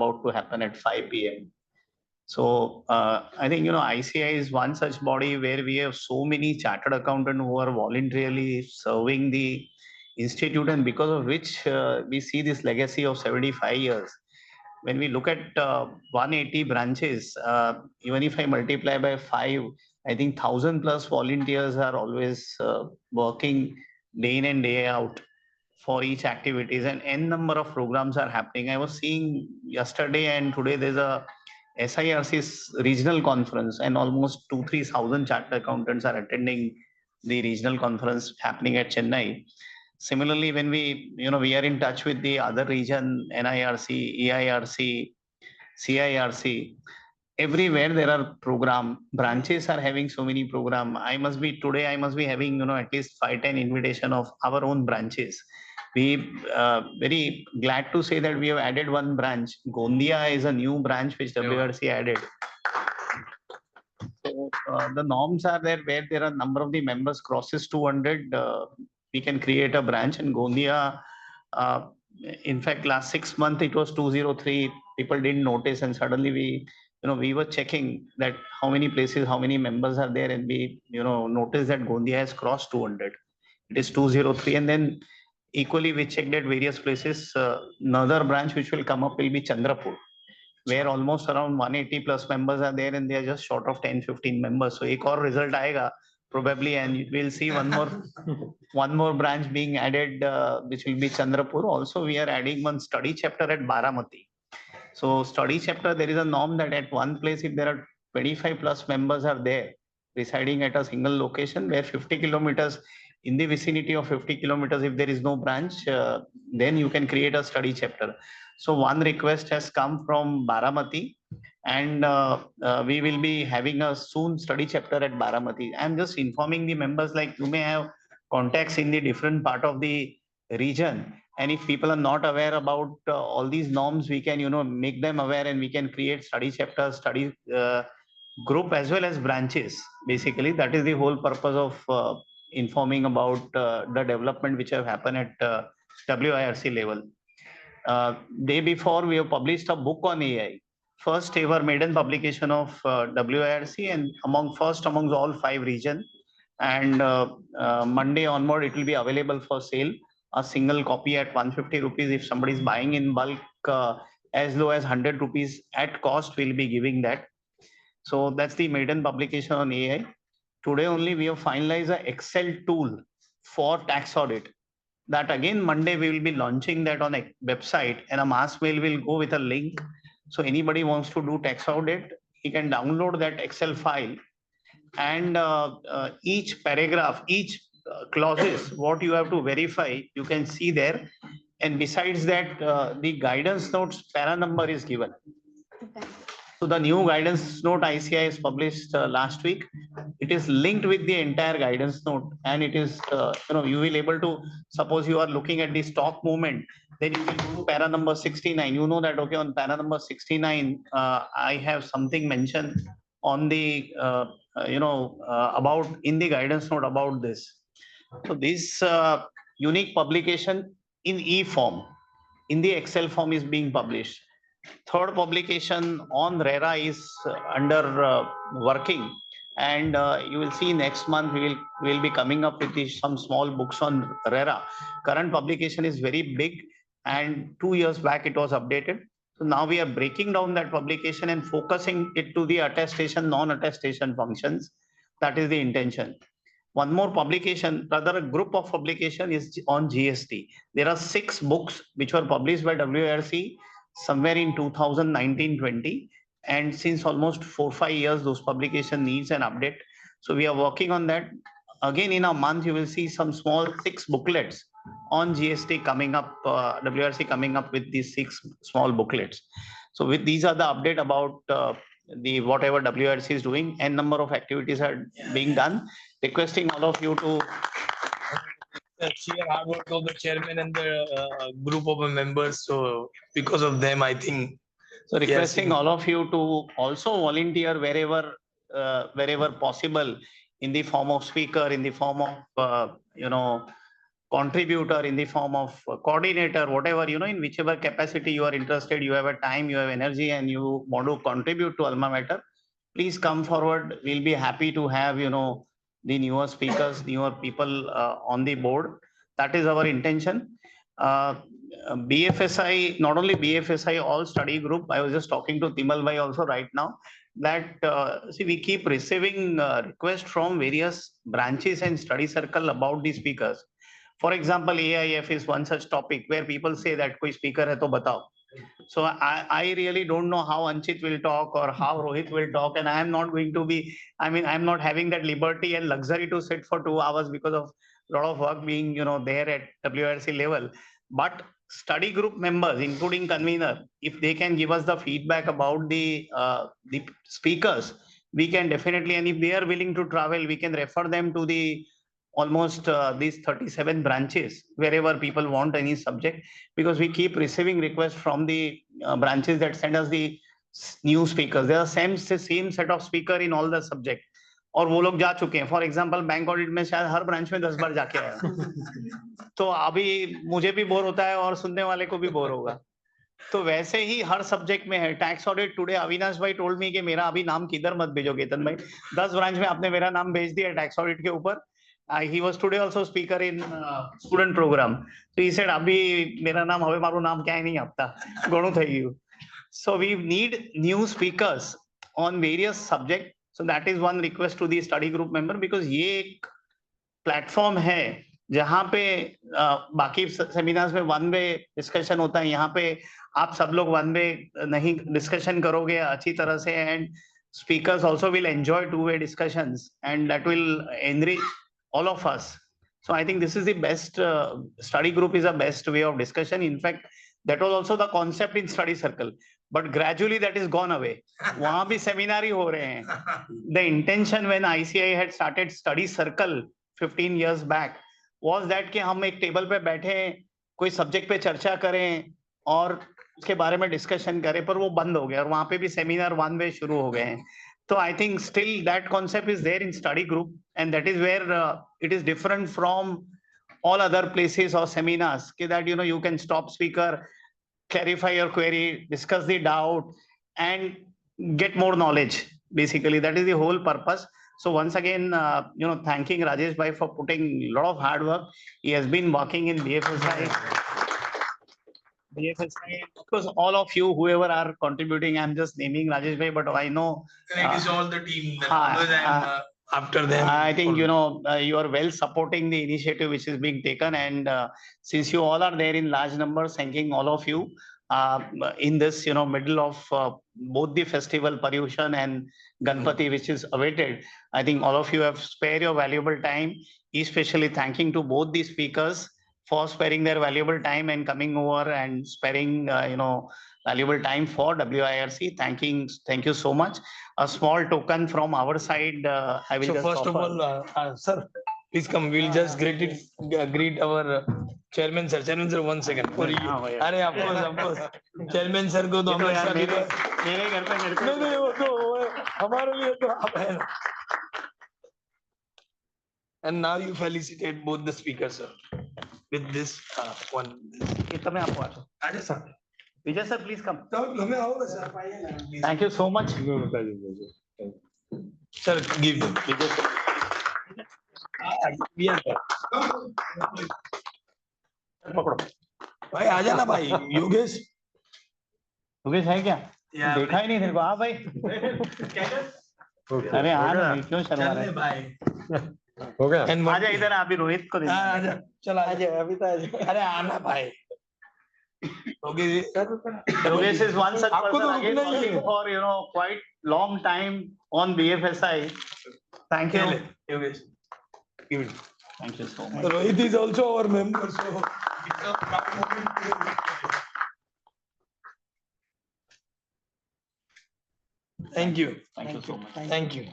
about to happen at 5 p.m. So I think, ICI is one such body where we have so many chartered accountants who are voluntarily serving the institute, and because of which we see this legacy of 75 years. When we look at 180 branches, even if I multiply by 5, I think 1,000 plus volunteers are always working day in and day out for each activities, and n number of programs are happening. I was seeing yesterday and today there's a SIRC's regional conference, and almost 2-3 thousand chartered accountants are attending the regional conference happening at Chennai. Similarly, when we are in touch with the other region, NIRC, EIRC, CIRC, everywhere there are program branches are having so many program. I must be having at least 5-10 invitation of our own branches. We very glad to say that we have added one branch. Gondia is a new branch which WRC added. So the norms are there where there are number of the members crosses 200, we can create a branch. In Gondia, in fact, last 6 months it was 203. People didn't notice, and suddenly we were checking that how many places, how many members are there, and we noticed that Gondia has crossed 200. It is 203, and then equally we checked at various places. Another branch which will come up will be Chandrapur, where almost around 180 plus members are there, and they are just short of 10-15 members. So एक और result आएगा probably, and we'll see one more branch being added, which will be Chandrapur. Also, we are adding one study chapter at Baramati. So study chapter, there is a norm that at one place, if there are 25 plus members are there residing at a single location, where 50 kilometers in the vicinity of 50 kilometers, if there is no branch, then you can create a study chapter. So one request has come from Baramati, and we will be having a soon study chapter at Baramati. I'm just informing the members, like you may have contacts in the different part of the region, and if people are not aware about all these norms, we can make them aware, and we can create study chapters, study group as well as branches. Basically, that is the whole purpose of informing about the development which have happened at WIRC level. Day before, we have published a book on AI, first ever maiden publication of WIRC, and amongst all 5 regions. And Monday onward, it will be available for sale. A single copy at 150 rupees. If somebody is buying in bulk, as low as 100 rupees at cost, we'll be giving that. So that's the maiden publication on AI. Today only we have finalized an Excel tool for tax audit. That again, Monday we will be launching that on a website, and a mass mail will go with a link. So anybody wants to do tax audit, he can download that Excel file, and each paragraph, each clauses, what you have to verify, you can see there. And besides that, the guidance notes para number is given. So the new guidance note ICI is published last week. It is linked with the entire guidance note, and it is you will able to, suppose you are looking at the stock movement, then you will do para number 69. You know that okay, on para number 69, I have something mentioned on the about in the guidance note about this. So this unique publication in e-form, in the Excel form, is being published. Third publication on RERA is under working, and you will see next month we will be coming up with some small books on RERA. Current publication is very big, and 2 years back it was updated. So now we are breaking down that publication and focusing it to the attestation, non-attestation functions. That is the intention. One more publication, rather a group of publication, is on GST. There are 6 books which were published by WRC somewhere in 2019-20, and since almost 4-5 years those publication needs an update. So we are working on that. Again, in a month you will see some small 6 booklets on GST coming up, WRC coming up with these 6 small booklets. So with these are the update about the whatever WRC is doing, and number of activities are being done. Requesting all of you to sheer hard work of the chairman and the group of members. So because of them, I think. So requesting all of you to also volunteer wherever possible, in the form of speaker, in the form of contributor, in the form of coordinator, whatever, in whichever capacity you are interested, you have a time, you have energy, and you want to contribute to alma mater, please come forward. We'll be happy to have, the newer speakers, newer people on the board. That is our intention. BFSI, not only BFSI, all study group. I was just talking to Timal Bhai also right now that see, we keep receiving requests from various branches and study circle about the speakers. For example, AIF is one such topic where people say that koi speaker hai to batao. So I really don't know how Anchit will talk or how Rohit will talk, and I am not going to be. I mean, I'm not having that liberty and luxury to sit for 2 hours because of a lot of work being, there at WRC level. But study group members, including convener, if they can give us the feedback about the speakers, we can definitely, and if they are willing to travel, we can refer them to the almost these 37 branches wherever people want any subject, because we keep receiving requests from the branches that send us the new speakers. There are same set of speaker in all the subject, और वो लोग जा चुके हैं. For example bank audit में शायद हर branch में 10 बार जाके आया. तो अभी मुझे भी बोर होता है और सुनने वाले को भी बोर होगा. तो वैसे ही हर सब्जेक्ट में है. टैक्स ऑडिट टुडे अविनाश भाई टोल्ड मी कि मेरा अभी नाम किधर मत भेजो केतन भाई, 10 ब्रांच में आपने मेरा नाम भेज दिया टैक्स ऑडिट के ऊपर. He was today also speaker in student program. So he said, "अभी मेरा नाम हवे मारू नाम क्या नहीं आपता घणું થઈ ગયું." So we need new speakers on various subject. So that is one request to the study group member, because ये एक प्लेटफॉर्म है जहाँ पे बाकी सेमिनार्स में वन वे डिस्कशन होता है. यहाँ पे आप सब लोग वन वे नहीं डिस्कशन करोगे अच्छी तरह से, and speakers also will enjoy two-way discussions, and that will enrich all of us. So I think this is the best, study group is the best way of discussion. In fact, that was also the concept in study circle, but gradually that is gone away. वहाँ भी seminar ही हो रहे हैं. The intention when ICI had started study circle 15 years back was that कि हम एक table पे बैठे कोई सब्जेक्ट पे चर्चा करें और उसके बारे में डिस्कशन करें, पर वो बंद हो गया और वहाँ पे भी सेमिनार वन वे शुरू हो गए हैं. So I think still that concept is there in study group, and that is where it is different from all other places or seminars. That you can stop speaker, clarify your query, discuss the doubt, and get more knowledge. Basically, that is the whole purpose. So once again, thanking Rajesh bhai for putting a lot of hard work. He has been working in BFSI. Because all of you, whoever are contributing, I'm just naming Rajesh bhai, but I know it is all the team that after them. I think you are well supporting the initiative which is being taken, and since you all are there in large numbers, thanking all of you in this middle of both the festival Paryushan and Ganpati, which is awaited. I think all of you have spared your valuable time, especially thanking to both the speakers for sparing their valuable time and coming over and sparing valuable time for WIRC. Thank you so much. A small token from our side. I will So just first offer. of all, sir, please come. We'll just greet our chairman sir. Chairman sir, 1 second. For you. अरे of course. Chairman sir को तो हमेशा मेरे घर पे मेरे को नहीं वो तो हमारे लिए तो आप है ना. And now you felicitate both the speakers, sir, with this one. कितना में आपको आजा sir. Vijay sir, please come. तो हमें आओगे sir. Thank you so much. Sir, give them. Vijay sir. पकड़ो. भाई आजा ना भाई. योगेश. योगेश है क्या? देखा ही नहीं तेरे को. हाँ भाई. अरे हाँ ना, क्यों शर्मा रहे? भाई. हो गया. आजा इधर, अभी रोहित को दे. आजा. चल आजा. अभी तो आजा. अरे आना भाई. Yogesh is one such person again working for quite long time on BFSI. Thank you. Yogesh. Give it. Thank you so much. Rohit is also our member, so it's a proud moment. Thank you. Thank you so much. Thank you.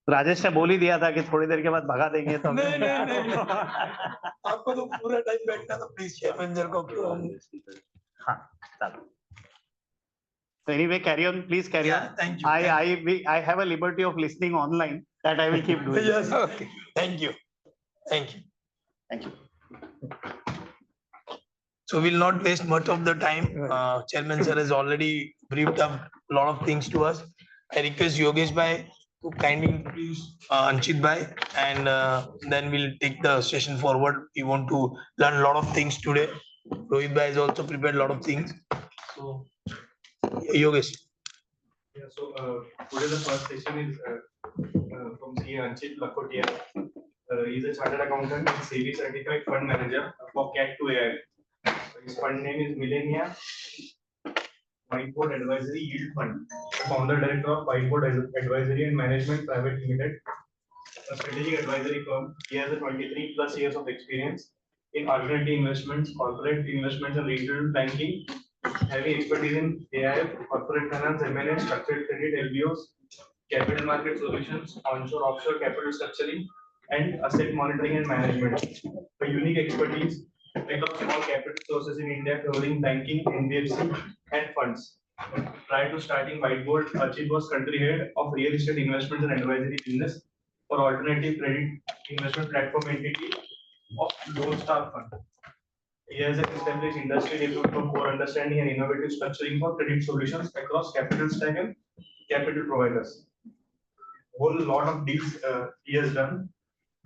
Rajesh ने बोल ही दिया था कि थोड़ी देर के बाद भगा देंगे तो नहीं. आपको तो पूरा टाइम बैठना था, प्लीज चेयरमैन सर को क्यों हम. हाँ, चलो. So anyway, carry on, please carry on. Thank you. I have a liberty of listening online that I will keep doing. Yes. Okay. Thank you. Thank you. Thank you. So we'll not waste much of the time. Chairman sir has already briefed up a lot of things to us. I request Yogesh bhai to kindly introduce Anchit bhai, and then we'll take the session forward. We want to learn a lot of things today. Rohit bhai has also prepared a lot of things. So Yogesh. Yeah, so today the first session is from C. Anchit Lakotia. He's a chartered accountant and SEBI certified fund manager for CAT2AI. His fund name is Millennia Whiteboard Advisory Yield Fund. The founder director of Whiteboard Advisory and Management Private Limited, a strategic advisory firm. He has a 23 plus years of experience in alternative investments, corporate investments, and regional banking, having expertise in AIF, corporate finance, M&A, structured credit, LBOs, capital market solutions, onshore, offshore capital structuring, and asset monitoring and management. A unique expertise of small capital sources in India covering banking, NBFC, and funds. Prior to starting Whiteboard, Achit was country head of real estate investments and advisory business for alternative credit investment platform entity of Lone Star Fund. He has an established industry development for core understanding and innovative structuring for credit solutions across capital stack and capital providers. Whole lot of deals he has done.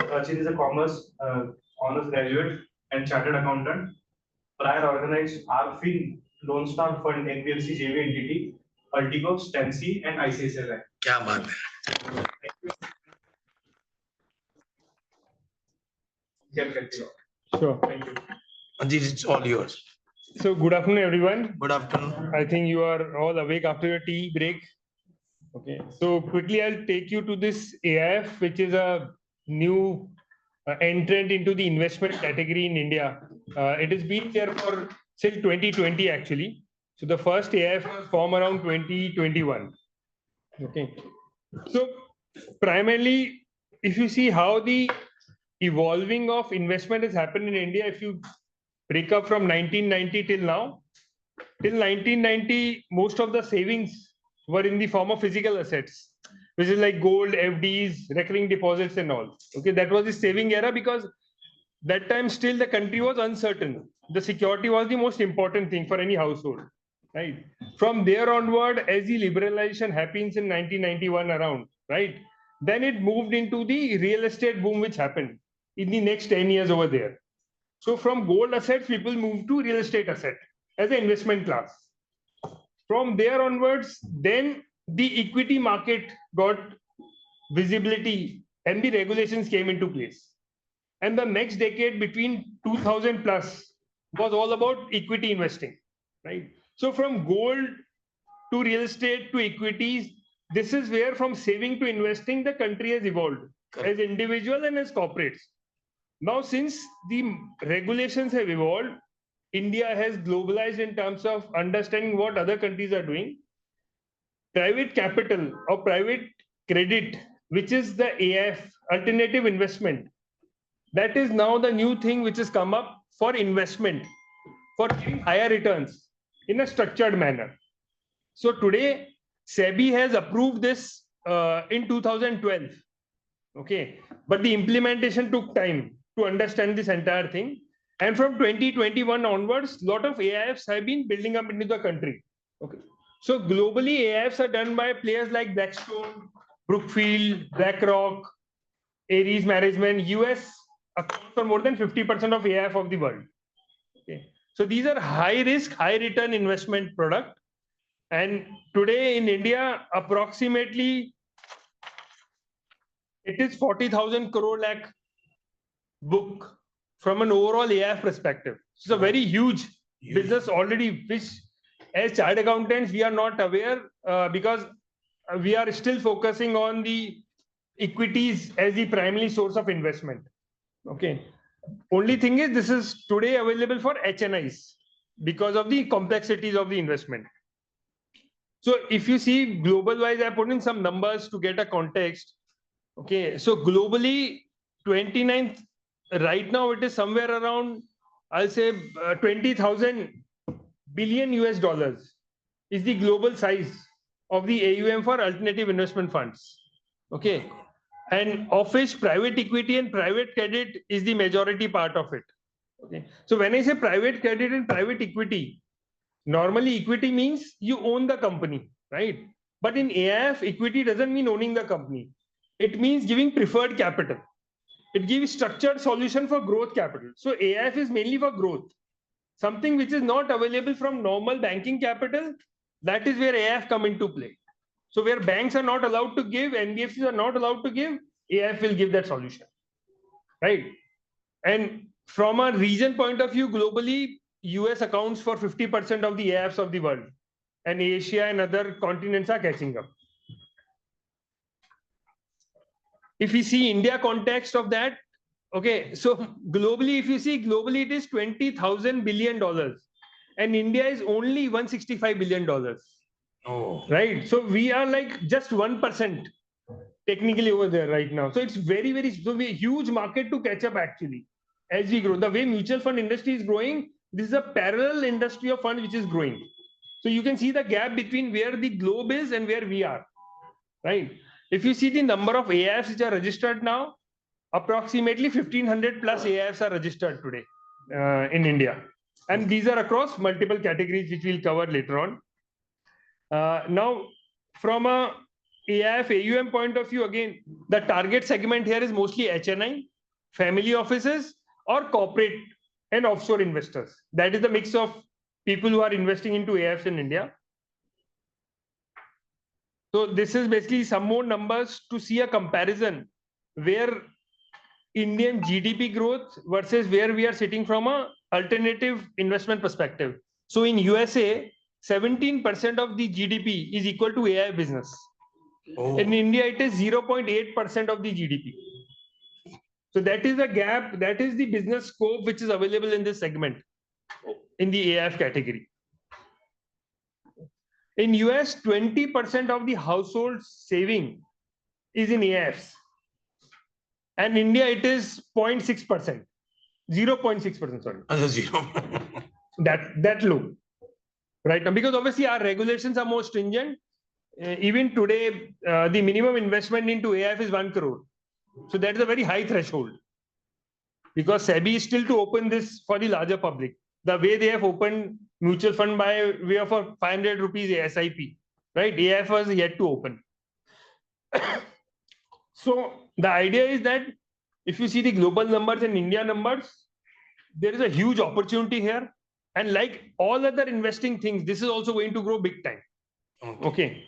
Achit is a commerce honors graduate and chartered accountant. Prior organized RFIN Lone Star Fund NBFC JV entity, Altigo, Stancy, and ICICI Bank. क्या बात है. Sure. Thank you. Anjit, it's all yours. So good afternoon, everyone. Good afternoon. I think you are all awake after your tea break. Okay. So quickly, I'll take you to this AIF, which is a new entrant into the investment category in India. It has been there for till 2020 actually. So the first AIF was formed around 2021. Okay. So primarily, if you see how the evolving of investment has happened in India, if you break up from 1990 till now, till 1990, most of the savings were in the form of physical assets, which is like gold, FDs, recurring deposits and all. Okay, that was the saving era because that time still the country was uncertain. The security was the most important thing for any household, right? From there onward, as the liberalization happens in 1991 around, right? Then it moved into the real estate boom, which happened in the next 10 years over there. So from gold assets, people moved to real estate asset as an investment class. From there onwards, then the equity market got visibility and the regulations came into place. And the next decade between 2000 plus was all about equity investing, right? So from gold to real estate to equities, this is where from saving to investing, the country has evolved as individual and as corporates. Now, since the regulations have evolved, India has globalized in terms of understanding what other countries are doing. Private capital or private credit, which is the AIF, alternative investment, that is now the new thing which has come up for investment, for higher returns in a structured manner. So today, SEBI has approved this in 2012. Okay, but the implementation took time to understand this entire thing. And from 2021 onwards, a lot of AIFs have been building up into the country. Okay, so globally, AIFs are done by players like Blackstone, Brookfield, BlackRock, Ares Management. US accounts for more than 50% of AIF of the world. Okay, so these are high risk, high return investment product. And today in India, approximately it is 40,000 crore lakh book from an overall AIF perspective. It's a very huge business already, which as chartered accountants, we are not aware because we are still focusing on the equities as the primary source of investment. Okay. Only thing is this is today available for HNIs because of the complexities of the investment. So if you see global wise, I put in some numbers to get a context. Okay. So globally, 29th, right now it is somewhere around, I'll say 20,000 billion US dollars is the global size of the AUM for alternative investment funds. Okay. And of which private equity and private credit is the majority part of it. Okay. So when I say private credit and private equity, normally equity means you own the company, right? But in AIF, equity doesn't mean owning the company. It means giving preferred capital. It gives structured solution for growth capital. So AIF is mainly for growth. Something which is not available from normal banking capital, that is where AIF come into play. So where banks are not allowed to give, NBFCs are not allowed to give, AIF will give that solution, right? And from a region point of view, globally, US accounts for 50% of the AIFs of the world, and Asia and other continents are catching up. If we see India context of that, okay, so globally, if you see globally, it is $20,000 billion, and India is only $165 billion. Oh. Right. So we are like just 1% technically over there right now. So it's very, very so we huge market to catch up actually as we grow. The way mutual fund industry is growing, this is a parallel industry of fund which is growing. So you can see the gap between where the globe is and where we are. Right. If you see the number of AIFs which are registered now, approximately 1,500 plus AIFs are registered today in India. And these are across multiple categories, which we'll cover later on. Now, from a AIF AUM point of view, again, the target segment here is mostly HNI, family offices, or corporate and offshore investors. That is the mix of people who are investing into AIFs in India. So this is basically some more numbers to see a comparison where Indian GDP growth versus where we are sitting from a alternative investment perspective. So in USA, 17% of the GDP is equal to AI business. Oh. In India, it is 0.8% of the GDP. So that is the gap, that is the business scope which is available in this segment, in the AIF category. In US, 20% of the household saving is in AIFs. And India, it is 0.6%, 0.6%, sorry. Zero. That low. Right now, because obviously our regulations are more stringent. Even today, the minimum investment into AIF is 1 crore. So that is a very high threshold. Because SEBI is still to open this for the larger public. The way they have opened mutual fund by way of a 500 rupees SIP, right? AIF was yet to open. So the idea is that if you see the global numbers and India numbers, there is a huge opportunity here. And like all other investing things, this is also going to grow big time. Okay.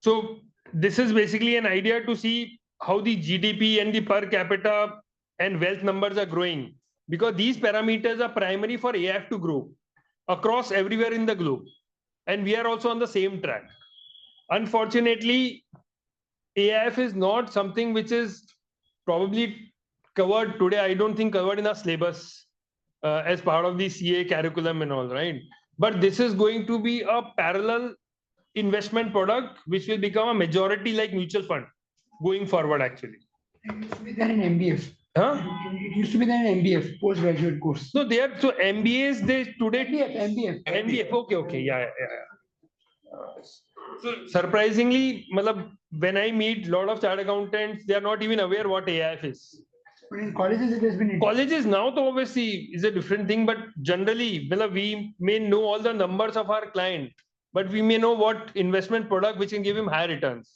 So this is basically an idea to see how the GDP and the per capita and wealth numbers are growing, because these parameters are primary for AIF to grow across everywhere in the globe. And we are also on the same track. Unfortunately, AIF is not something which is probably covered today. I don't think covered in our syllabus as part of the CA curriculum and all, right? But this is going to be a parallel investment product which will become a majority like mutual fund going forward actually. It used to be there in MBF. Huh? It used to be there in MBF, postgraduate course. No, they are so MBAs they today MBF. Okay, yeah. So surprisingly, when I meet a lot of chartered accountants, they are not even aware what AIF is. But in colleges, it has been. Colleges now, though, obviously is a different thing, but generally, we may know all the numbers of our client, but we may know what investment product which can give him higher returns,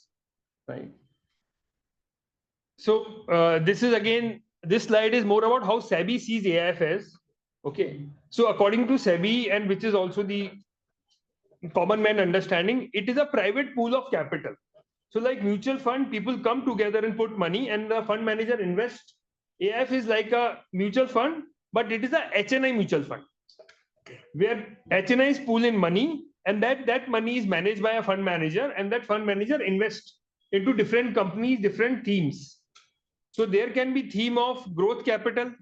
right? So this is again, this slide is more about how SEBI sees AIF as. Okay, so according to SEBI, and which is also the common man understanding, it is a private pool of capital. So like mutual fund, people come together and put money, and the fund manager invests. AIF is like a mutual fund, but it is a HNI mutual fund, where HNIs pool in money, and that money is managed by a fund manager, and that fund manager invests into different companies, different themes. So there can be theme of growth capital,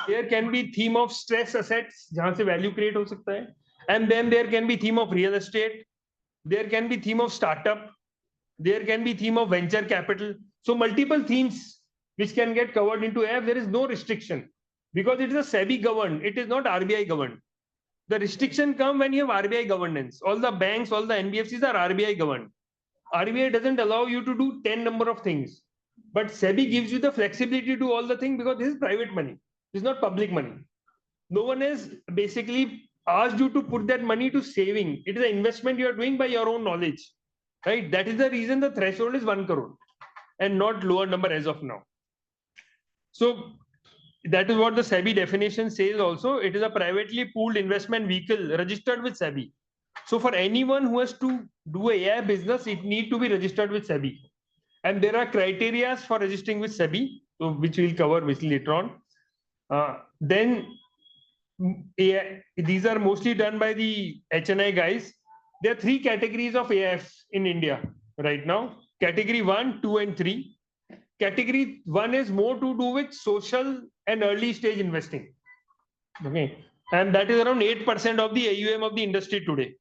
there can be theme of stress assets, jahan se value create ho sakta hai, and then there can be theme of real estate, there can be theme of startup, there can be theme of venture capital. So multiple themes which can get covered into AIF. There is no restriction because it is a SEBI governed, it is not RBI governed. The restriction comes when you have RBI governance. All the banks, all the NBFCs are RBI governed. RBI doesn't allow you to do 10 number of things. But SEBI gives you the flexibility to do all the things because this is private money. This is not public money. No one has basically asked you to put that money to saving. It is an investment you are doing by your own knowledge. Right? That is the reason the threshold is 1 crore and not lower number as of now. So that is what the SEBI definition says also. It is a privately pooled investment vehicle registered with SEBI. So for anyone who has to do a AI business, it need to be registered with SEBI. And there are criteria for registering with SEBI, so which we'll cover later on. Then AI, these are mostly done by the HNI guys. There are 3 categories of AIFs in India right now. Category 1, 2, and 3. Category 1 is more to do with social and early stage investing. Okay. And that is around 8% of the AUM of the industry today.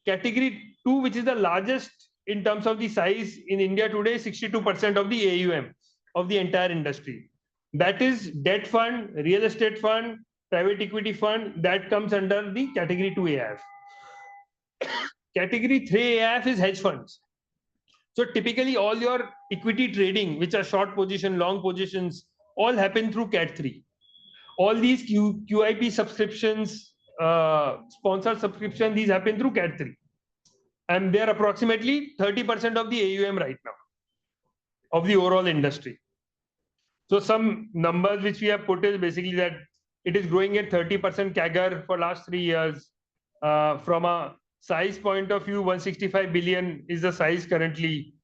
Category 2, which is the largest in terms of the size in India today, 62% of the AUM of the entire industry. That is debt fund, real estate fund, private equity fund, that comes under the category 2 AIF. Category 3 AIF is hedge funds. So typically all your equity trading, which are short position, long positions, all happen through Cat 3. All these QIP subscriptions, sponsored subscription, these happen through Cat 3. And they are approximately 30% of the AUM right now of the overall industry. So some numbers which we have put is basically that it is growing at 30% CAGR for last 3 years. From a size point of view, 165 billion is the size currently,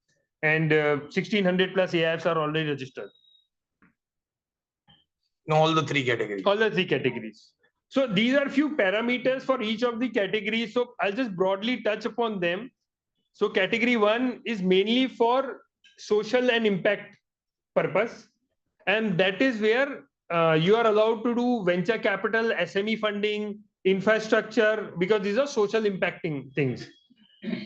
and 1600 plus AIFs are already registered. In all the 3 categories. All the 3 categories. So these are few parameters for each of the categories. So I'll just broadly touch upon them. So category 1 is mainly for social and impact purpose. And that is where you are allowed to do venture capital, SME funding, infrastructure, because these are social impacting things.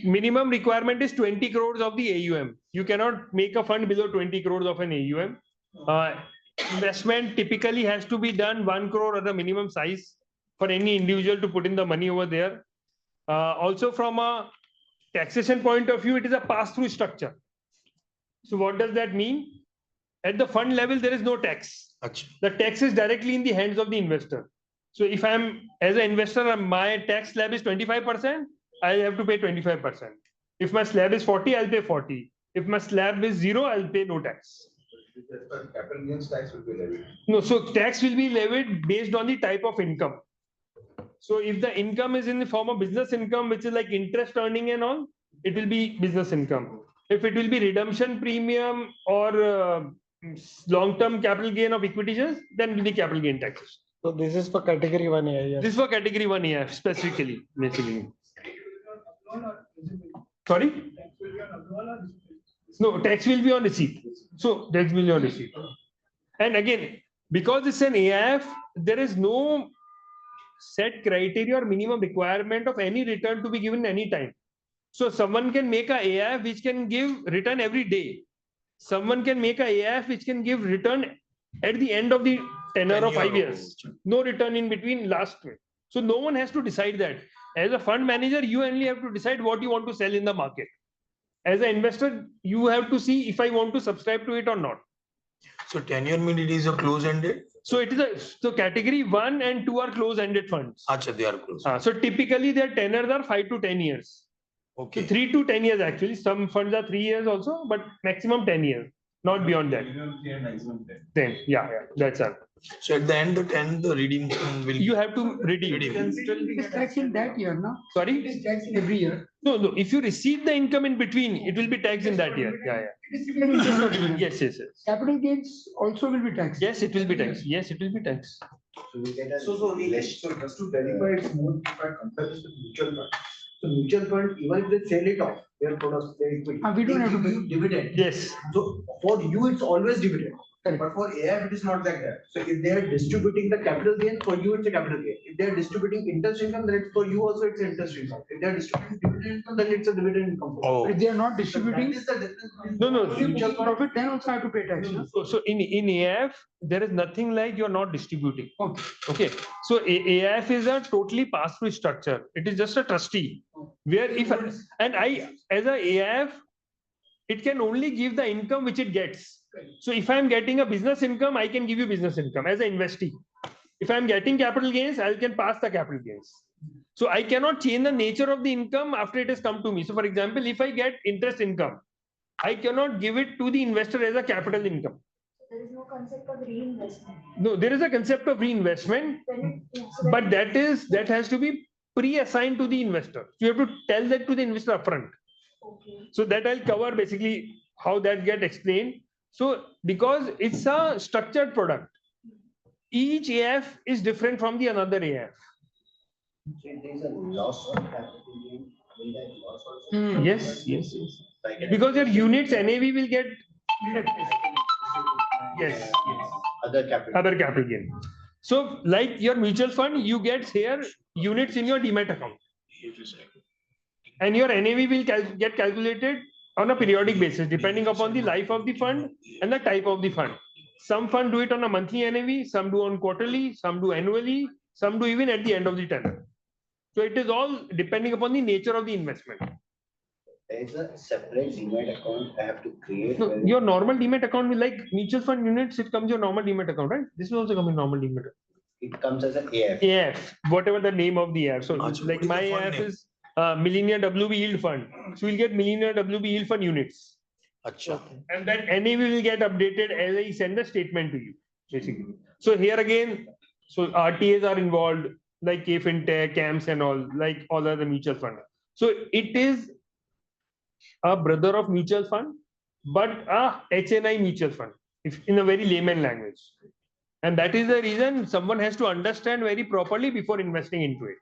Minimum requirement is 20 crores of the AUM. You cannot make a fund below 20 crores of an AUM. Investment typically has to be done 1 crore or the minimum size for any individual to put in the money over there. Also from a taxation point of view, it is a pass-through structure. So what does that mean? At the fund level, there is no tax. The tax is directly in the hands of the investor. So if I'm, as an investor, my tax slab is 25%, I have to pay 25%. If my slab is 40, I'll pay 40. If my slab is 0, I'll pay no tax. Capital gains tax will be levied. No, so tax will be levied based on the type of income. So if the income is in the form of business income, which is like interest earning and all, it will be business income. If it will be redemption premium or long-term capital gain of equity shares, then it will be capital gain taxes. So this is for category 1 AIF. This is for category 1 AIF specifically, basically. Sorry? No, tax will be on receipt. So tax will be on receipt. And again, because it's an AIF, there is no set criteria or minimum requirement of any return to be given any time. So someone can make a AIF which can give return every day. Someone can make a AIF which can give return at the end of the tenure of 5 years. No return in between last way. So no one has to decide that. As a fund manager, you only have to decide what you want to sell in the market. As an investor, you have to see if I want to subscribe to it or not. So tenure means it is a close-ended? So it is so category 1 and 2 are close-ended funds. Achha, they are close. So typically their tenures are 5 to 10 years. Okay. So 3 to 10 years actually. Some funds are 3 years also, but maximum 10 years, not beyond that. 10, yeah, that's all. So at the end, the redemption will. You have to redeem. It is taxed in that year, no? Sorry? It is taxed every year. No. If you receive the income in between, it will be taxed in that year. Yeah. It is dividend, interest or dividend. Yes. Capital gains also will be taxed. Yes, it will be taxed. Yes, it will be taxed. So we get a so just to verify it's more if I compare this to mutual fund. So mutual fund, even if they sell it off, their products, their equity, We don't they have to give pay. you dividend. Yes. So for you, it's always dividend. Correct. But for AIF, it is not like that. So if they are distributing the capital gain, for you, it's a capital gain. If they are distributing interest income, then it's for you also, it's an interest income. If they are distributing dividend income, then it's a dividend income. Oh. If they are not So distributing, that is the difference between No. mutual profit, then also have to pay tax. No? So in AIF, there is nothing like you're not distributing. Okay. Okay. So AIF is a totally pass-through structure. It is just a trustee. Where if and I as a AIF, it can only give the income which it gets. So if I'm getting a business income, I can give you business income as an investee. If I'm getting capital gains, I can pass the capital gains. So I cannot change the nature of the income after it has come to me. So for example, if I get interest income, I cannot give it to the investor as a capital income. There is no concept of reinvestment. No, there is a concept of reinvestment, but that has to be pre-assigned to the investor. You have to tell that to the investor upfront. Okay. So that I'll cover basically how that get explained. So because it's a structured product, each AF is different from the another AF. So if there is a loss on capital gain, will that loss also? Yes. Because your units NAV will get yes. Other capital gain. So like your mutual fund, you get here units in your demat account. And your NAV will get calculated on a periodic basis, depending upon the life of the fund and the type of the fund. Some fund do it on a monthly NAV, some do on quarterly, some do annually, some do even at the end of the tenure. So it is all depending upon the nature of the investment. There is a separate demat account I have to create. No, your normal demat account will like mutual fund units, it comes your normal demat account, right? This will also come in normal demat account. It comes as an AF. AF, whatever the name of the AF. So Achha, like what is my the fund AF name? is Millennium WB Yield Fund. So we'll get Millennium WB Yield Fund units. Acha. And that NAV will get updated as I send the statement to you, basically. So here again, so RTAs are involved, like K-Fintech, CAMS and all, like all other mutual fund. So it is a brother of mutual fund, but a HNI mutual fund, if in a very layman language. And that is the reason someone has to understand very properly before investing into it.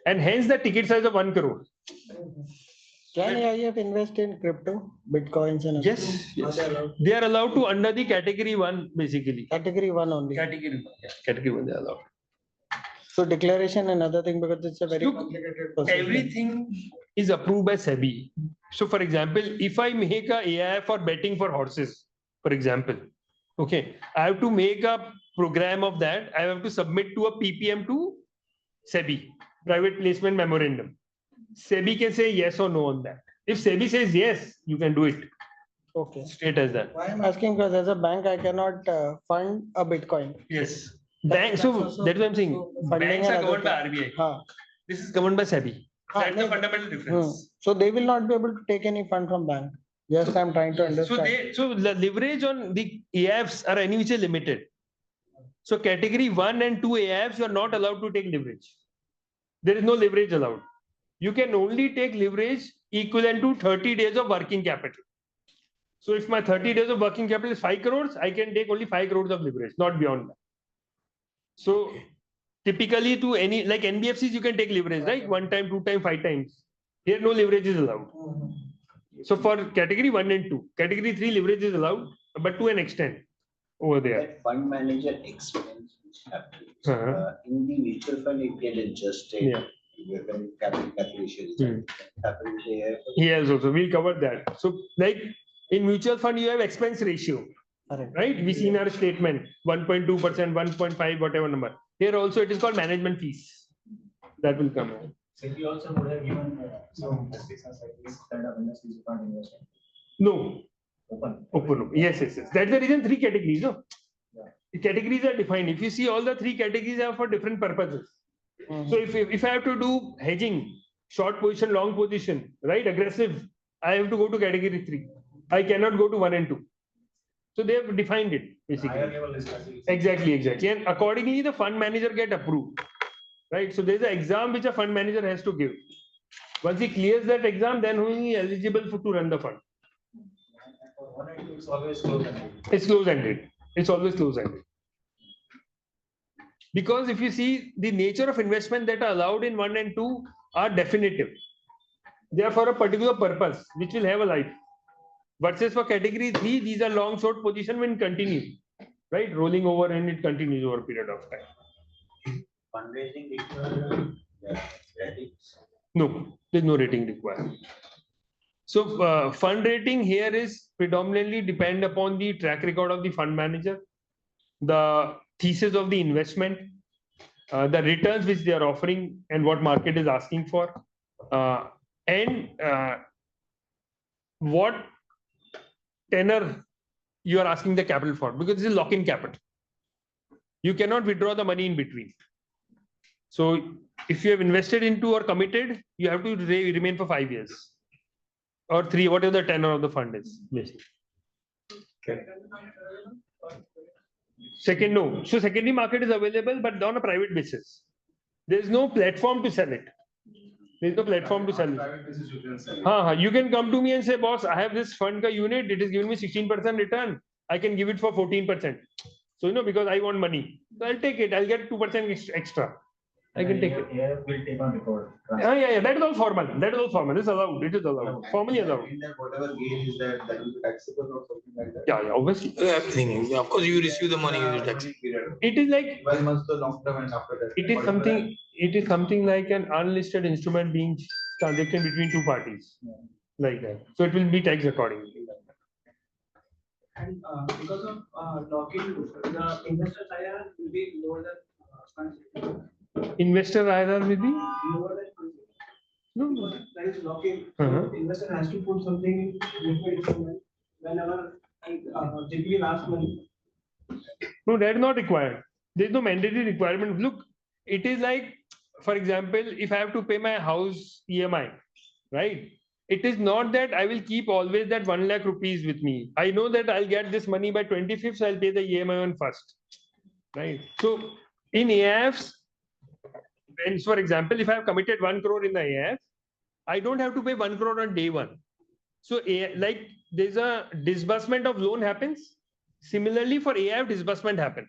And hence the ticket size of 1 crore. Can AIF invest in crypto, bitcoins and? Yes. Are they allowed? They are allowed to under the category 1, basically. Category 1 only. Category 1. Yeah, category 1 they are allowed. So declaration another thing, because it's a very Look, complicated process. Everything is approved by SEBI. So for example, if I make a AIF for betting for horses, for example, okay, I have to make a program of that. I have to submit to a PPM to SEBI, private placement memorandum. SEBI can say yes or no on that. If SEBI says yes, you can do it. Okay. Straight as that. Why I'm asking, because as a bank, I cannot fund a Bitcoin. Yes. Bank, so That's also- that's what I'm saying. so funding Banks are and governed other by RBI. Huh. This is governed by SEBI. That's the no, fundamental difference. So they will not be able to take any fund from bank. Just I'm trying to So understand. so the leverage on the AIFs are any which is limited. So category 1 and 2 AIFs, you are not allowed to take leverage. There is no leverage allowed. You can only take leverage equivalent to 30 days of working capital. So if my 30 days of working capital is 5 crores, I can take only 5 crores of leverage, not beyond that. So typically to any, like NBFCs, you can take leverage, right? 1 time, 2 time, 5 times. Here no leverage is allowed. So for category 1 and 2, category 3 leverage is allowed, but to an extent over there. That fund manager expense which happens Uh-huh. in the mutual fund, it get adjusted. Yeah. When capital calculation is happening there. Yes, also we'll cover that. So like in mutual fund, you have expense ratio, Correct. right? We see in our statement 1.2%, 1.5, whatever number. Here also it is called management fees. That will come. SEBI also would have given some restrictions like this kind of industries you can't invest in. No, open. Yes. That's the reason 3 categories. No, the categories are defined. If you see, all the 3 categories are for different purposes. So if I have to do hedging, short position, long position, right, aggressive, I have to go to category 3. I cannot go to 1 and 2. So they have defined it basically. Higher level is classified. Exactly. And accordingly, the fund manager get approved, right? So there's an exam which a fund manager has to give. Once he clears that exam, then he is eligible to run the fund. For 1 and 2, it's always closed-ended. It's close-ended. It's always close-ended. Because if you see, the nature of investment that are allowed in 1 and 2 are definitive. They are for a particular purpose, which will have a life. Versus for category 3, these are long short position when continue, right? Rolling over and it continues over a period of time. Fundraising requires ratings. No, there's no rating required. So fund rating here is predominantly depend upon the track record of the fund manager, the thesis of the investment, the returns which they are offering and what market is asking for, and what tenor you are asking the capital for, because this is lock-in capital. You cannot withdraw the money in between. So if you have invested into or committed, you have to remain for 5 years or 3, whatever the tenor of the fund is, basically. Second, no. So secondary market is available, but on a private basis. There is no platform to sell it. There is no platform to sell it. Private basis you can sell. You can come to me and say, boss, I have this fund ka unit. It is giving me 16% return. I can give it for 14%. So, because I want money. So I'll take it. I'll get 2% extra. I can take it. Will take on record. Yeah. That is all formal. That is all formal. It's allowed. It is allowed. Formally allowed. In that whatever gain is that will be taxable or something like that. Yeah, obviously. Everything. Of course, you receive the money, you tax. It is like 12 months the long term and after that. it is something like an unlisted instrument being transacted between two parties. Like that. So it will be taxed accordingly. And because of lock-in, the investor IRR will be lower than fund. Investor IRR will be? Lower than fund. No. Because there is lock-in. Uh-huh. So investor has to put something in liquid instrument whenever typically last money. No, that is not required. There is no mandatory requirement. Look, it is like, for example, if I have to pay my house EMI, right? It is not that I will keep always that 1 lakh rupees with me. I know that I'll get this money by 25th, so I'll pay the EMI on first, right? So in AIFs, when, for example, if I have committed 1 crore in the AIF, I don't have to pay 1 crore on day one. So like there's a disbursement of loan happens. Similarly, for AIF, disbursement happen.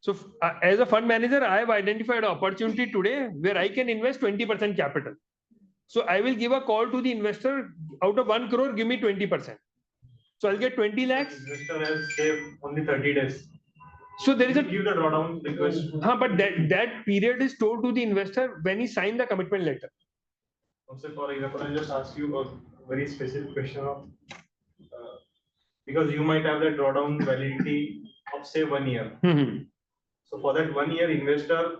So as a fund manager, I have identified an opportunity today where I can invest 20% capital. So I will give a call to the investor, out of 1 crore, give me 20%. So I'll get 20 lakhs. Investor has saved only 30 days. So there is a Give the drawdown request. but that period is told to the investor when he signed the commitment letter. Also, for example, I'll just ask you a very specific question of because you might have that drawdown validity of say 1 year. So for that 1 year, investor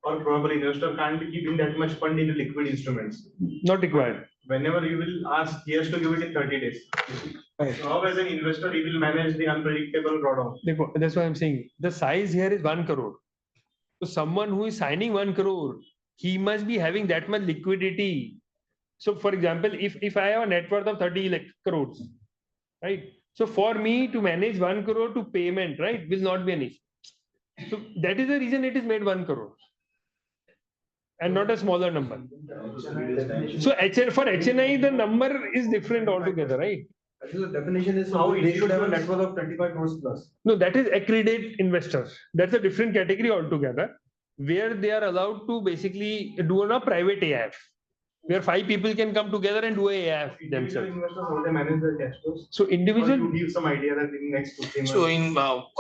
or probably investor can't be keeping that much fund in the liquid instruments. Not required. Whenever you will ask, he has to give it in 30 days. Right. So how as an investor, he will manage the unpredictable drawdown? That's why I'm saying the size here is 1 crore. So someone who is signing 1 crore, he must be having that much liquidity. So for example, if I have a net worth of 30 crores, right? So for me to manage 1 crore to payment, right, will not be an issue. So that is the reason it is made 1 crore. And not a smaller number. So for HNI, the number is different altogether, right? The definition is How they should have a individuals- net worth of 25 crores plus. No, that is accredited investors. That's a different category altogether, where they are allowed to basically do a private AIF, where 5 people can come together and do a AIF Individual themselves. investors, how they manage their cash flows? So Or individual, you give some idea that in next 2-3 months.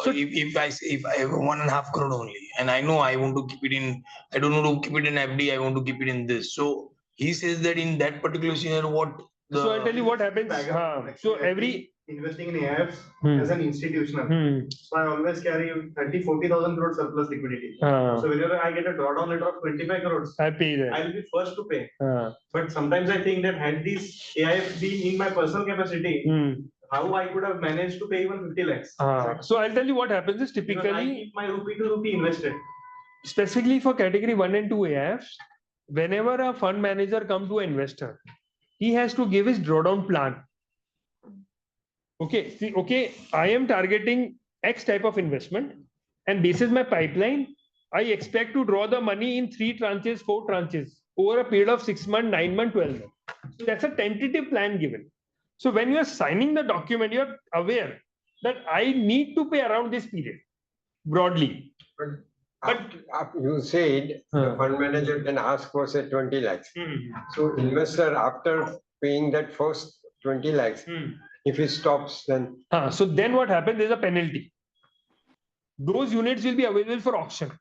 So if I have 1.5 crore only, and I know I want to keep it in, I don't want to keep it in FD, I want to keep it in this. So he says that in that particular scenario, what the. so I'll tell you what happens. So every Investing in AIFs Hmm. as an institutional. So I always carry 30-40,000 crore surplus liquidity. So whenever I get a drawdown letter of 25 crores, I pay that. I'll be first to pay. But sometimes I think that had these AIF been in my personal capacity, how I could have managed to pay even 50 lakhs. So I'll tell you what happens is Because I typically, keep my rupee to rupee invested. specifically for category 1 and 2 AIFs, whenever a fund manager comes to an investor, he has to give his drawdown plan. Okay, I am targeting X type of investment, and this is my pipeline. I expect to draw the money in 3 tranches, 4 tranches over a period of 6 months, 9 months, 12 months. So that's a tentative plan given. So when you are signing the document, you are aware that I need to pay around this period broadly. But you said the fund manager can ask for say 20 lakhs. So investor after paying that first 20 lakhs, if he stops then. So then what happens? There's a penalty. Those units will be available for auction.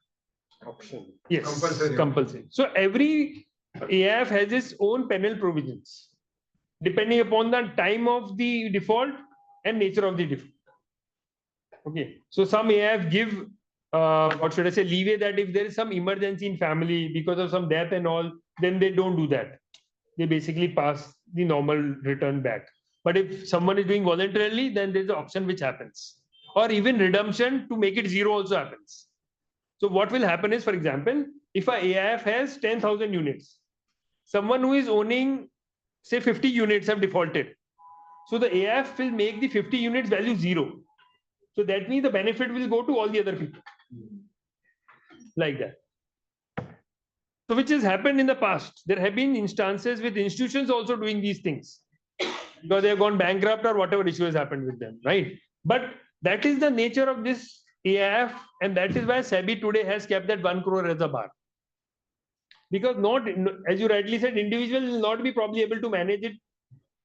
Auction. Yes, Compulsory. compulsory. So every AIF has its own penal provisions, depending upon the time of the default and nature of the default. Okay, so some AIF give what should I say, leeway that if there is some emergency in family because of some death and all, then they don't do that. They basically pass the normal return back. But if someone is doing voluntarily, then there's an option which happens. Or even redemption to make it zero also happens. So what will happen is, for example, if a AIF has 10,000 units, someone who is owning, say 50 units have defaulted. So the AIF will make the 50 units value zero. So that means the benefit will go to all the other people. Like that. So which has happened in the past. There have been instances with institutions also doing these things because they have gone bankrupt or whatever issue has happened with them, right? But that is the nature of this AIF, and that is why SEBI today has kept that 1 crore as a bar. Because not, as you rightly said, individual will not be probably able to manage it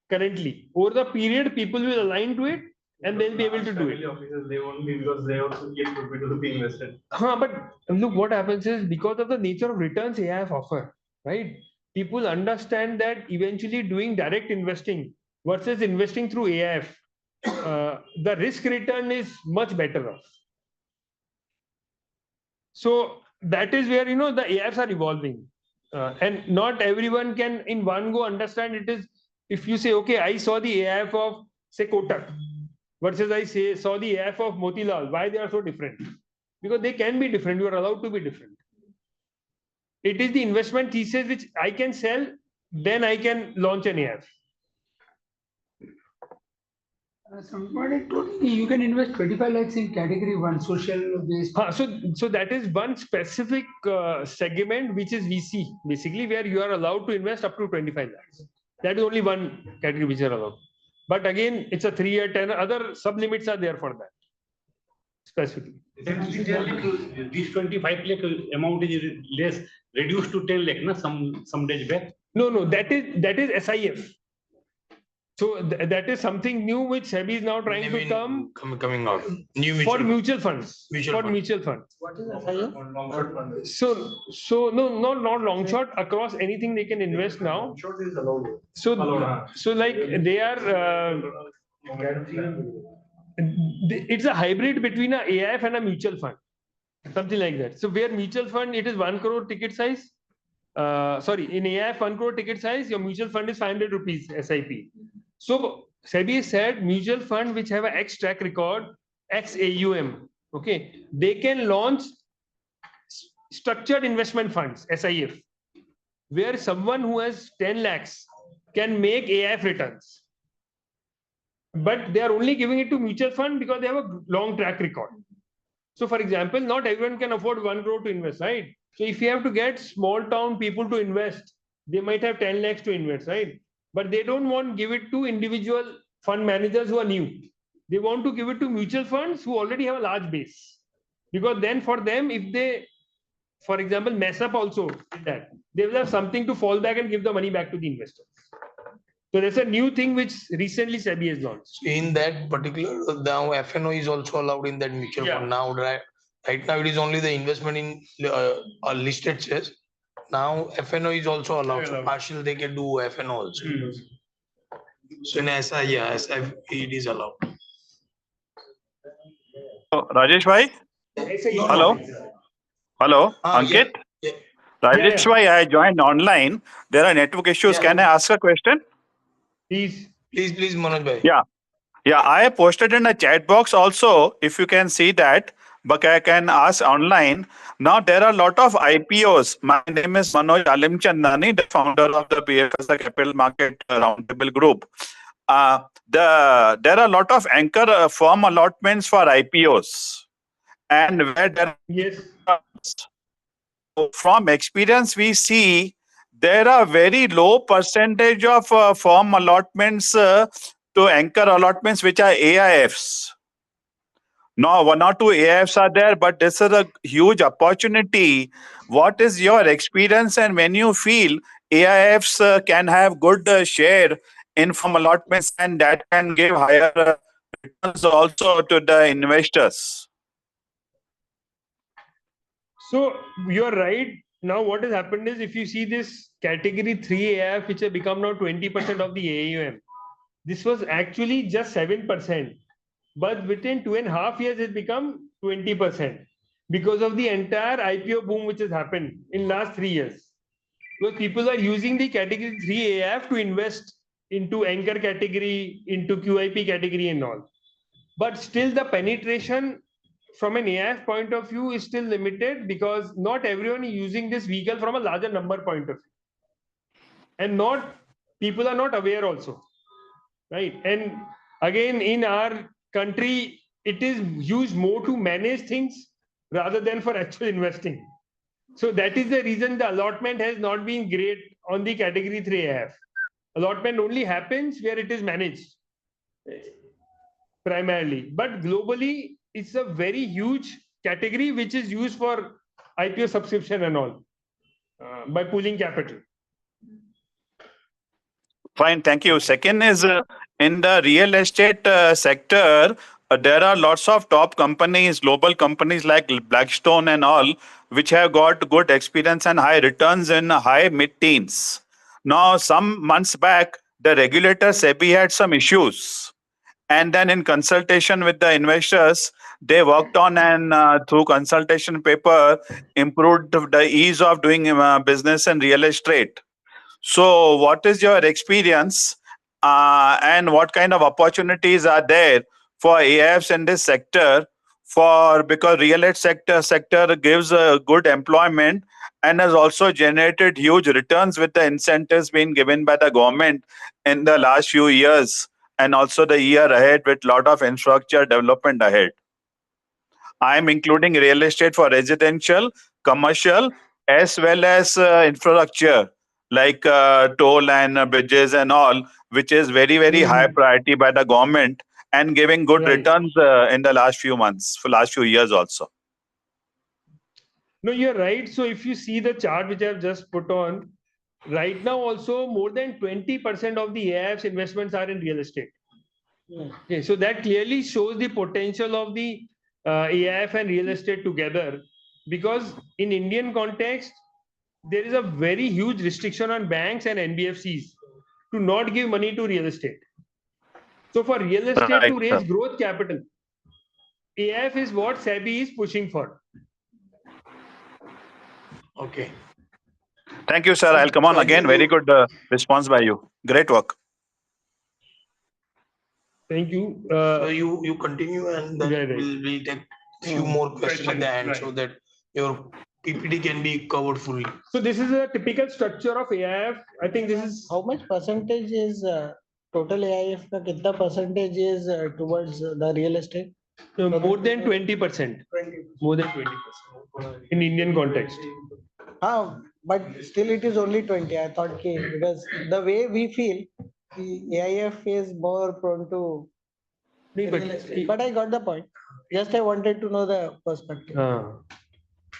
currently. Over the period, people will align to it and they'll be able to do it. Family offices, they won't be because they also get rupee to rupee invested. But look, what happens is because of the nature of returns AIF offer, right? People understand that eventually doing direct investing versus investing through AIF, the risk return is much better off. So that is where, the AIFs are evolving. And not everyone can in one go understand it is, if you say, okay, I saw the AIF of, say, Kotak versus I saw the AIF of Motilal, why they are so different? Because they can be different, you are allowed to be different. It is the investment thesis which I can sell, then I can launch an AIF. Somebody told me you can invest 25 lakhs in category 1, social based. So that is one specific segment which is VC, basically, where you are allowed to invest up to 25 lakhs. That is only one category which are allowed. But again, it's a 3-year, 10, other sub-limits are there for that, specifically. This 25 lakh amount is less, reduced to 10 lakh, na, some days back. No, that is SIF. So that is something new which SEBI is now trying to coming out. New for mutual funds. Mutual fund. Mutual funds. What is SIF? So no, not long short, across anything they can invest now. Short is allowed. So like they are. It's a hybrid between a AIF and a mutual fund, something like that. So where mutual fund, it is 1 crore ticket size. In AIF 1 crore ticket size, your mutual fund is 500 rupees SIP. So SEBI said mutual fund which have a X track record, X AUM, okay, they can launch structured investment funds, SIF, where someone who has 10 lakhs can make AIF returns. But they are only giving it to mutual fund because they have a long track record. So for example, not everyone can afford 1 crore to invest, right? So if you have to get small town people to invest, they might have 10 lakhs to invest, right? But they don't want to give it to individual fund managers who are new. They want to give it to mutual funds who already have a large base. Because then for them, if they, for example, mess up also that, they will have something to fall back and give the money back to the investors. So there's a new thing which recently SEBI has launched. In that particular, now FNO is also allowed in that mutual fund now, right? Right now, it is only the investment in listed shares. Now, FNO is also allowed. So partial, they can do FNO also. So in SI, it is allowed. Rajesh bhai? Hello, Ankit? Yeah. Rajesh bhai, I joined online. There are network issues. Can I ask a question? Please, Manoj bhai. Yeah, I posted in a chat box also, if you can see that, but I can ask online. Now, there are a lot of IPOs. My name is Manoj Alimchandani, the founder of the BFSI Capital Market Roundtable Group. There are a lot of anchor firm allotments for IPOs. And where there from experience, we see there are very low percentage of firm allotments to anchor allotments, which are AIFs. No, 1 or 2 AIFs are there, but this is a huge opportunity. What is your experience, and when you feel AIFs can have good share in firm allotments, and that can give higher returns also to the investors? So you're right. Now what has happened is, if you see this category 3 AIF, which has become now 20% of the AUM, this was actually just 7. But within 2.5 years, it become 20% because of the entire IPO boom which has happened in last 3 years. Because people are using the category 3 AIF to invest into anchor category, into QIP category and all. But still the penetration from an AIF point of view is still limited because not everyone is using this vehicle from a larger number point of view. And not people are not aware also, right? And again, in our country, it is used more to manage things rather than for actual investing. So that is the reason the allotment has not been great on the category 3 AIF. Allotment only happens where it is managed primarily. But globally, it's a very huge category which is used for IPO subscription and all by pooling capital. Fine, thank you. Second is in the real estate sector, there are lots of top companies, global companies like Blackstone and all, which have got good experience and high returns in high mid-teens. Now, some months back, the regulator SEBI had some issues. And then in consultation with the investors, they worked on and through consultation paper, improved the ease of doing business in real estate. So, what is your experience and what kind of opportunities are there for AIFs in this sector? For because real estate sector gives a good employment and has also generated huge returns with the incentives being given by the government in the last few years and also the year ahead with lot of infrastructure development ahead. I'm including real estate for residential, commercial, as well as infrastructure like toll and bridges and all, which is very, very high priority by the government and giving good Right. returns in the last few months, for last few years also. No, you're right. So if you see the chart which I've just put on, right now also more than 20% of the AIF's investments are in real estate. Okay, so that clearly shows the potential of the AIF and real estate together, because in Indian context, there is a very huge restriction on banks and NBFCs to not give money to real estate. So for real estate Right, to raise sir. growth capital, AIF is what SEBI is pushing for. Okay. Thank you, sir. I'll come on So I again. think Very you- good response by you. Great work. Thank you. So you continue and then Right, right. we'll take few more questions at the end right. so that your PPT can be covered fully. So this is a typical structure of AIF. I think this is How much percentage is total AIF का कितना percentage is towards the real estate? more than 20%. More than 20% in Indian context. But still it is only 20. I thought because the way we feel, the AIF is more prone to real estate. But I got the point. Just I wanted to know the perspective.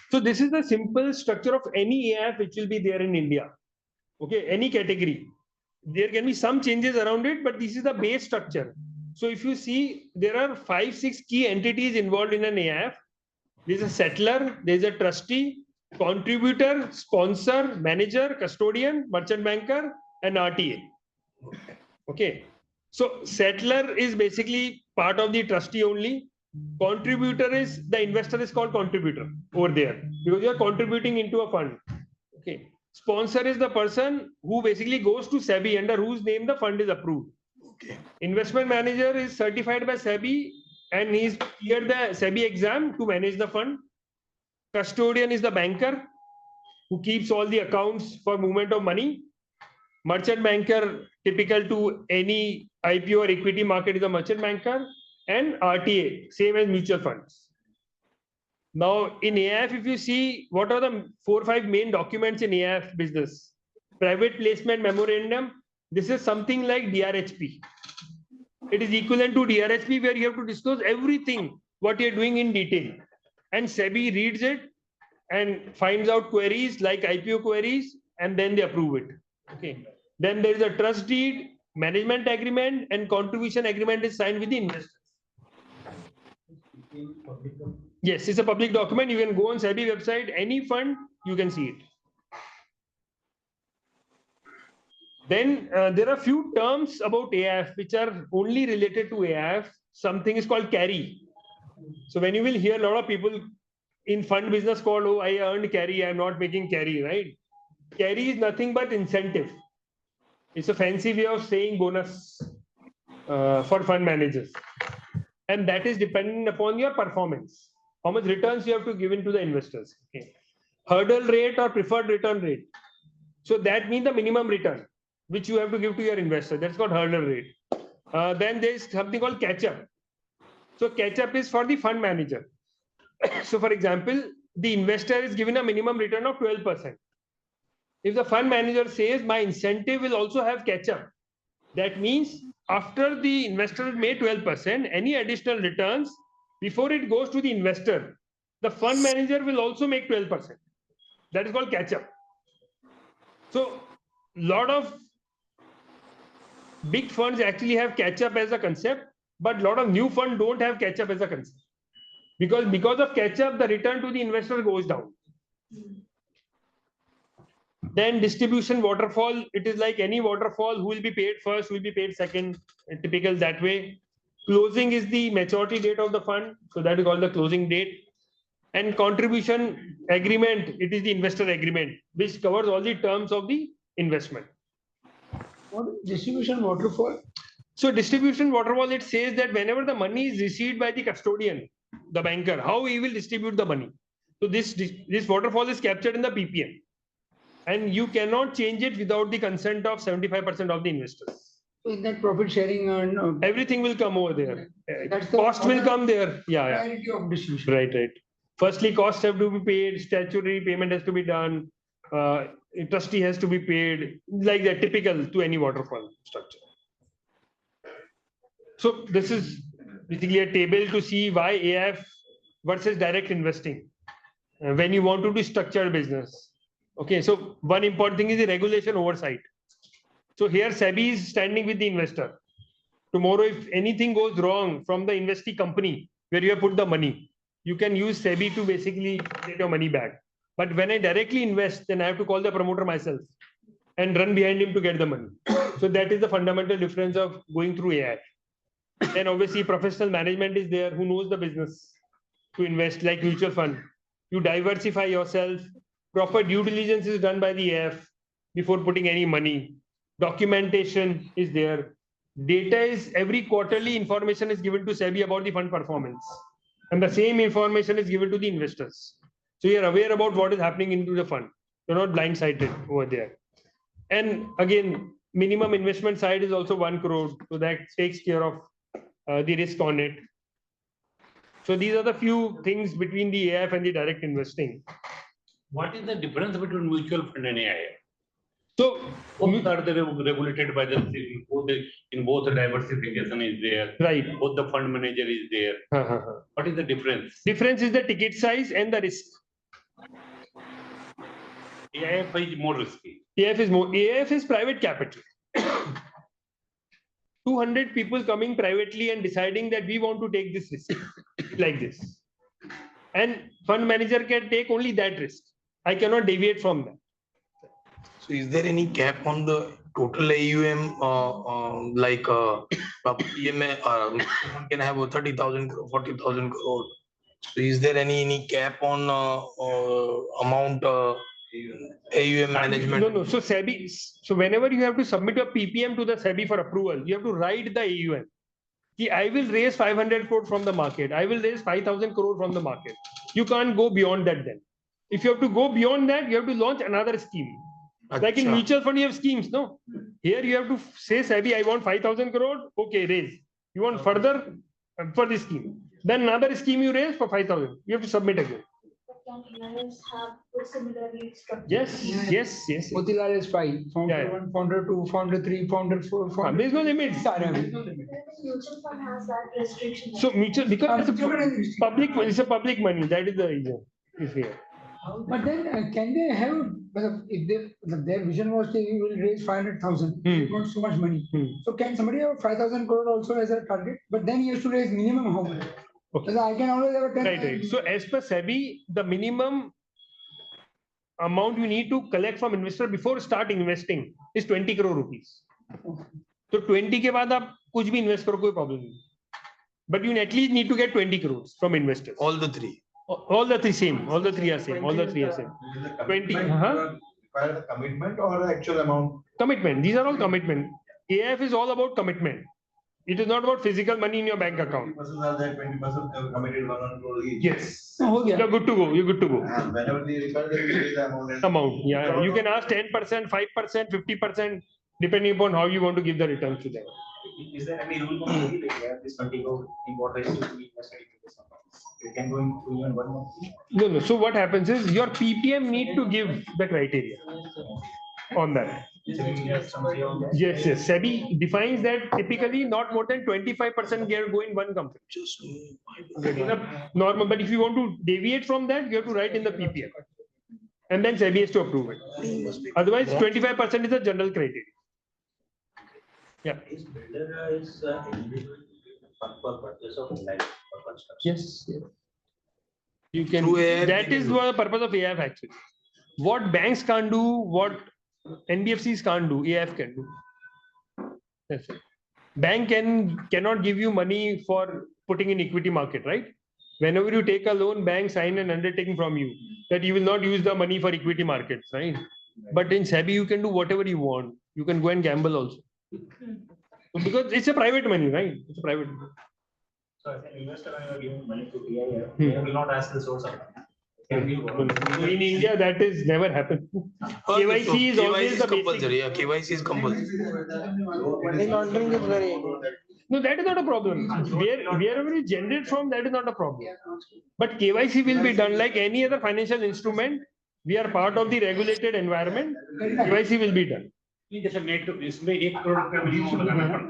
So this is the simple structure of any AIF which will be there in India. Okay, any category. There can be some changes around it, but this is the base structure. So if you see, there are 5-6 key entities involved in an AIF. There's a settler, there's a trustee, contributor, sponsor, manager, custodian, merchant banker, and RTA. Okay. So settler is basically part of the trustee only. Contributor is the investor is called contributor over there because you are contributing into a fund. Okay. Sponsor is the person who basically goes to SEBI under whose name the fund is approved. Okay. Investment manager is certified by SEBI and he's cleared the SEBI exam to manage the fund. Custodian is the banker who keeps all the accounts for movement of money. Merchant banker, typical to any IPO or equity market, is a merchant banker. And RTA, same as mutual funds. Now, in AIF, if you see, what are the 4 or 5 main documents in AIF business? Private placement memorandum. This is something like DRHP. It is equivalent to DRHP where you have to disclose everything, what you're doing in detail. And SEBI reads it and finds out queries like IPO queries, and then they approve it. Okay. Then there is a trust deed, management agreement, and contribution agreement is signed with the investors. Yes, it's a public document. You can go on SEBI website, any fund, you can see it. Then there are few terms about AIF which are only related to AIF. Something is called carry. So when you will hear a lot of people in fund business called, oh, I earned carry, I'm not making carry, right? Carry is nothing but incentive. It's a fancy way of saying bonus for fund managers. And that is dependent upon your performance. How much returns you have to give in to the investors. Okay. Hurdle rate or preferred return rate. So that means the minimum return which you have to give to your investor. That's called hurdle rate. Then there is something called catch up. So catch up is for the fund manager. So for example, the investor is given a minimum return of 12%. If the fund manager says my incentive will also have catch up, that means after the investor made 12%, any additional returns before it goes to the investor, the fund manager will also make 12%. That is called catch up. So lot of big funds actually have catch up as a concept, but a lot of new funds don't have catch up as a concept. Because of catch up, the return to the investor goes down. Then distribution waterfall, it is like any waterfall, who will be paid first, who will be paid second, typical that way. Closing is the maturity date of the fund, so that is called the closing date. And contribution agreement, it is the investor agreement, which covers all the terms of the investment. What is distribution waterfall? So distribution waterfall, it says that whenever the money is received by the custodian, the banker, how he will distribute the money. So this waterfall is captured in the PPM. And you cannot change it without the consent of 75% of the investors. So in that profit sharing and everything will come over there. That's the Cost will come there. Yeah, priority of distribution. Right. Firstly, costs have to be paid, statutory payment has to be done, trustee has to be paid, like that, typical to any waterfall structure. So this is basically a table to see why AIF versus direct investing when you want to do structured business. Okay, so one important thing is the regulation oversight. So here SEBI is standing with the investor. Tomorrow, if anything goes wrong from the investee company where you have put the money, you can use SEBI to basically get your money back. But when I directly invest, then I have to call the promoter myself and run behind him to get the money. So that is the fundamental difference of going through AI. Then obviously professional management is there who knows the business to invest, like mutual fund. You diversify yourself. Proper due diligence is done by the AF before putting any money. Documentation is there. Data is every quarterly information is given to SEBI about the fund performance. And the same information is given to the investors. So you're aware about what is happening into the fund. You're not blindsided over there. And again, minimum investment side is also 1 crore. So that takes care of the risk on it. So these are the few things between the AIF and the direct investing. What is the difference between mutual fund and AIF? So both are regulated by the in both the diversification is there. Right. Both the fund manager is there. What is the difference? Difference is the ticket size and the risk. AIF is more risky. AIF is private capital. 200 people coming privately and deciding that we want to take this risk like this. And fund manager can take only that risk. I cannot deviate from that. So is there any cap on the total AUM like PMA can have a 30,000 crore, 40,000 crore? So is there any cap on amount AUM management? No. So SEBI, so whenever you have to submit a PPM to the SEBI for approval, you have to write the AUM. I will raise 500 crore from the market. I will raise 5,000 crore from the market. You can't go beyond that then. If you have to go beyond that, you have to launch another scheme. Like in mutual fund, you have schemes, no? Here you have to say, SEBI, I want 5,000 crore. Okay, raise. You want further for this scheme. Then another scheme you raise for 5,000. You have to submit again. Can AIFs have similarly structured? Yes. Motilal is 5. Founder 1, founder 2, founder 3, founder 4, founder. There's no limit. Mutual fund has that restriction. So mutual, because it's a public money. That is the reason. Is here. But then can they have, if their vision was they will raise 500,000, not so much money. So can somebody have 5,000 crore also as a target? But then he has to raise minimum how much? Okay. I can always have a 10. Right. So as per SEBI, the minimum amount you need to collect from investor before start investing is 20 crore rupees. So 20 ke baad aap kuch bhi invest karo, koi problem nahi. But you at least need to get 20 crores from investors. All the three. All the three same. All the three are same. 20. require the commitment or the actual amount? Commitment. These are all commitment. AIF is all about commitment. It is not about physical money in your bank account. 20% are there, 20% committed 1 crore each. Yes. You're good to go. You're good to go. And whenever they require, they will release the amount. Amount. Yeah. You can ask 10%, 5%, 50%, depending upon how you want to give the returns to them. Is there any rule of like this 20 crore in what ratio to be invested in this account? You can go into even 1 month. No. So what happens is your PPM need to give the criteria on that. Yes. SEBI defines that typically not more than 25% go in one company. Normal, but if you want to deviate from that, you have to write in the PPM. And then SEBI has to approve it. Otherwise, 25% is the general criteria. Yeah. Is builder is eligible for purchase of land for construction? Yes. You can. That is the purpose of AIF actually. What banks can't do, what NBFCs can't do, AIF can do. That's it. Bank cannot give you money for putting in equity market, right? Whenever you take a loan, bank sign an undertaking from you that you will not use the money for equity markets, right? But in SEBI, you can do whatever you want. You can go and gamble also. Because it's a private money, right? It's a private money. So as an investor, when you are giving money to PIF, they will not ask the source of money. In India, that is never happened. KYC is always the compulsory. Yeah, KYC is compulsory. Money laundering is very. No, that is not a problem. Wherever you generate from, that is not a problem. But KYC will be done like any other financial instrument. We are part of the regulated environment. KYC will be done. जैसे net तो इसमें 1 करोड़ रुपया minimum लगाना पड़ता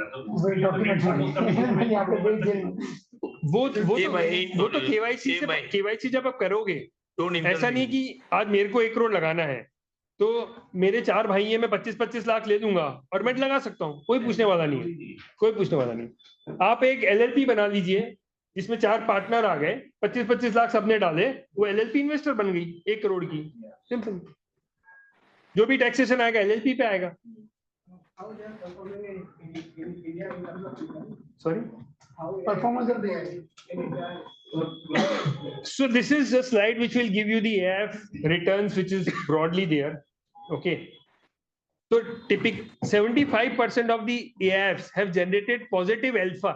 है वो तो KYC जब आप करोगे ऐसा नहीं कि आज मेरे को 1 करोड़ लगाना है तो मेरे 4 भाई हैं मैं 25-25 लाख ले दूंगा और मैं लगा सकता हूँ कोई पूछने वाला नहीं है कोई पूछने वाला नहीं आप एक LLP बना लीजिए जिसमें 4 पार्टनर आ गए 25-25 लाख सबने डाले वो LLP इन्वेस्टर बन गई 1 करोड़ की सिंपल जो भी टैक्सेशन आएगा LLP पे आएगा sorry performance of the so this is a slide which will give you the AIF returns which is broadly there okay so typical 75% of the AIFs have generated positive alpha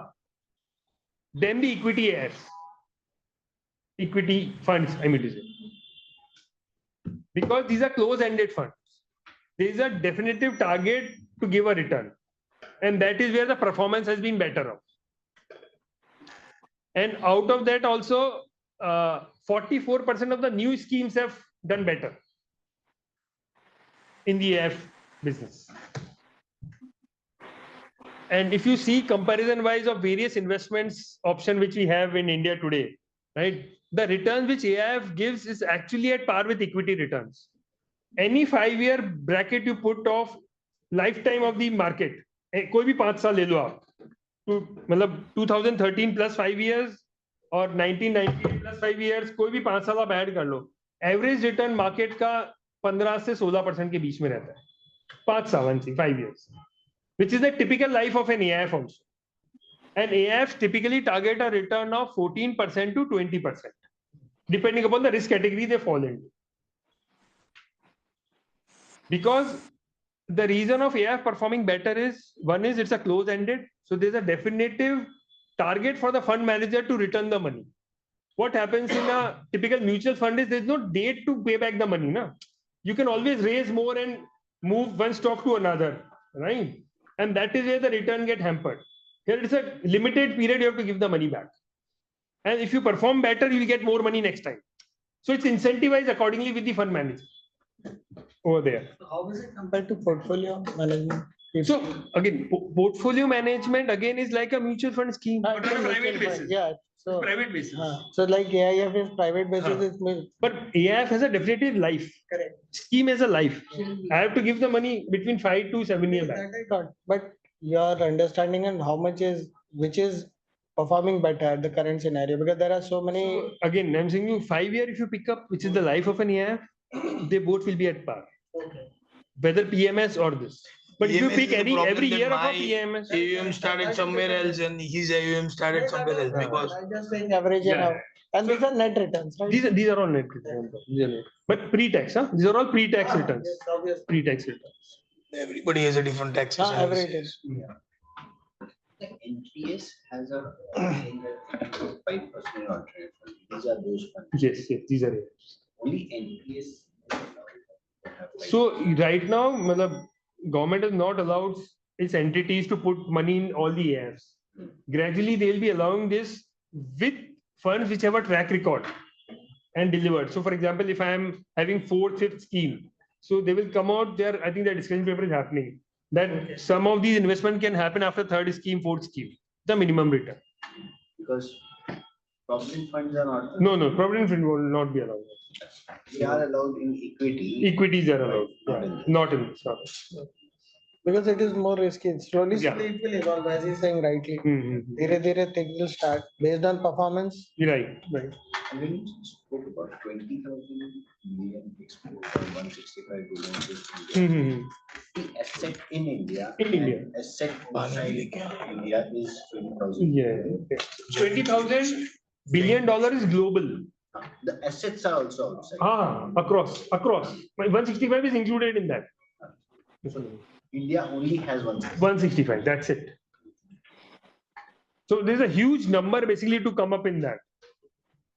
than the equity AIFs equity funds I mean to say because these are close-ended funds there is a definitive target to give a return and that is where the performance has been better of. And out of that also 44% of the new schemes have done better in the AIF business. And if you see comparison wise of various investments option which we have in India today, right? The return which AIF gives is actually at par with equity returns. Any 5-year bracket you put of lifetime of the market, कोई भी 5 साल ले लो आप, मतलब 2013 plus 5 years और 1998 plus 5 years, कोई भी 5 साल आप ऐड कर लो, एवरेज रिटर्न मार्केट का 15 से 16% के बीच में रहता है 5 साल 5 years, which is the typical life of an AIF also. And AIFs typically target a return of 14% to 20%, depending upon the risk category they fall into. Because the reason of AIF performing better is, one is it's a close-ended, so there's a definitive target for the fund manager to return the money. What happens in a typical mutual fund is there's no date to pay back the money. Na? You can always raise more and move one stock to another, right? And that is where the return get hampered. Here it's a limited period you have to give the money back. And if you perform better, you'll get more money next time. So it's incentivized accordingly with the fund manager over there. How is it compared to portfolio management? So again, portfolio management again is like a mutual fund scheme, but on a private basis. Yeah. So private basis. So like AIF is private basis. But AIF has a definitive life. Correct. Scheme has a life. I have to give the money between 5 to 7 years back. That I got. But your understanding and how much is which is performing better at the current scenario, because there are so many. So again, I'm saying you 5 year if you pick up, which is the life of an AIF, they both will be at par. Okay. Whether PMS or this. But if you pick any every year of a PMS, AUM started somewhere else and his AUM started somewhere else because I just saying average and And these are net returns, right? These are all net returns. But pre-tax, huh? These are all pre-tax returns. Yes, obviously. Pre-tax returns. Everybody has a different taxation. Every it is. The NPS has a 5% alternate fund. These are those funds. Yes, these are it. Only NPS. So right now, government is not allowed its entities to put money in all the AIFs. Gradually, they will be allowing this with funds which have a track record and delivered. So, for example, if I am having fourth, fifth scheme, so they will come out there. I think the discussion paper is happening that some of these investment can happen after third scheme, fourth scheme, the minimum return. Because provident funds are not. No, provident fund will not be allowed. They are allowed in equity. Equities are allowed, not in this. Because it is more risky. Slowly it will evolve, as he's saying rightly. Dhire things will start based on performance. Right. And when you spoke about 20,000 million export or 165 billion, the asset in India, asset outside India is 20,000. Yeah. $20,000 billion is global. The assets are also outside. Across. 165 is included in that. So India only has 165. That's it. So there's a huge number basically to come up in that.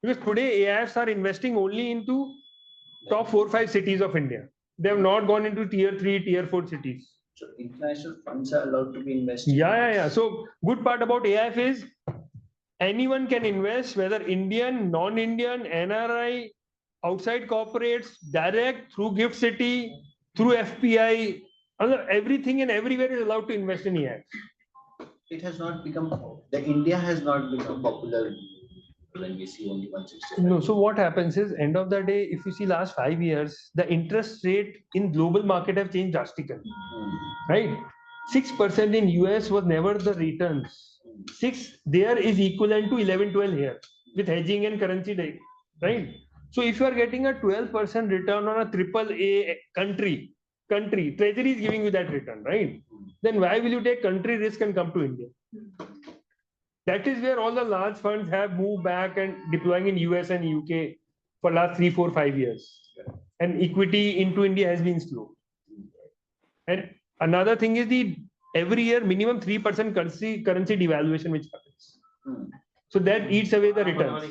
Because today AIFs are investing only into top 4-5 cities of India. They have not gone into tier 3, tier 4 cities. So international funds are allowed to be invested. Yeah. So good part about AIF is anyone can invest, whether Indian, non-Indian, NRI, outside corporates, direct, through Gift City, through FPI. Everything and everywhere is allowed to invest in AIF. It has not become, India has not become popular when we see only 165. No, so what happens is, end of the day, if you see last 5 years, the interest rate in global market have changed drastically, right? 6% in US was never the returns. 6 there is equivalent to 11, 12 here with hedging and currency day, right? So if you are getting a 12% return on a AAA country, treasury is giving you that return, right? Then why will you take country risk and come to India? That is where all the large funds have moved back and deploying in US and UK for last 3, 4, 5 years. And equity into India has been slow. And another thing is every year minimum 3% currency devaluation which happens. So that eats away the returns.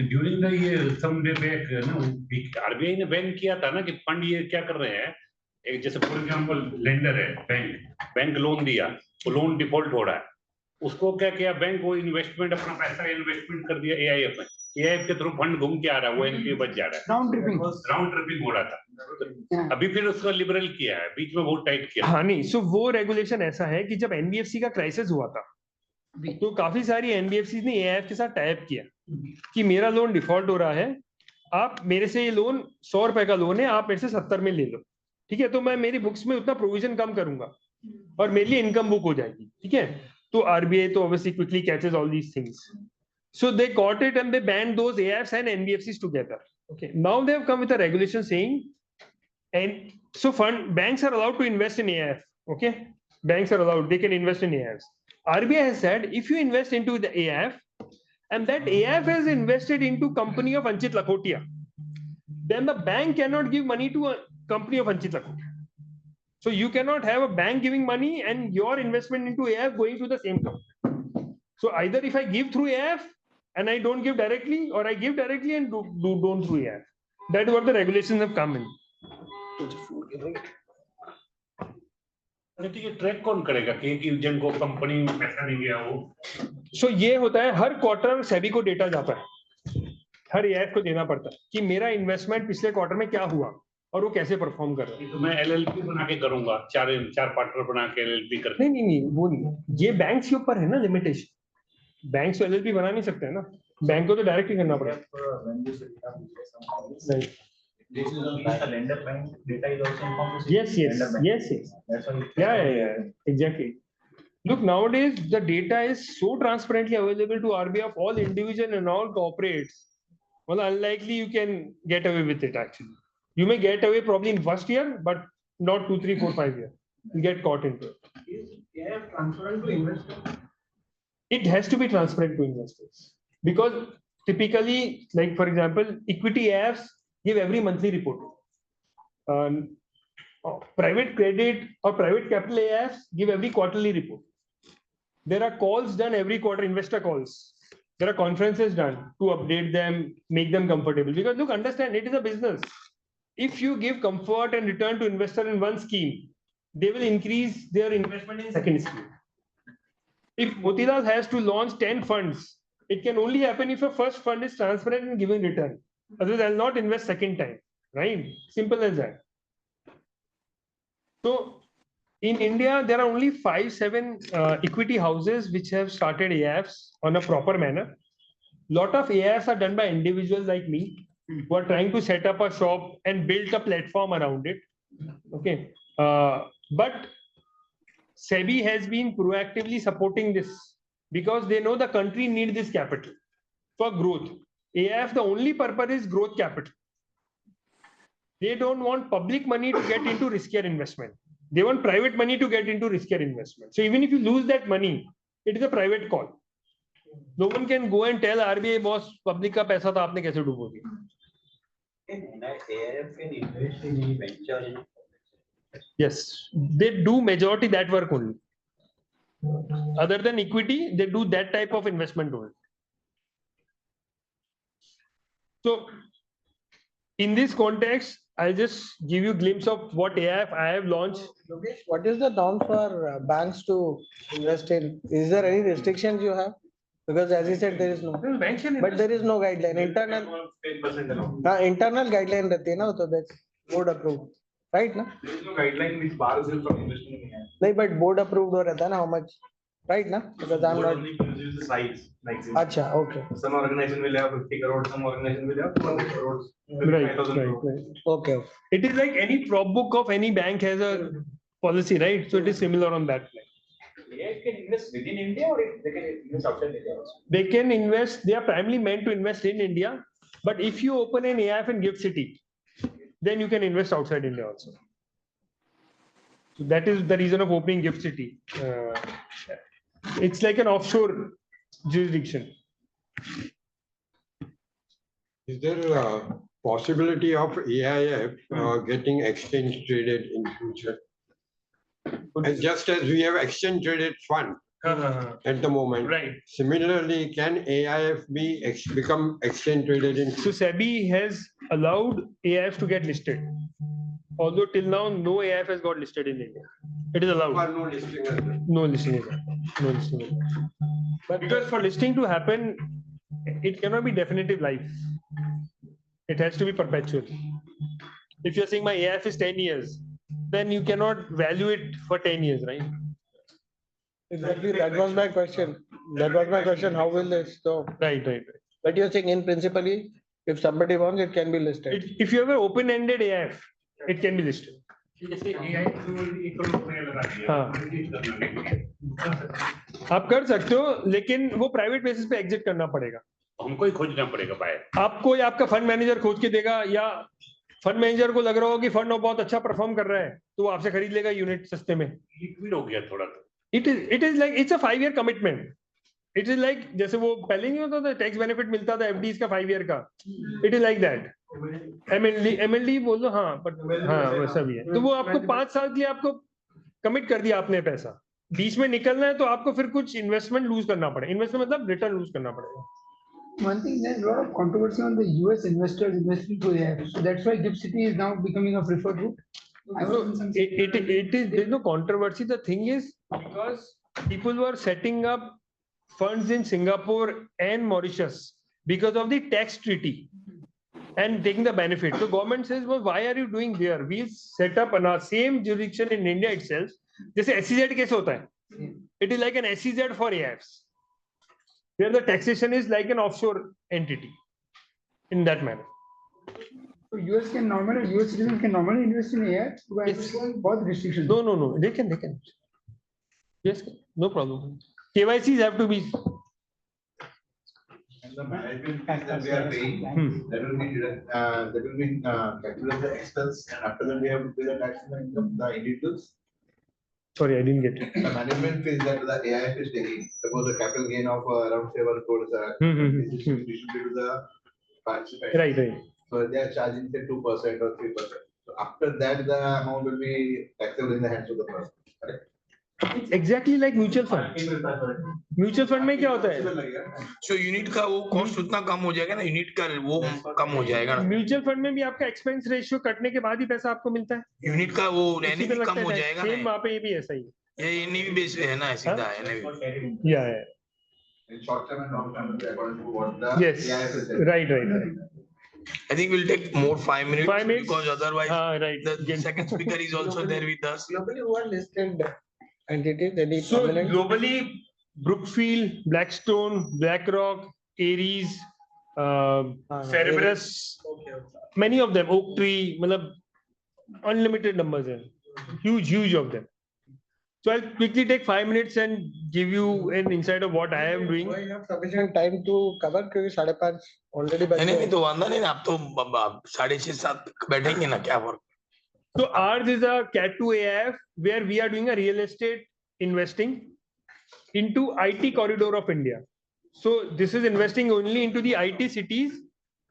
During the ये some day back ना RBI ने ban किया था ना कि fund ये क्या कर रहे हैं, एक जैसे फॉर एग्जांपल लेंडर है बैंक लोन दिया, वो लोन डिफॉल्ट हो रहा है, उसको क्या किया बैंक को इन्वेस्टमेंट अपना पैसा इन्वेस्टमेंट कर दिया एआईएफ में, एआईएफ के थ्रू फंड घूम के आ रहा है, वो एनपीए बच जा रहा है, राउंड ट्रिपिंग हो रहा था, अभी फिर उसको लिबरल किया है, बीच में बहुत टाइट किया। हाँ नहीं, सो वो रेगुलेशन ऐसा है कि जब एनबीएफसी का क्राइसिस हुआ था तो काफी सारी एनबीएफसी ने एआईएफ के साथ टाइप किया कि मेरा लोन डिफॉल्ट हो रहा है, आप मेरे से ये लोन 100 रुपए का लोन है, आप मेरे से 70 में ले लो, ठीक है, तो मैं मेरी बुक्स में उतना प्रोविजन कम करूंगा और मेरे लिए इनकम बुक हो जाएगी, ठीक है। तो आरबीआई तो obviously quickly catches all these things, so they caught it and they banned those AIFs and NBFCs together. Okay, now they have come with a regulation saying, and so banks are allowed to invest in AIF. Okay, banks are allowed, they can invest in AIFs. RBI has said if you invest into the AIF and that AIF has invested into company of Anchit Lakhotia, then the bank cannot give money to a company of Anchit Lakhotia. So you cannot have a bank giving money and your investment into AIF going to the same company. So either if I give through AIF and I don't give directly, or I give directly and don't through AIF. That is what the regulations have come in. ये track कौन करेगा कि जिनको company में पैसा नहीं गया वो? सो ये होता है हर क्वार्टर सेबी को डेटा जाता है, हर एआईएफ को देना पड़ता है कि मेरा इन्वेस्टमेंट पिछले क्वार्टर में क्या हुआ और वो कैसे परफॉर्म कर रहा है। तो मैं एलएलपी बना के करूंगा, चार पार्टनर बना के एलएलपी कर। नहीं वो नहीं, ये बैंक्स के ऊपर है ना लिमिटेशन, बैंक तो एलएलपी बना नहीं सकते है ना, बैंक को तो डायरेक्ट ही करना पड़ेगा। This is on the lender bank data is also informed. Yes. Yeah, exactly. Look, nowadays the data is so transparently available to RBI of all individual and all corporates. Well, unlikely you can get away with it actually. You may get away probably in first year, but not 2, 3, 4, 5 years. You get caught into it. Is AIF transparent to investors? It has to be transparent to investors because typically, like for example, equity AIFs give every monthly report. Private credit or private capital AIFs give every quarterly report. There are calls done every quarter, investor calls. There are conferences done to update them, make them comfortable. Because look, understand, it is a business. If you give comfort and return to investor in one scheme, they will increase their investment in second scheme. If Motilal has to launch 10 funds, it can only happen if a first fund is transparent and giving return. Otherwise, I'll not invest second time. Right? Simple as that. So in India, there are only 5-7 equity houses which have started AIFs on a proper manner. Lot of AIFs are done by individuals like me who are trying to set up a shop and build a platform around it. Okay. But SEBI has been proactively supporting this because they know the country needs this capital for growth. AIF, the only purpose is growth capital. They don't want public money to get into riskier investment. They want private money to get into riskier investment. So even if you lose that money, it is a private call. No one can go and tell RBI boss, public का पैसा था आपने कैसे डूबो दिया? Can AIF invest in any venture? Yes, they do majority that work only. Other than equity, they do that type of investment only. So in this context, I'll just give you a glimpse of what AIF I have launched. Yogesh, what is the norm for banks to invest in? Is there any restrictions you have? Because as you said, there is no. But there is no guideline. Internal guideline रहती है ना, so that's board approved, right? ना? There is no guideline which bars you from investing in AI. नहीं, but board approved हो रहता है ना, how much, right? ना? Because I'm Board not. only considers the size. Like अच्छा, okay. some organization will have 50 crores, some organization will have 200 crores. Right, 5,000 right, crores. right. Okay, okay. It is like any prop book of any bank has a policy, right? So it is similar on that line. AI can invest within India or they can invest outside India also? They can invest, they are primarily meant to invest in India. But if you open an AIF in Gift City, then you can invest outside India also. So that is the reason of opening Gift City. It's like an offshore jurisdiction. Is there a possibility of AIF getting exchange traded in future? And just as we have exchange traded fund at the moment, right? Similarly, can AIF become exchange traded in? So SEBI has allowed AIF to get listed. Although till now no AIF has got listed in India. It is allowed. No listing. No listing. No listing. But because for listing to happen, it cannot be definitive life. It has to be perpetual. If you're saying my AIF is 10 years, then you cannot value it for 10 years, right? Exactly, that was my question. That was my question. How will this go? Right. But you're saying in principally, if somebody wants, it can be listed. If you have an open-ended AIF, it can be listed. हाँ आप कर सकते हो, लेकिन वो private basis पे exit करना पड़ेगा. हमको ही खोजना पड़ेगा बाहर. आपको या आपका फंड मैनेजर खोज के देगा, या फंड मैनेजर को लग रहा हो कि फंड बहुत अच्छा परफॉर्म कर रहा है तो वो आपसे खरीद लेगा यूनिट सस्ते में. लिक्विड हो गया थोड़ा. It is like it's a 5-year commitment. It is like जैसे वो पहले नहीं होता था टैक्स बेनिफिट मिलता था FDs का 5 year का. It is like that. MLD बोल दो, हाँ but हाँ वैसा भी है. तो वो आपको 5 साल के लिए आपको कमिट कर दिया आपने पैसा. बीच में निकलना है तो आपको फिर कुछ इन्वेस्टमेंट लूज करना पड़ेगा. इन्वेस्टमेंट मतलब रिटर्न लूज करना पड़ेगा. One thing, there's a lot of controversy on the US investors investing through AIF. So that's why Gift City is now becoming a preferred route. It is, there's no controversy. The thing is, because people were setting up funds in Singapore and Mauritius because of the tax treaty and taking the benefit. So government says, well, why are you doing there? We'll set up a same jurisdiction in India itself. जैसे SEZ कैसे होता है? It is like an SEZ for AIFs. Where the taxation is like an offshore entity in that manner. So US citizens can normally invest in AIF because both restrictions. No. They can. Yes, no problem. KYCs have to be. And the management fees that we are paying, that will be calculated the expense, and after that we have to pay the tax on the income, the individuals. Sorry, I didn't get it. The management fees that the AIF is taking, suppose a capital gain of around 7 crores, this is distributed to the participants. Right. So they are charging say 2% or 3%. So after that, the amount will be taxable in the hands of the person. Correct? It's exactly like mutual fund. Mutual fund में क्या होता है? So unit का वो cost उतना कम हो जाएगा ना, यूनिट का वो कम हो जाएगा ना। म्यूचुअल फंड में भी आपका एक्सपेंस रेशियो कटने के बाद ही पैसा आपको मिलता है। यूनिट का वो एनएवी कम हो जाएगा ना। सेम वहाँ पे ये भी ऐसा ही है। ये एनएवी बेस है ना, सीधा एनएवी। या In short term and long term, according to what the yes AIF is saying. right. I think we'll take more 5 minutes. 5 minutes because otherwise right. the second speaker is also there with us. Globally, who are listed entities? Any So prominent? globally, Brookfield, Blackstone, BlackRock, Ares, Cerberus, many of them, Oaktree, मतलब unlimited numbers हैं, huge of them. So I'll quickly take 5 minutes and give you an insight of what I am doing. I have sufficient time to cover क्योंकि 5:30 already बज गए। नहीं तो वांदा नहीं, आप तो 6:30-7 बैठेंगे ना, क्या फर्क। So ours is a Cat 2 AIF where we are doing a real estate investing into IT corridor of India. So this is investing only into the IT cities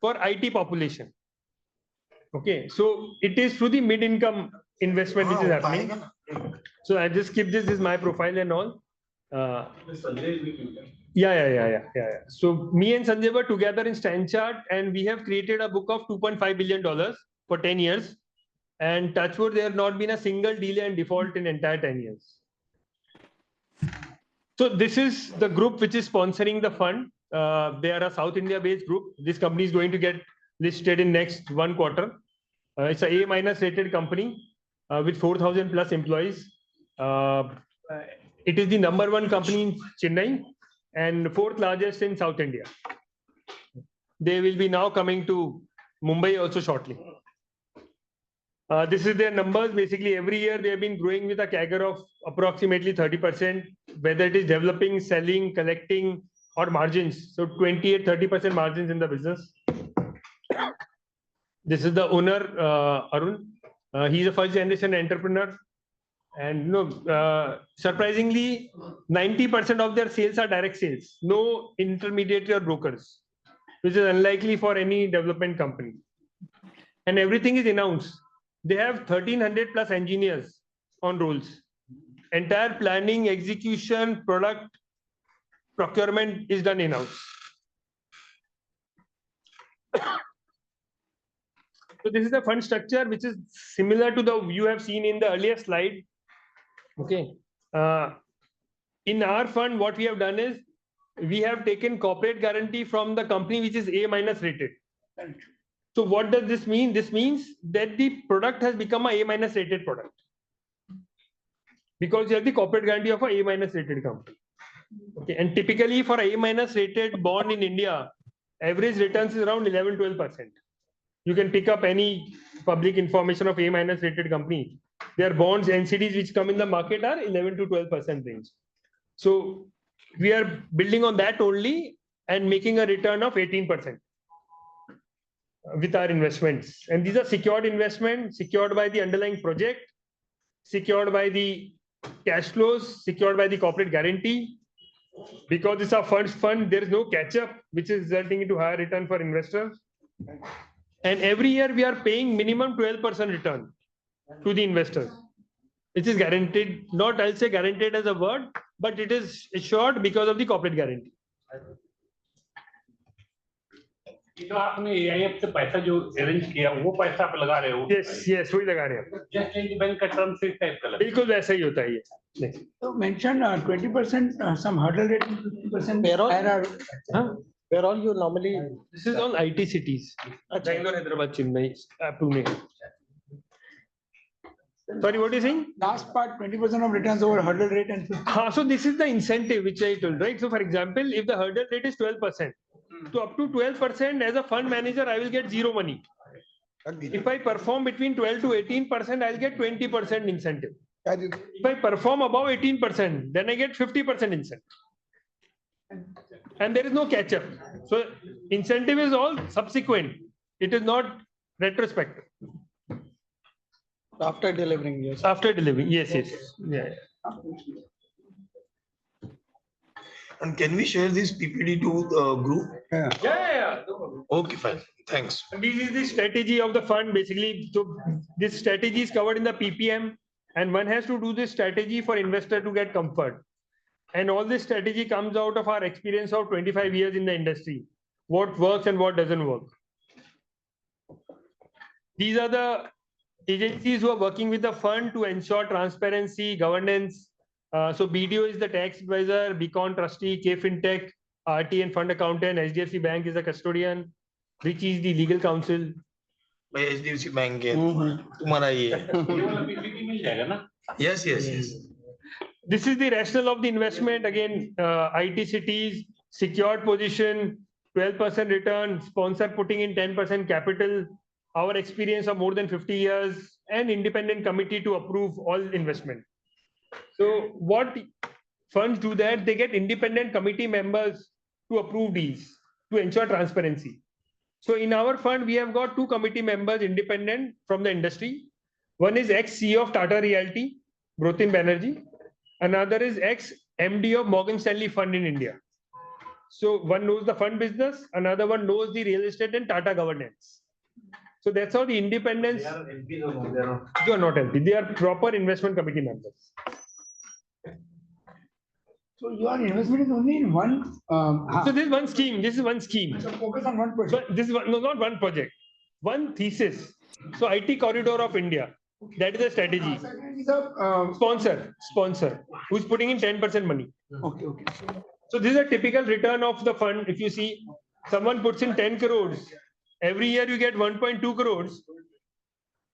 for IT population. Okay, so it is through the mid-income investment which is happening. So I just skip this. This is my profile and all. Yeah. So me and Sanjay were together in Stanchart, and we have created a book of $2.5 billion for 10 years. And touchwood, there have not been a single delay and default in entire 10 years. So this is the group which is sponsoring the fund. They are a South India-based group. This company is going to get listed in next 1 quarter. It's a A- rated company with 4,000 plus employees. It is the #1 company in Chennai and 4th largest in South India. They will be now coming to Mumbai also shortly. This is their numbers. Basically, every year they have been growing with a CAGR of approximately 30%, whether it is developing, selling, collecting, or margins. So 28-30% margins in the business. This is the owner, Arun. He's a first generation entrepreneur. And surprisingly, 90% of their sales are direct sales, no intermediary or brokers, which is unlikely for any development company. And everything is in-house. They have 1,300 plus engineers on rolls. Entire planning, execution, product procurement is done in-house. So this is the fund structure, which is similar to the you have seen in the earlier slide. Okay. In our fund, what we have done is we have taken corporate guarantee from the company which is A- rated. So what does this mean? This means that the product has become a A- rated product because you have the corporate guarantee of a A- rated company. Okay. And typically for a A- rated bond in India, average returns is around 11-12%. You can pick up any public information of A- rated company. Their bonds, NCDs which come in the market are 11-12% range. So we are building on that only and making a return of 18% with our investments. And these are secured investments, secured by the underlying project, secured by the cash flows, secured by the corporate guarantee. Because it's a fund, there is no catch-up, which is resulting into higher return for investors. And every year we are paying minimum 12% return to the investors, which is guaranteed, not I'll say guaranteed as a word, but it is assured because of the corporate guarantee. तो आपने AIF से पैसा जो arrange किया वो पैसा आप लगा रहे हो? Yes, वही लगा रहे हैं। जस्ट लाइक बैंक का टर्म से टाइप का लगा। बिल्कुल वैसा ही होता है ये। So mention 20% some hurdle rate, 50% IRR. Where all you normally? This is all IT cities. Bangalore, Hyderabad, Chennai, Pune. Sorry, what are you saying? Last part, 20% of returns over hurdle rate and 50%. So this is the incentive which I told, right? So for example, if the hurdle rate is 12%, so up to 12% as a fund manager, I will get zero money. If I perform between 12 to 18%, I'll get 20% incentive. If I perform above 18%, then I get 50% incentive. And there is no catch-up. So incentive is all subsequent. It is not retrospective. After delivering, yes. After delivering, yes. Yeah. And can we share this PPT to the group? Yeah. Okay, fine. Thanks. This is the strategy of the fund basically. So this strategy is covered in the PPM, and one has to do this strategy for investor to get comfort. And all this strategy comes out of our experience of 25 years in the industry. What works and what doesn't work. These are the agencies who are working with the fund to ensure transparency, governance. So BDO is the tax advisor, Beacon trustee, K Fintech, RT and fund accountant, HDFC Bank is the custodian, which is the legal counsel. भाई HDFC Bank है तुम्हारा ये yes. This is the rationale of the investment. Again, IT cities, secured position, 12% return, sponsor putting in 10% capital, our experience of more than 50 years, and independent committee to approve all investment. So what funds do that? They get independent committee members to approve these, to ensure transparency. So in our fund, we have got 2 committee members independent from the industry. One is ex-CEO of Tata Realty, Brotin Banerjee. Another is ex-MD of Morgan Stanley Fund in India. So one knows the fund business, another one knows the real estate and Tata governance. So that's how the independence. They are LPs or no? They are not LPs. They are proper investment committee members. So your investment is only in one. So this is one scheme. This is one scheme. So focus on one project. But this is one, no, not one project. One thesis. So IT corridor of India. That is the strategy. Sponsor, who's putting in 10% money. Okay. So this is a typical return of the fund. If you see, someone puts in 10 crores. Every year you get 1.2 crores.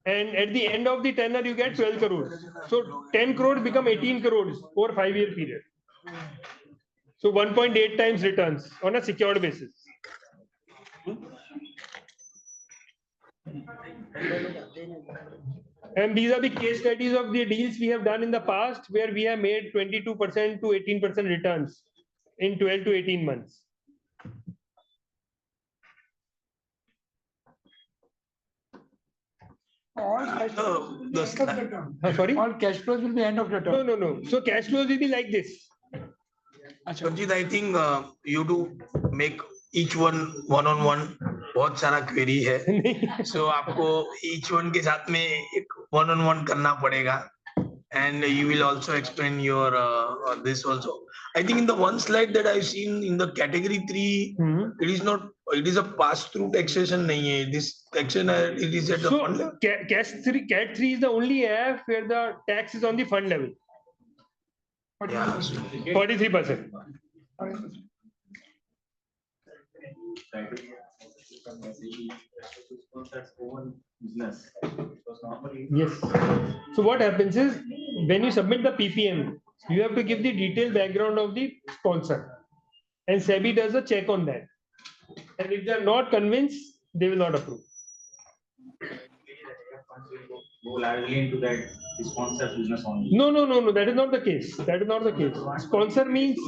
And at the end of the tenure, you get 12 crores. So 10 crores become 18 crores over 5-year period. So 1.8 times returns on a secured basis. And these are the case studies of the deals we have done in the past where we have made 22% to 18% returns in 12 to 18 months. All cash flows will be end of the term. Sorry? All cash flows will be end of the term. No. So cash flows will be like this. Sanjit, I think you have to make each one-on-one. बहुत सारा query है. So आपको each one के साथ में एक one-on-one करना पड़ेगा. And you will also explain your this also. I think in the one slide that I've seen in the category 3, it is not. It is a pass-through taxation नहीं है. This taxation it is at the fund level. Cat 3 is the only AF where the tax is on the fund level. Yeah. 43%. Yes. So what happens is when you submit the PPM, you have to give the detailed background of the sponsor, and SEBI does a check on that. And if they are not convinced, they will not approve. Go largely into that sponsor business only. No. That is not the case. Sponsor means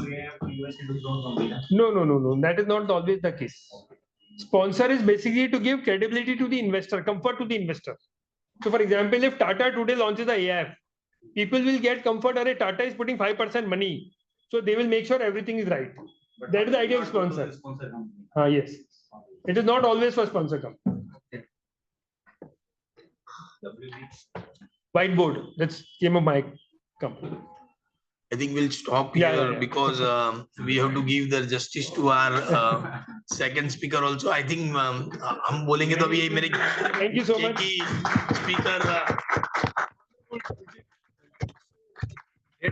no. That is not always the case. Sponsor is basically to give credibility to the investor, comfort to the investor. So, for example, if Tata today launches the AIF, people will get comfort that Tata is putting 5% money, so they will make sure everything is right. That is the idea of sponsor. Yes, it is not always for sponsor company. Whiteboard. That's name of my company. I think we'll stop here because we have to give the justice to our second speaker also. I think हम बोलेंगे तो अभी ये मेरे Thank you so much. Speaker.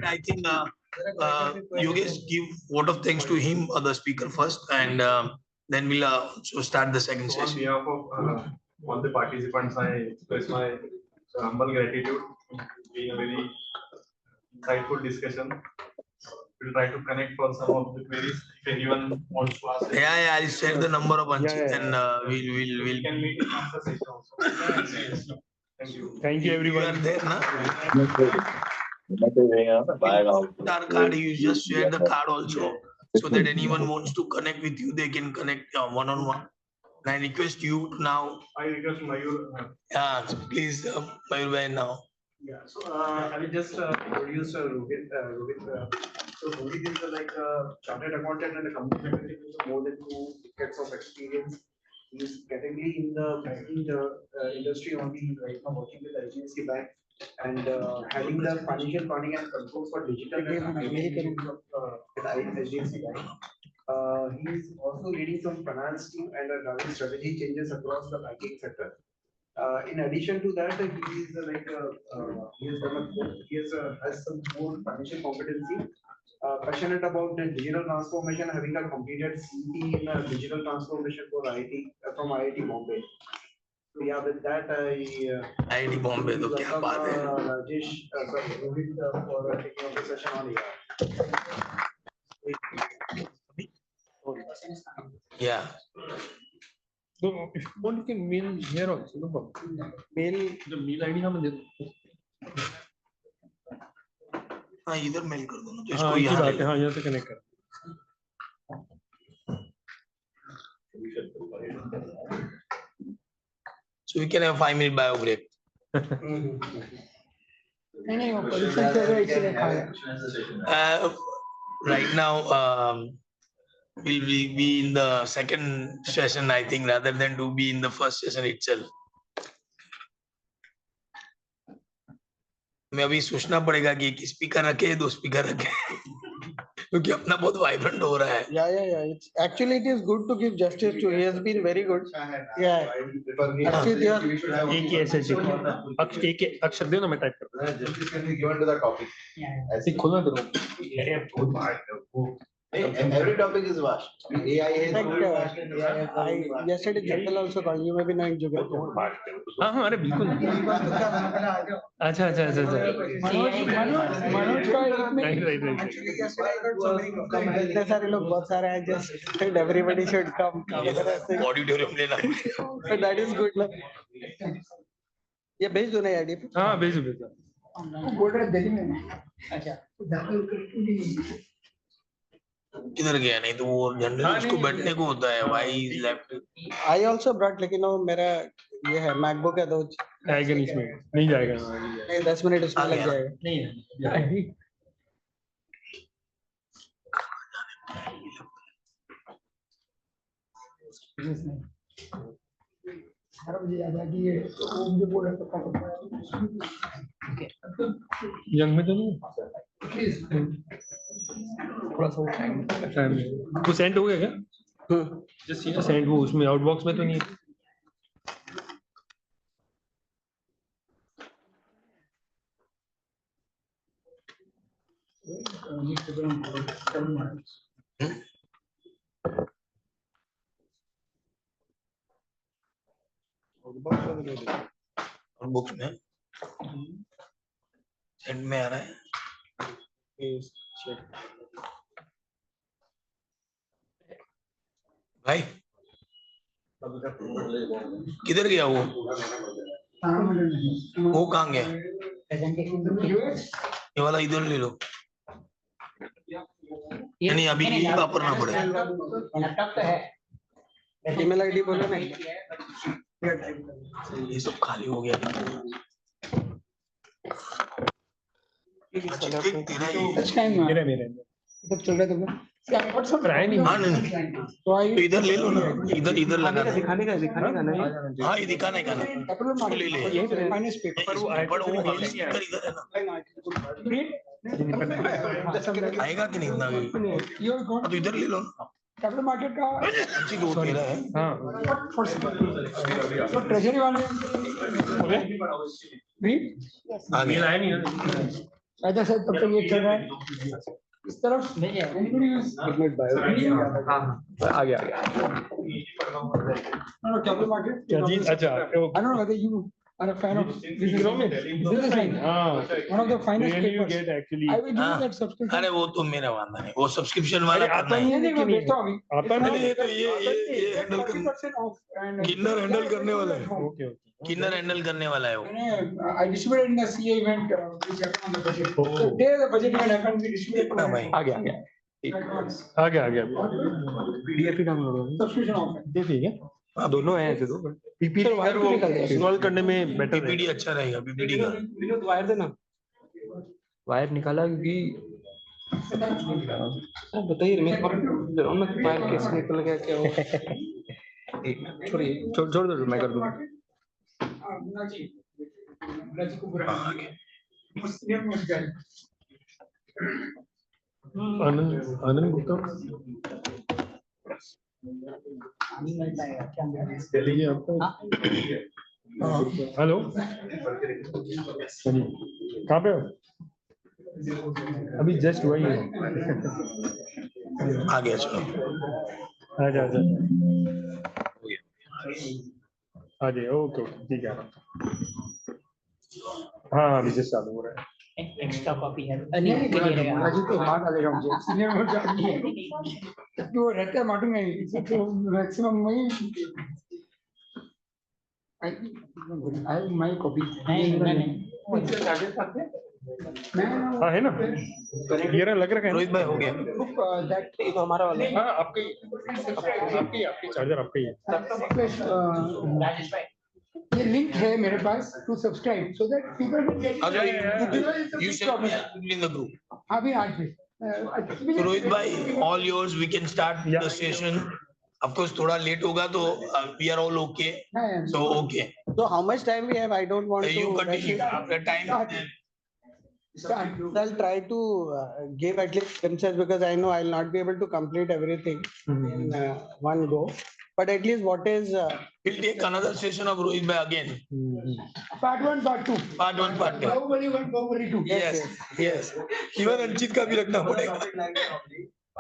I think Yogesh give vote of thanks to him or the speaker first, and then we'll also start the second session. On behalf of all the participants, I express my humble gratitude. Being a very insightful discussion. We'll try to connect for some of the queries if anyone wants to ask. Yeah, I'll share the number of Anchit and we'll can meet in after session also. Thank you. Thank you, everyone. You are there, na? Our card, you just share the card also, so that anyone wants to connect with you, they can connect one-on-one. And I request you now. I request Mayur. Yeah, so please, Mayur bhai now. Yeah, so I will just introduce Rohit. So Rohit is like a chartered accountant and a company secretary with more than 2 decades of experience. He is category in the banking industry only right now, working with HDFC Bank and having the financial planning and control for digital and HDFC Bank. He is also leading some finance team and driving strategy changes across the banking sector. In addition to that, he is he has done has some more financial competency. Passionate about the digital transformation, having a completed CT in digital transformation for IT from IIT Bombay. So yeah, with that IIT Bombay, तो क्या बात है? Rajesh, sorry, Rohit for taking up the session on AI. Yeah. So if you want, you can mail here also. No problem. Mail the mail ID हम दे दो. हाँ इधर mail कर दो ना तो हाँ इसको इसी यहाँ बात ले है हाँ यहाँ से कनेक्ट कर. So we can have 5-minute bio break. नहीं वो परीक्षा चल रहा है इसलिए खा रहा है. Right now, we'll be in the second session, I think, rather than to be in the first session itself. मैं अभी सोचना पड़ेगा कि एक स्पीकर रखे 2 स्पीकर रखे क्योंकि अपना बहुत वाइब्रेंट हो रहा है. Yeah. It's actually it is good to give justice to. He has been very good. Yeah. Actually, एक ही ऐसे एक अक्षर दे ना मैं टाइप करता हूँ. Justice can be given to the topic. एक खोलना दो. Every topic is vast. AI is yesterday Jugal also called. You may be knowing Jugal. हाँ अरे बिल्कुल. अच्छा. मनोज का एक में Right. Actually, yesterday I got so many comments. इतने सारे लोग बहुत सारे हैं. Just said everybody should come. Auditorium लेना. So that is good. ये भेज दो ना आईडी पे. हाँ भेज दो. बोल रहे दिल्ली में. अच्छा. किधर गया नहीं तो वो जनरली उसको बैठने को होता है. Why is left? I also brought लेकिन वो मेरा ये है MacBook है तो आएगा नहीं इसमें. नहीं जाएगा. नहीं 10 मिनट इसमें लग जाएगा. नहीं. मुझे याद आ कि ये वो मुझे बोल रहा था यंग में तो नहीं. थोड़ा सा टाइम वो सेंड हो गया क्या? जस्ट सीधा सेंड वो उसमें आउटबॉक्स में तो नहीं. बुक्स में सेंड में आ रहा है. भाई किधर गया वो कहाँ गया? ये वाला इधर ले लो. नहीं अभी वापरना पड़ेगा. लैपटॉप तो है. ईमेल आईडी बोलो ना. ये सब खाली हो गया. मेरे तब चल रहा था हाँ नहीं तो इधर ले लो ना. इधर लगा दिखाने का नहीं. हाँ ये दिखाने का ना. इसको ले ले. पेपर पर वो स्पीकर इधर है ना. आएगा कि नहीं इतना भी. तो इधर ले लो ना. कैपिटल मार्केट का अच्छी ग्रोथ दे रहा है. तो ट्रेजरी वाले आ गया. ऐसा सर तब तक ये चल रहा है इस तरफ आ गया. कैपिटल मार्केट क्या चीज? अच्छा I don't know whether you are a fan of business line. One of the finest papers. actually. I will give you that subscription. अरे वो तो मेरा वादा नहीं. वो सब्सक्रिप्शन वाला करना है. नहीं मैं बेचता हूँ आता नहीं. ये तो ये हैंडल किन्नर हैंडल करने वाला है. ओके. किन्नर हैंडल करने वाला है वो. I distributed in the CA event which happened on the budget. So there the budget event happened. We distributed. आ गया. PDF ही डाउनलोड हो. Subscription offer. ठीक है. हाँ दोनों हैं ऐसे तो पीपीटी वायर क्यों निकाल दिया? इंस्टॉल करने में बेटर पीपीटी अच्छा रहेगा पीपीटी का विनोद वायर देना वायर निकाला क्योंकि बताइए मैं वायर कैसे निकल गया क्या हुआ एक छोड़िए छोड़ दो मैं कर दूंगा आनंद गुप्ता चलिए आपको हेलो कहाँ पे हो अभी जस्ट वही है आ गया चलो आजा आजा आ जाइए ओके ओके ठीक है हाँ अभी जस्ट चालू हो रहा है एक्स्ट्रा कॉपी है राजू तो बात डालेगा मुझे सीनियर मोड जाती है जबकि वो रहता है मालूम नहीं तो मैक्सिमम वही आई माय कॉपी हाँ है ना ये रहा लग रहा है रोहित भाई हो गया दैट तो हमारा वाला हाँ आपके आपकी चार्जर आपका ही है राजेश भाई ये लिंक है मेरे पास to subscribe so that people will get you shall be in the group अभी आज भी so Rohit bhai all yours we can start the session of course thoda late hoga to we are all okay so okay So how much time we have? I don't want you to. continue after time I'll try to give at least glimpses because I know I'll not be able to complete everything in one go. But at least what is. we'll take another session of Rohit bhai again part 1 part 2 part 1 part 2 Bahubali 1 Bahubali 2 yes yes even Anchit ka bhi rakhna padega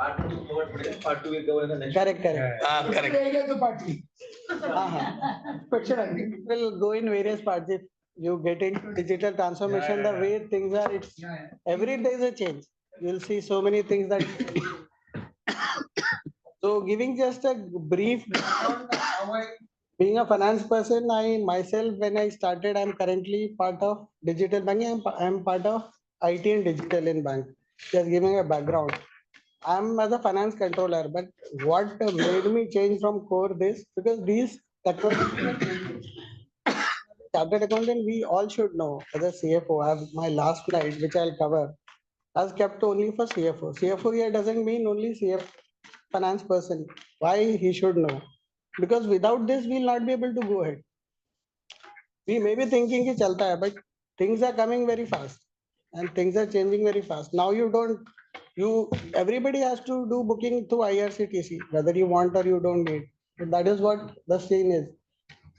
Part 2 cover पड़ेगा, part 2 एक cover करना Correct, correct. correct रहेगा तो part 3 It will go in various parts. If you get into digital transformation, the way things are, it's every day is a change. You'll see so many things that. So giving just a brief background on how being a finance person, I myself, when I started, I'm currently part of digital banking. I'm part of IT and digital in bank. Just giving a background. I'm as a finance controller, but what made me change from core this because these chartered accountant we all should know as a CFO. I have my last slide which I'll cover has kept only for CFO. CFO here doesn't mean only CFO finance person. Why he should know? Because without this we'll not be able to go ahead. We may be thinking ki chalta hai, but things are coming very fast and things are changing very fast. Now everybody has to do booking through IRCTC, whether you want or you don't need. So that is what the scene is.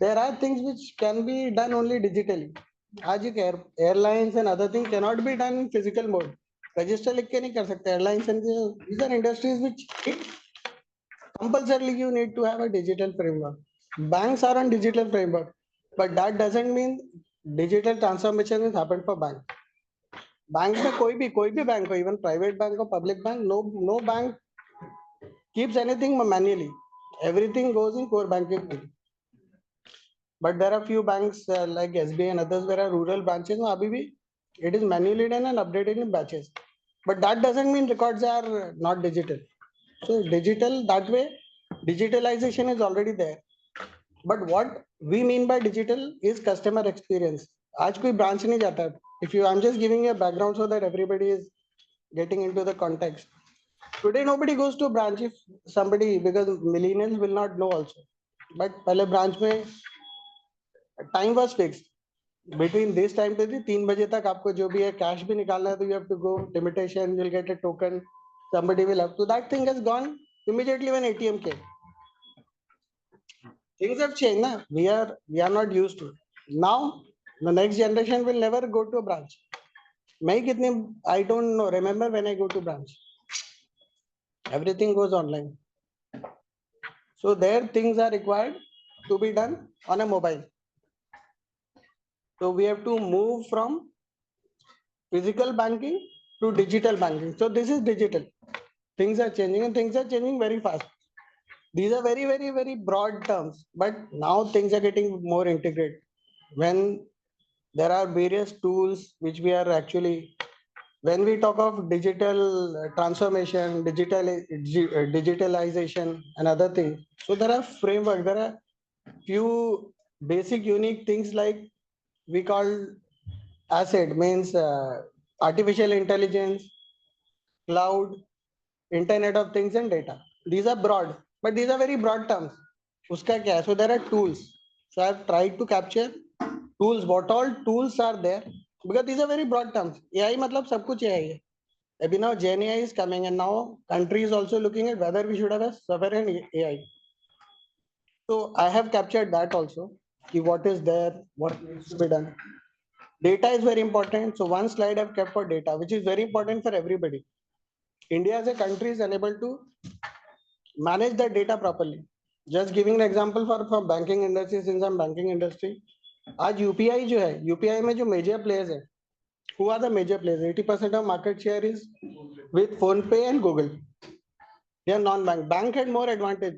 There are things which can be done only digitally. आज एक airlines and other things cannot be done in physical mode. Register लिख के नहीं कर सकते. Airlines and these are industries which compulsorily you need to have a digital framework. Banks are on digital framework, but that doesn't mean digital transformation has happened for bank. Bank में कोई भी bank हो, even private bank or public bank, no bank keeps anything manually. Everything goes in core banking. But there are few banks like SBI and others where are rural branches. अभी भी it is manually done and updated in batches. But that doesn't mean records are not digital. So digital that way, digitalization is already there. But what we mean by digital is customer experience. आज कोई branch नहीं जाता. If you, I'm just giving a background so that everybody is getting into the context. Today nobody goes to a branch if somebody, because millennials will not know also. But पहले branch में time was fixed. Between this time to 3 बजे तक आपको जो भी है cash भी निकालना है तो you have to go, limitation, you'll get a token, somebody will have to. That thing has gone immediately when ATM came. Things have changed. Na? We are not used to it. Now the next generation will never go to a branch. I don't know. Remember when I go to branch, everything goes online. So there things are required to be done on a mobile. So we have to move from physical banking to digital banking. So this is digital. Things are changing and things are changing very fast. These are very, very, very broad terms, but now things are getting more integrated. When there are various tools which we are actually, when we talk of digital transformation, digitalization and other things, so there are framework, there are few basic unique things like we call asset means artificial intelligence, cloud, internet of things and data. These are broad, but these are very broad terms. Uska kya hai? So there are tools. So I've tried to capture tools, what all tools are there, because these are very broad terms. AI matlab sab kuch AI hai. Abhi now Gen AI is coming and now country is also looking at whether we should have a sovereign AI. So I have captured that also. Ki what is there, what needs to be done. Data is very important. So one slide I've kept for data, which is very important for everybody. India as a country is unable to manage the data properly. Just giving an example for banking industry, since I'm banking industry. आज UPI जो है, UPI में जो major players है, who are the major players? 80% of market share is with PhonePe and Google. They are non-bank. Bank had more advantage.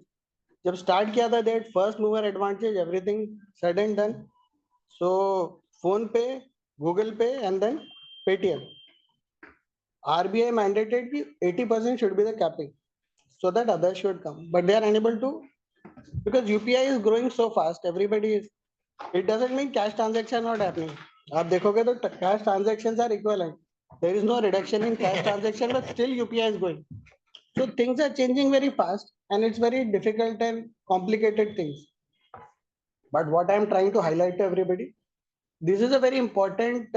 जब start किया था, they had first mover advantage, everything said and done. So PhonePe, Google Pay, and then Paytm. RBI mandated कि 80% should be the capping, so that others should come, but they are unable to because UPI is growing so fast. Everybody is. It doesn't mean cash transactions not happening. आप देखोगे तो cash transactions are equivalent. There is no reduction in cash transaction, but still UPI is going. So things are changing very fast, and it's very difficult and complicated things. But what I'm trying to highlight to everybody, this is a very important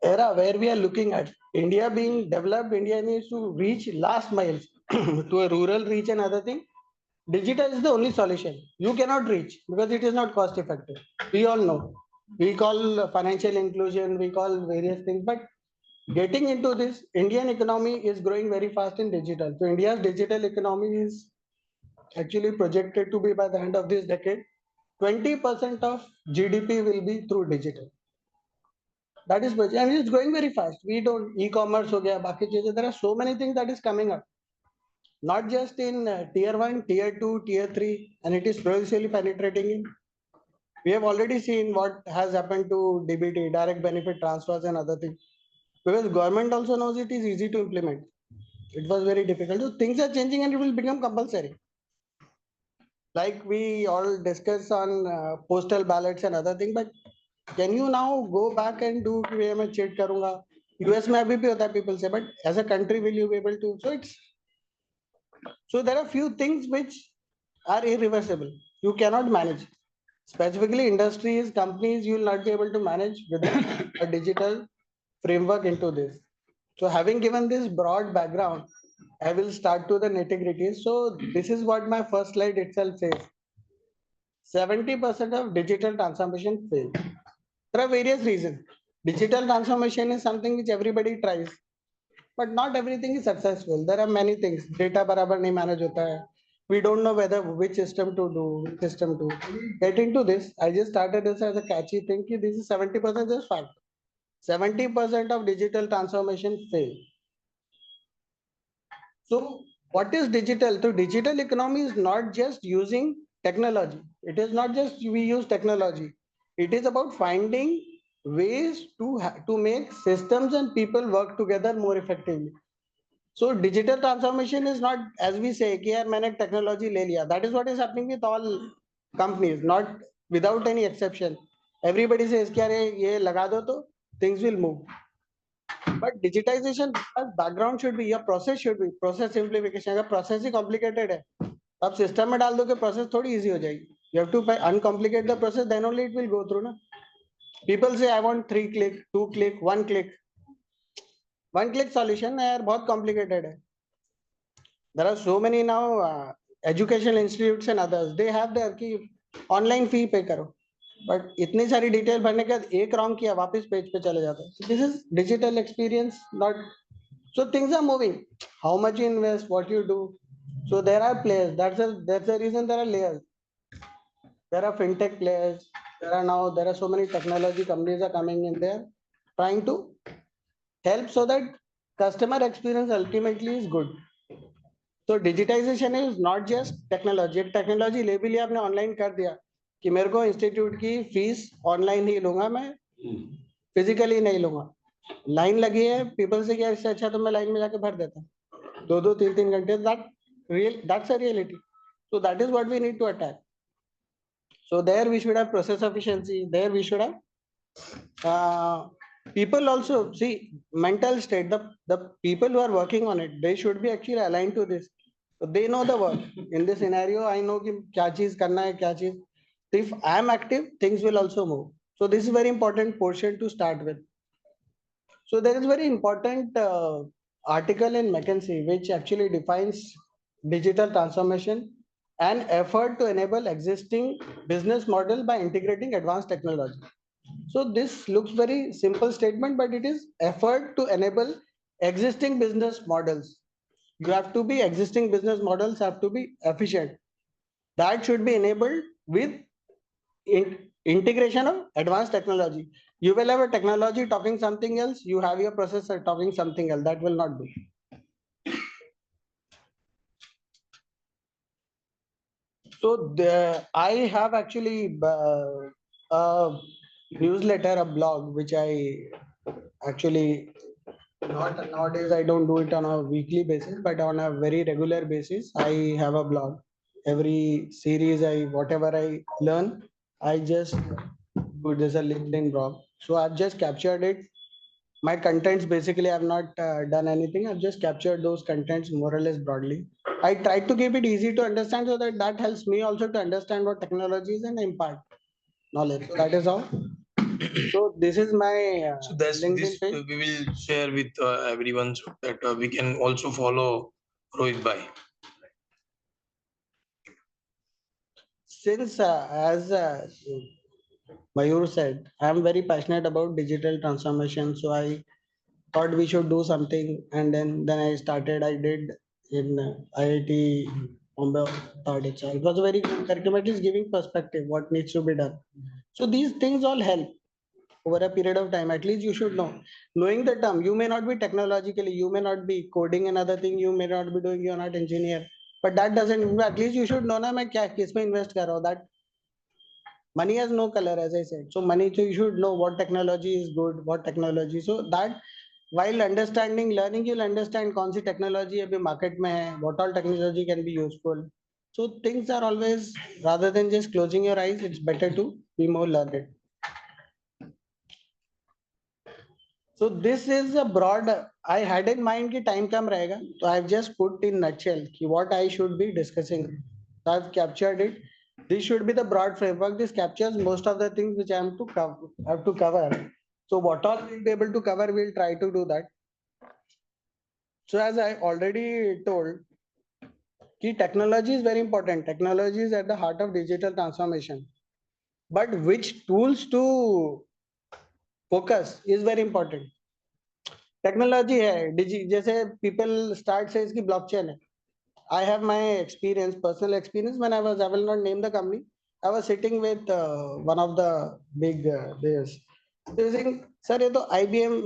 era where we are looking at India being developed. India needs to reach last miles to a rural reach and other thing. Digital is the only solution. You cannot reach because it is not cost effective. We all know. We call financial inclusion, we call various things, but getting into this, Indian economy is growing very fast in digital. So India's digital economy is actually projected to be by the end of this decade, 20% of GDP will be through digital. That is budget, and it's growing very fast. We don't e-commerce ho gaya, baki cheeze. There are so many things that is coming up, not just in tier 1, tier 2, tier 3, and it is progressively penetrating in. We have already seen what has happened to DBT, direct benefit transfers and other things, because government also knows it is easy to implement. It was very difficult. So things are changing and it will become compulsory. Like we all discuss on postal ballots and other things, but can you now go back and do कि मैं check करूँगा? US में अभी भी होता है, people say, but as a country will you be able to? So there are few things which are irreversible. You cannot manage. Specifically industries, companies, you will not be able to manage with a digital framework into this. So having given this broad background, I will start to the nitty-gritty. So this is what my first slide itself says. 70% of digital transformation fail. There are various reasons. Digital transformation is something which everybody tries, but not everything is successful. There are many things. Data barabar nahi manage hota hai. We don't know whether which system to do, which system to get into this. I just started this as a catchy thing. This is 70% just fact. 70% of digital transformation fail. So what is digital? So digital economy is not just using technology. It is not just we use technology. It is about finding ways to make systems and people work together more effectively. So digital transformation is not, as we say, कि यार मैंने technology ले लिया. That is what is happening with all companies, not without any exception. Everybody says कि यार ये लगा दो तो things will move. But digitization background should be, your process should be process simplification. अगर process ही complicated है, अब system में डाल दो कि process थोड़ी easy हो जाएगी. You have to uncomplicate the process, then only it will go through ना. People say I want 3 click, 2 click, 1 click. 1 click solution है यार बहुत complicated है. There are so many now educational institutes and others. They have their कि online fee pay करो. But इतनी सारी detail भरने के बाद एक रॉन्ग किया वापस पेज पे चले जाते हैं. This is digital experience, not. So things are moving. How much you invest, what you do. So there are players. That's the reason there are layers. There are fintech players. There are so many technology companies are coming in there, trying to help so that customer experience ultimately is good. So digitization is not just technology. Technology ले भी लिया आपने online कर दिया कि मेरे को institute की फीस ऑनलाइन ही लूंगा, मैं फिजिकली नहीं लूंगा. लाइन लगी है, पीपल से क्या, इससे अच्छा तो मैं लाइन में जाके भर देता हूँ 2-3 घंटे. That's a reality. So that is what we need to attack. So there we should have process efficiency. There we should have people also see mental state. The people who are working on it, they should be actually aligned to this. So they know the work. In this scenario, I know कि क्या चीज करना है, क्या चीज. If I am active, things will also move. So this is very important portion to start with. So there is very important article in McKinsey which actually defines digital transformation and effort to enable existing business model by integrating advanced technology. So this looks very simple statement, but it is effort to enable existing business models. You have to be existing business models have to be efficient. That should be enabled with integration of advanced technology. You will have a technology talking something else, you have your processor talking something else. That will not be. So I have actually a newsletter, a blog, which I actually not nowadays I don't do it on a weekly basis, but on a very regular basis. I have a blog. Every series whatever I learn, I just do this a LinkedIn blog. So I've just captured it. My contents basically I've not done anything. I've just captured those contents more or less broadly. I tried to keep it easy to understand so that helps me also to understand what technology is and impart knowledge. So that is how. So this is my So that's LinkedIn this page. we will share with everyone so that we can also follow Rohit Bhai. Since as Mayur said, I am very passionate about digital transformation. So I thought we should do something, and then I started. I did in IIT Bombay third itself. It was a very good curriculum. It is giving perspective what needs to be done. So these things all help over a period of time. At least you should know. Knowing the term, you may not be technologically, you may not be coding another thing, you may not be doing, you're not engineer. But that doesn't. At least you should know ना मैं क्या किसमें invest कर रहा हूँ. That money has no color, as I said. So money, so you should know what technology is good, what technology. So that while understanding, learning, you'll understand कौन सी technology अभी market में है, what all technology can be useful. So things are always, rather than just closing your eyes, it's better to be more learned. So this is a broad. I had in mind कि time कम रहेगा, so I've just put in nutshell कि what I should be discussing. So I've captured it. This should be the broad framework. This captures most of the things which I have to cover. So what all we'll be able to cover, we'll try to do that. So as I already told, key technology is very important. Technology is at the heart of digital transformation. But which tools to focus is very important. Technology है जैसे people start से इसकी blockchain है. I have my experience, personal experience. When I will not name the company. I was sitting with one of the big this. Saying, sir, ये तो IBM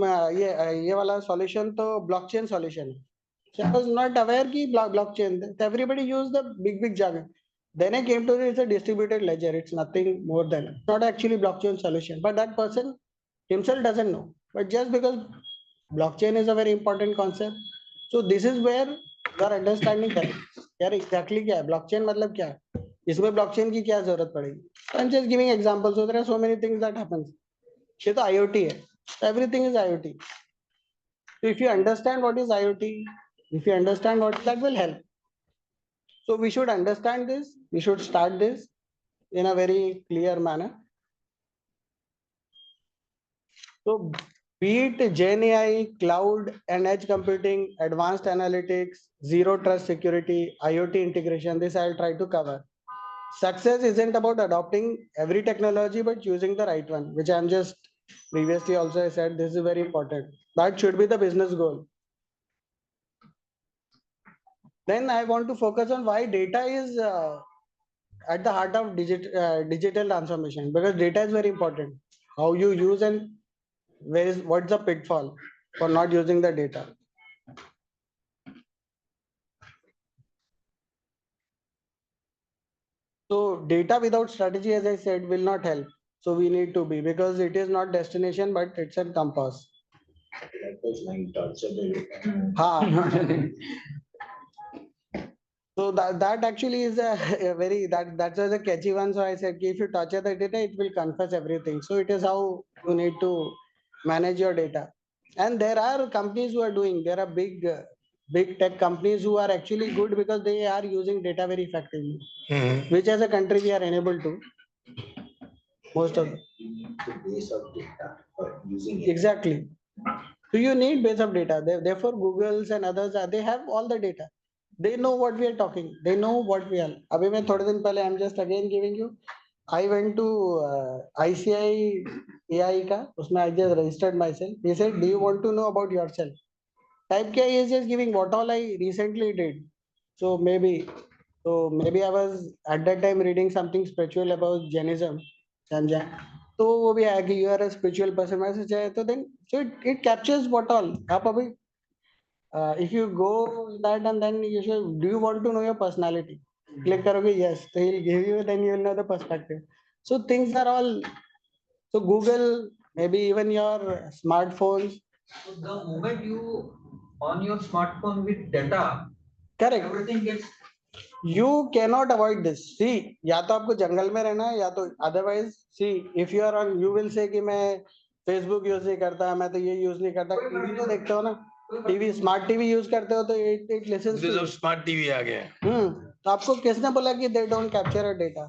ये वाला solution तो blockchain solution है. So I was not aware कि blockchain. Everybody use the big jargon. Then I came to it's a distributed ledger. It's nothing more than not actually blockchain solution. But that person himself doesn't know. But just because blockchain is a very important concept. So this is where your understanding है यार exactly क्या है blockchain मतलब क्या है इसमें blockchain की क्या जरूरत पड़ेगी. I'm just giving examples. So there are so many things that happens. ये तो IoT है. So everything is IoT. So if you understand what is IoT, if you understand what that will help. So we should understand this. We should start this in a very clear manner. So be it GenAI, cloud and edge computing, advanced analytics, zero trust security, IoT integration, this I'll try to cover. Success isn't about adopting every technology, but using the right one, which I'm just previously also I said this is very important. That should be the business goal. Then I want to focus on why data is at the heart of digital transformation, because data is very important. How you use and what's the pitfall for not using the data. So data without strategy, as I said, will not help. So we need to be, because it is not destination, but it's a compass. हाँ So that actually is a very that's a catchy one. So I said, if you torture the data, it will confess everything. So it is how you need to manage your data. And there are companies who are doing. There are big tech companies who are actually good because they are using data very effectively. Which as a country we are unable to. Most of You need the base of data for using it. exactly. So you need base of data. Therefore, Google's and others they have all the data. They know what we are talking. They know what we are. अभी मैं थोड़े दिन पहले I'm just again giving you. I went to ICI AI का उसमें I just registered myself. He said, "Do you want to know about yourself?" Type किया he is just giving what all I recently did. So maybe I was at that time reading something spiritual about Jainism. समझा तो वो भी आया कि you are a spiritual person message है तो then so it captures what all आप अभी if you go that and then you should do you want to know your personality click करोगे yes so he'll give you then you'll know the perspective so things are all so Google maybe even your smartphones So the moment you on your smartphone with data, correct everything gets you cannot avoid this see या तो आपको जंगल में रहना है या तो otherwise see if you are on you will say कि मैं Facebook यूज नहीं करता मैं तो ये यूज नहीं करता टीवी तो देखते हो ना टीवी स्मार्ट टीवी यूज करते हो तो इट लिसंस टू जब स्मार्ट टीवी आ गया तो आपको किसने बोला कि they don't capture a data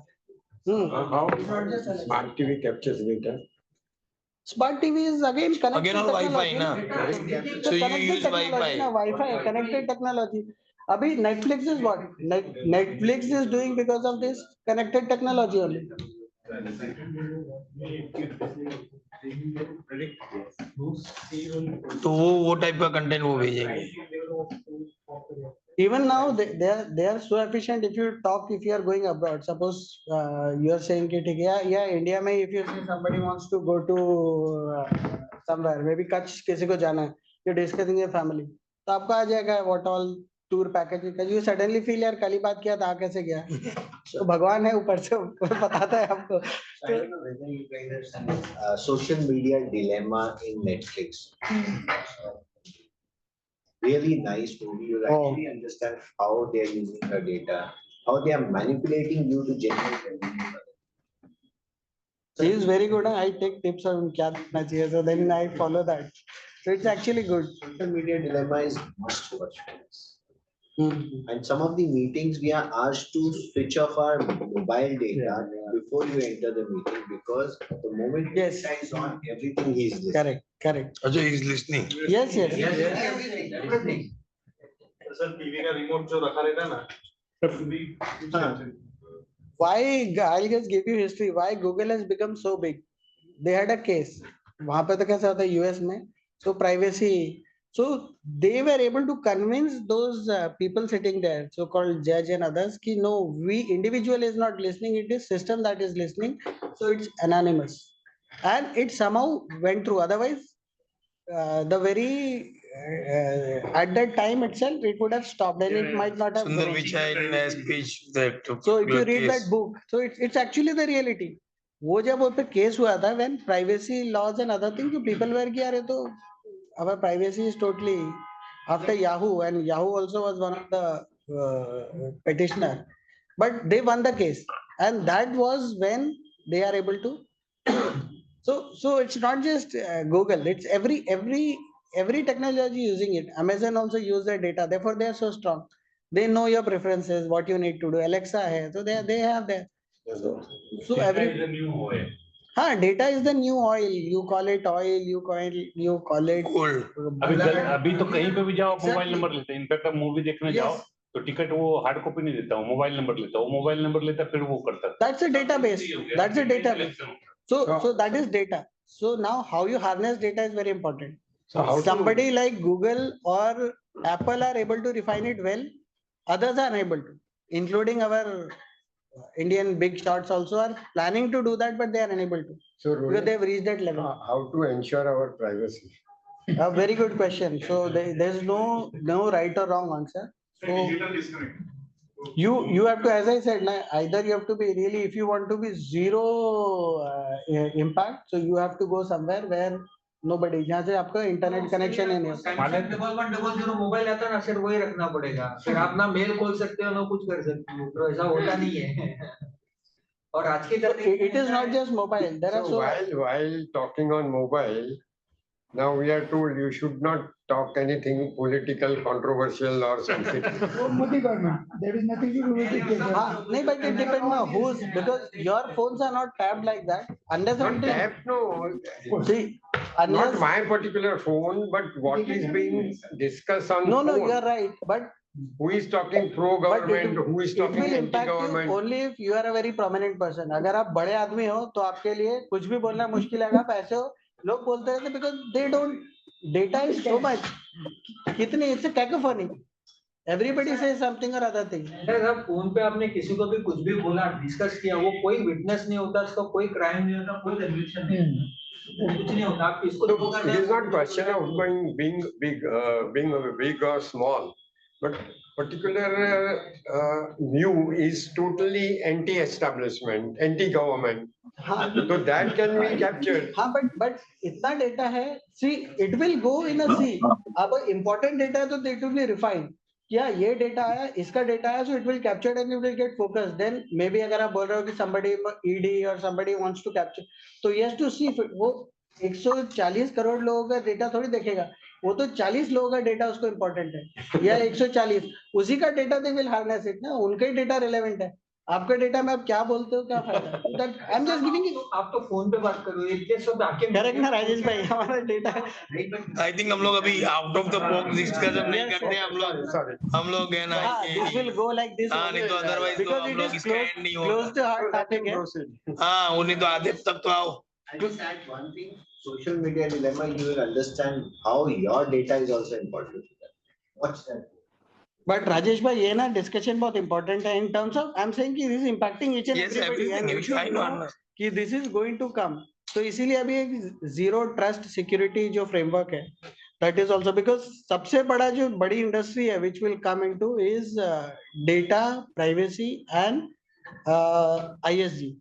How smart TV captures data? Smart TV is again connected Again on Wi-Fi, technology. na? So So you connected use technology, Wi-Fi. na Wi-Fi, connected technology. Abhi Netflix is what? Netflix is doing because of this connected technology only. तो वो type का content वो भेजेंगे Even now they are so efficient. If you talk, if you are going abroad, suppose you are saying कि ठीक है yeah India में if you say somebody wants to go to somewhere maybe Kutch किसी को जाना है you're discussing your family तो आपको आ जाएगा what all tour package because you suddenly feel यार कल ही बात किया था कैसे गया तो भगवान है ऊपर से बताता है आपको I don't know whether you guys have seen social media dilemma in Netflix. Really nice movie. You actually understand how they are using the data, how they are manipulating you to generate revenue. He is very good. I take tips on क्या देखना चाहिए so then I follow that. So it's actually good. Social media dilemma is must watch for us. And some of the meetings we are asked to switch off our mobile data before you enter the meeting because the moment data is on, everything he is listening. Correct. अच्छा he is listening. Yes. Everything. Sir TV का remote जो रखा रहता है ना Why I'll just give you history. Why Google has become so big? They had a case. वहाँ पे तो कैसा होता है US में? So privacy. So they were able to convince those people sitting there, so-called judge and others, कि no, we individual is not listening. It is system that is listening. So it's anonymous, and it somehow went through. Otherwise, the very at that time itself it would have stopped and it might not have Sundar grown. Pichai in a speech that So if you read that book so it's actually the reality वो जब वो पे case हुआ था when privacy laws and other things so people were कि अरे तो our privacy is totally after Yahoo and Yahoo also was one of the petitioner but they won the case and that was when they are able to so it's not just Google it's every technology using it Amazon also use their data therefore they are so strong they know your preferences what you need to do Alexa hai so they have their so every is the new oil. data is the new oil you call it oil you call it gold अभी तो कहीं पे भी जाओ mobile number लेते हैं in fact अब movie देखने जाओ तो टिकट वो हार्ड कॉपी नहीं देता वो मोबाइल नंबर लेता वो मोबाइल नंबर लेता फिर वो करता that's a database so that is data so now how you harness data is very important So somebody like Google or Apple are able to refine it well others are unable to including our Indian big shots also are planning to do that but they are unable to because they have reached that level how to ensure our privacy? A very good question so there's no right or wrong answer so you have to as I said either you have to be really if you want to be zero impact so you have to go somewhere where nobody. जहाँ से आपका internet connection ही नहीं होता. Samsung 1100 mobile आता है ना, सिर्फ वही रखना पड़ेगा. फिर आप ना मेल खोल सकते हो ना कुछ कर सकते हो. तो ऐसा होता नहीं है. और आज की तरह It is not just mobile. There are So so while talking on mobile, now we are told you should not talk anything political, controversial or sensitive. Modi government, there is nothing to do with it. नहीं, but it depends on who's, because your phones are not tabbed like that unless Not until tapped, no. see Not unless my particular phone, but what is being discussed on no phone. you are right, but Who is talking pro-government, who is it talking will impact you anti-government? only if you are a very prominent person. अगर आप बड़े आदमी हो तो आपके लिए कुछ भी बोलना मुश्किल है. आप ऐसे हो, लोग बोलते रहते because they don't, data is so much. कितनी, it's a cacophony. Everybody says something or other thing. अगर फोन पे आपने किसी को भी कुछ भी बोला, डिस्कस किया, वो कोई विटनेस नहीं होता, उसका कोई क्राइम नहीं होता, कोई कन्विक्शन नहीं होता, कुछ नहीं होता. आप किसको So it is not question of being big or small, but particular view is totally anti-establishment, anti-government. So that can be captured. हाँ, but इतना डेटा है. See, it will go in a sea. अब important data है तो it will be refined. क्या ये data आया, इसका डेटा आया, so it will capture and it will get focused. Then maybe अगर आप बोल रहे हो कि somebody ED or somebody wants to capture, तो he has to see वो 140 करोड़ लोगों का डेटा थोड़ी देखेगा. वो तो 40 लोगों का डेटा उसको इम्पोर्टेंट है, या 140 उसी का data they will harness it ना. उनका ही डेटा रिलेवेंट है. आपका डेटा में आप क्या बोलते हो, क्या फायदा. I am just giving you. आप तो फोन पे बात करो, एक जैसे आके करेक्ट ना राजेश भाई, हमारा डेटा. आई थिंक हम लोग अभी out of the box discussion नहीं करते. हम लोग है ना, this will go like this. हाँ, नहीं तो अदरवाइज तो हम लोग इसका एंड नहीं होगा. क्लोज टू हार्ट टॉपिक है. हाँ, वो नहीं तो आधे तक तो आओ. I just add one thing, social media dilemma, you will understand how your data is also important to that. Watch that. But Rajesh भाई ये ना डिस्कशन बहुत इंपॉर्टेंट है in terms of, I am saying कि this is impacting each and everybody and you should know कि this is going to come. तो इसीलिए अभी एक जीरो ट्रस्ट सिक्योरिटी जो फ्रेमवर्क है, दैट इज आल्सो बिकॉज सबसे बड़ा जो बड़ी इंडस्ट्री है which will come into is data privacy and ISG,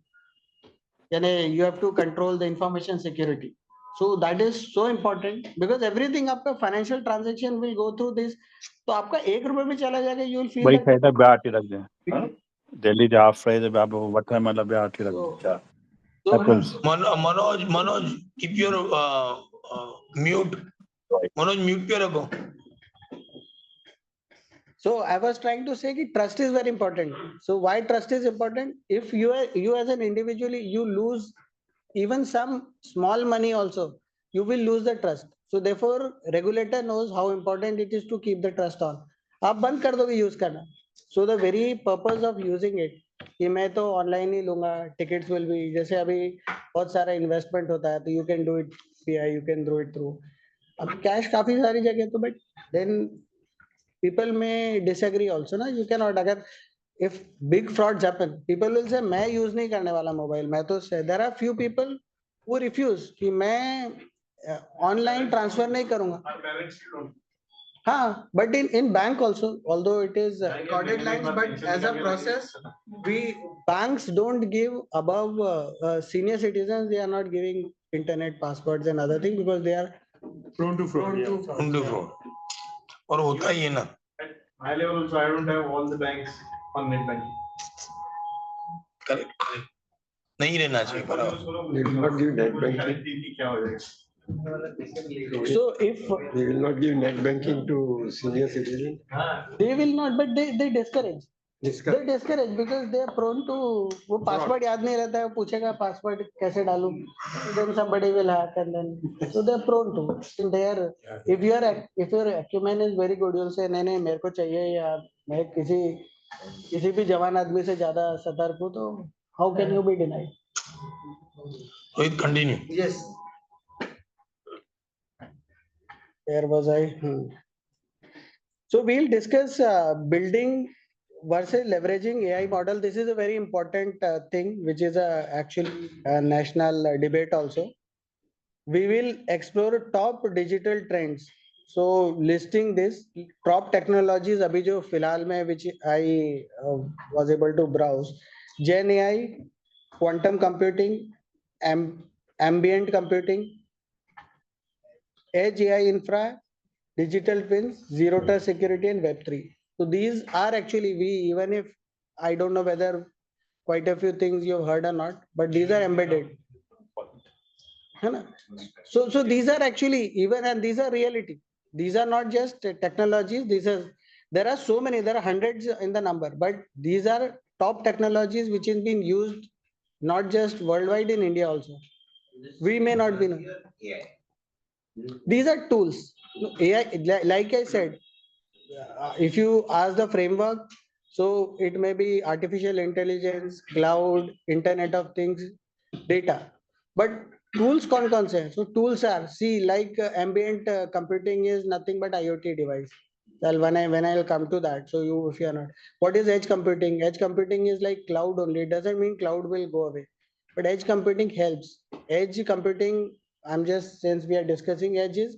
यानी you have to control the information security. So that is so important because everything आपका financial transaction will go through this. तो आपका 1 रुपए भी चला जाएगा, you will feel वही that. कहता ब्याह रख दें. दिल्ली जा फ्रेज वट है मतलब ब्याह रख दें. Manoj keep your mute. Manoj mute पे रखो. So I was trying to say that trust is very important. So why trust is important? If you as an individually you lose even some small money also, you will lose the trust. So therefore regulator knows how important it is to keep the trust on. आप बंद कर दोगे use करना. So the very purpose of using it कि मैं तो online ही लूंगा, tickets will be, जैसे अभी बहुत सारा इन्वेस्टमेंट होता है तो you can do it PI, you can do it through. अब कैश काफी सारी जगह तो, but then people may disagree also ना. You cannot, अगर if big frauds happen, people will say मैं use नहीं करने वाला मोबाइल. मैं तो say there are few people who refuse कि मैं ऑनलाइन ट्रांसफर नहीं करूंगा. हाँ, but in bank also, although it is corded lines, but as a process, banks don't give above senior citizens. They are not giving internet passwords and other things because they are prone to fraud. Prone to fraud. और होता ही है ना. My level also, I don't have all the banks on net banking. Correct. नहीं रहना चाहिए. They will not give net banking. So if they will not give net banking to senior citizens, they will not, but they discourage. They discourage because they are prone to, वो password याद नहीं रहता है, पूछेगा password कैसे डालूं, then somebody will hack and then so they are prone to. They are, if your acumen is very good, you'll say नहीं नहीं मेरे को चाहिए, या मैं किसी भी जवान आदमी से ज्यादा सतर्क हूँ, तो how can you be denied? So it continue. Yes. Where was I? So we'll discuss building versus leveraging AI model. This is a very important thing, which is actually a national debate also. We will explore top digital trends. So listing this top technologies अभी जो फिलहाल में which I was able to browse, Gen AI, quantum computing, ambient computing, edge AI infra, digital twins, zero trust security, and Web3. So these are actually, we, even if I don't know whether quite a few things you've heard or not, but these are embedded. है ना? So these are actually even, and these are reality. These are not just technologies. There are so many, there are hundreds in the number, but these are top technologies which is being used not just worldwide, in India also. We may not be knowing. These are tools. AI, like I said, if you ask the framework, so it may be artificial intelligence, cloud, Internet of Things, data. But tools कौन से हैं? So tools are, see, like ambient computing is nothing but IoT device. Well, when I'll come to that, so you, if you are not, what is edge computing? Edge computing is like cloud only. It doesn't mean cloud will go away, but edge computing helps. Edge computing, I'm just, since we are discussing edges,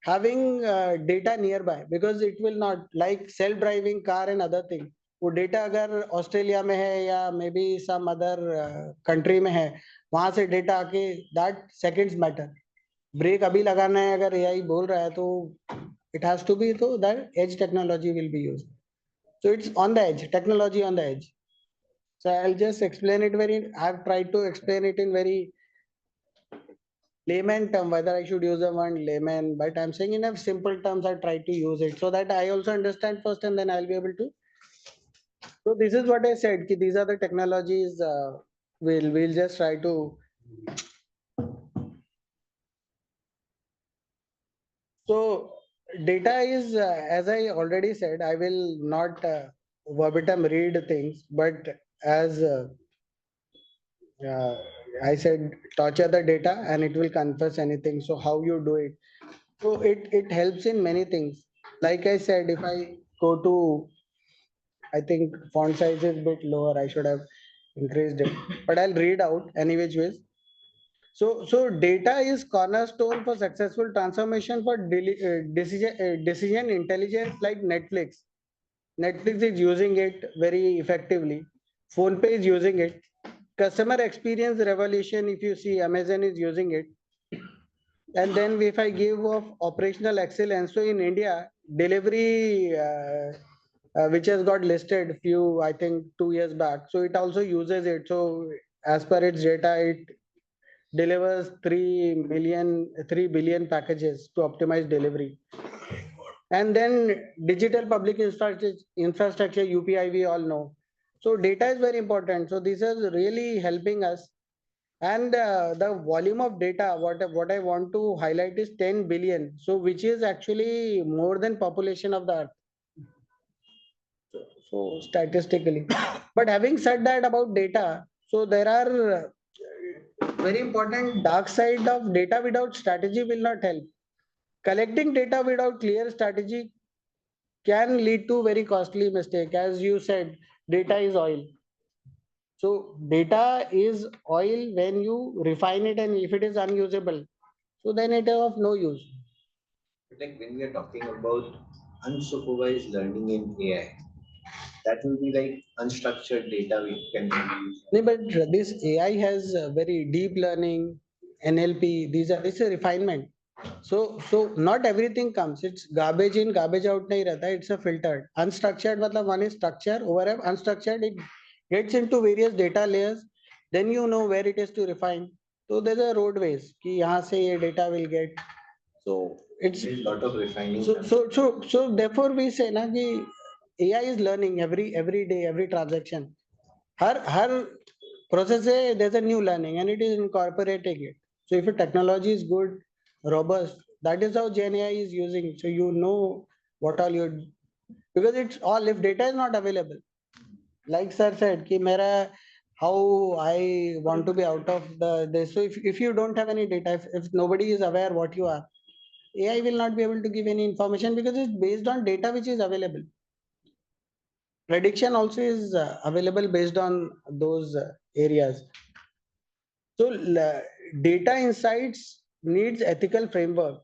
having data nearby, because it will not, like self-driving car and other thing, वो data अगर Australia में है या maybe some other country में है, वहां से data आके, दैट सेकंड्स मैटर. ब्रेक अभी लगाना है अगर एआई बोल रहा है, तो it has to be, so that edge technology will be used. So it's on the edge, technology on the edge. So I'll just explain it I've tried to explain it in very layman term, whether I should use the word layman, but I'm saying in a simple terms, I try to use it so that I also understand first, and then I'll be able to. So this is what I said, ki these are the technologies, we'll just try to. So data is, as I already said, I will not verbatim read things, but as I said, torture the data and it will confess anything. So how you do it? So it helps in many things. Like I said, if I go to, I think font size is a bit lower, I should have increased it, but I'll read out any which ways. So data is cornerstone for successful transformation for decision intelligence, like Netflix. Netflix is using it very effectively. PhonePe is using it. Customer experience revolution, if you see, Amazon is using it. And then if I give of operational excellence, so in India, delivery, which has got listed few, I think 2 years back, so it also uses it. So as per its data, it delivers 3 billion packages to optimize delivery. And then digital public infrastructure, UPI, we all know. So data is very important. So this is really helping us. And the volume of data, what I want to highlight is 10 billion. So which is actually more than population of the earth. So statistically. But having said that about data, so there are very important dark side of data. Without strategy will not help. Collecting data without clear strategy can lead to very costly mistake. As you said, data is oil. So data is oil when you refine it, and if it is unusable, so then it is of no use. Like when we are talking about unsupervised learning in AI, that will be like unstructured data we can use. No, but this AI has very deep learning, NLP. It's a refinement. So not everything comes. It's garbage in, garbage out. नहीं रहता. It's a filtered. Unstructured मतलब one is structure. Over unstructured, it gets into various data layers. Then you know where it is to refine. So there's a roadways कि यहाँ से ये data will get. So it's There's a lot of refining. So therefore we say ना कि AI is learning every day, every transaction. Her process there's a new learning and it is incorporating it. So if a technology is good, robust, that is how Gen AI is using. So you know what all you, because it's all, if data is not available, like sir said, ki mera, how I want to be out of this. So if you don't have any data, if nobody is aware what you are, AI will not be able to give any information because it's based on data which is available. Prediction also is available based on those areas. So data insights needs ethical framework.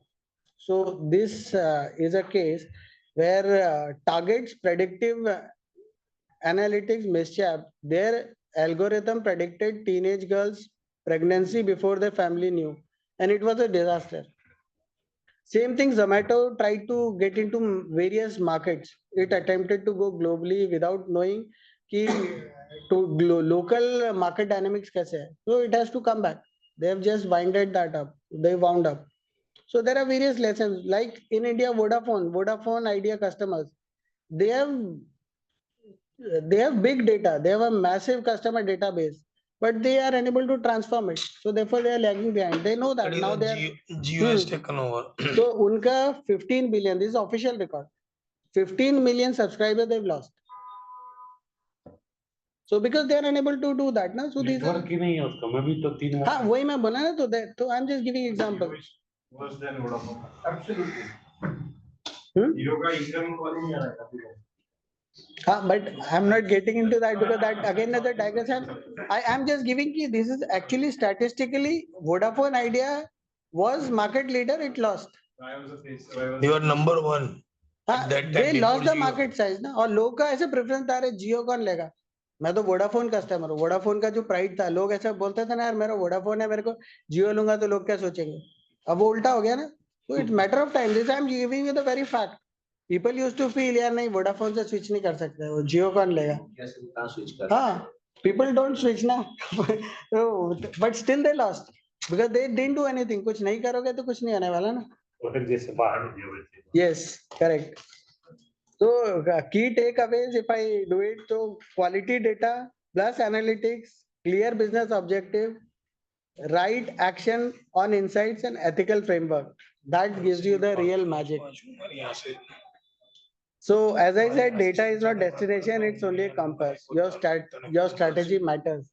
So this is a case where targets predictive analytics mischief. Their algorithm predicted teenage girls' pregnancy before their family knew, and it was a disaster. Same thing, Zomato tried to get into various markets. It attempted to go globally without knowing कि to local market dynamics कैसे है. So it has to come back. They have just winded that up. They wound up. So there are various lessons. Like in India, Vodafone Idea customers, they have big data. They have a massive customer database, but they are unable to transform it. So therefore, they are lagging behind. They know that now they are. Geo has taken over. So unka 15 billion. This is official record. 15 million subscribers they've lost. So because they are unable to do that, na. So these are. Network ही नहीं है उसका, मैं भी तो 3 हाँ वही मैं बोला ना तो I'm just giving example. Worse than Vodafone. Absolutely. Yoga incoming call नहीं आ रहा है कभी कभी. But I'm not getting into that because that again another digression. I am just giving you this is actually statistically Vodafone Idea was market leader, it lost. They were number one. They lost the market size ना और लोग का ऐसे preference था, अरे जियो कौन लेगा, मैं तो वोडाफोन कस्टमर हूँ. वोडाफोन का जो प्राइस था, लोग ऐसे बोलते थे ना यार मेरा वोडाफोन है, मेरे को जियो लूंगा तो लोग क्या सोचेंगे. अब वो उल्टा हो गया ना. So it's matter of time. This I'm giving you the very fact. People used to feel यार नहीं वोडाफोन से स्विच नहीं कर सकते, वो जियो कौन लेगा. हाँ, people don't switch ना. But still they lost because they didn't do anything. कुछ नहीं करोगे तो कुछ नहीं आने वाला ना. Yes, correct. So key takeaways, if I do it, so quality data plus analytics, clear business objective, right action on insights and ethical framework. That gives you the real magic. So as I said, data is not destination, it's only a compass. Your strategy matters.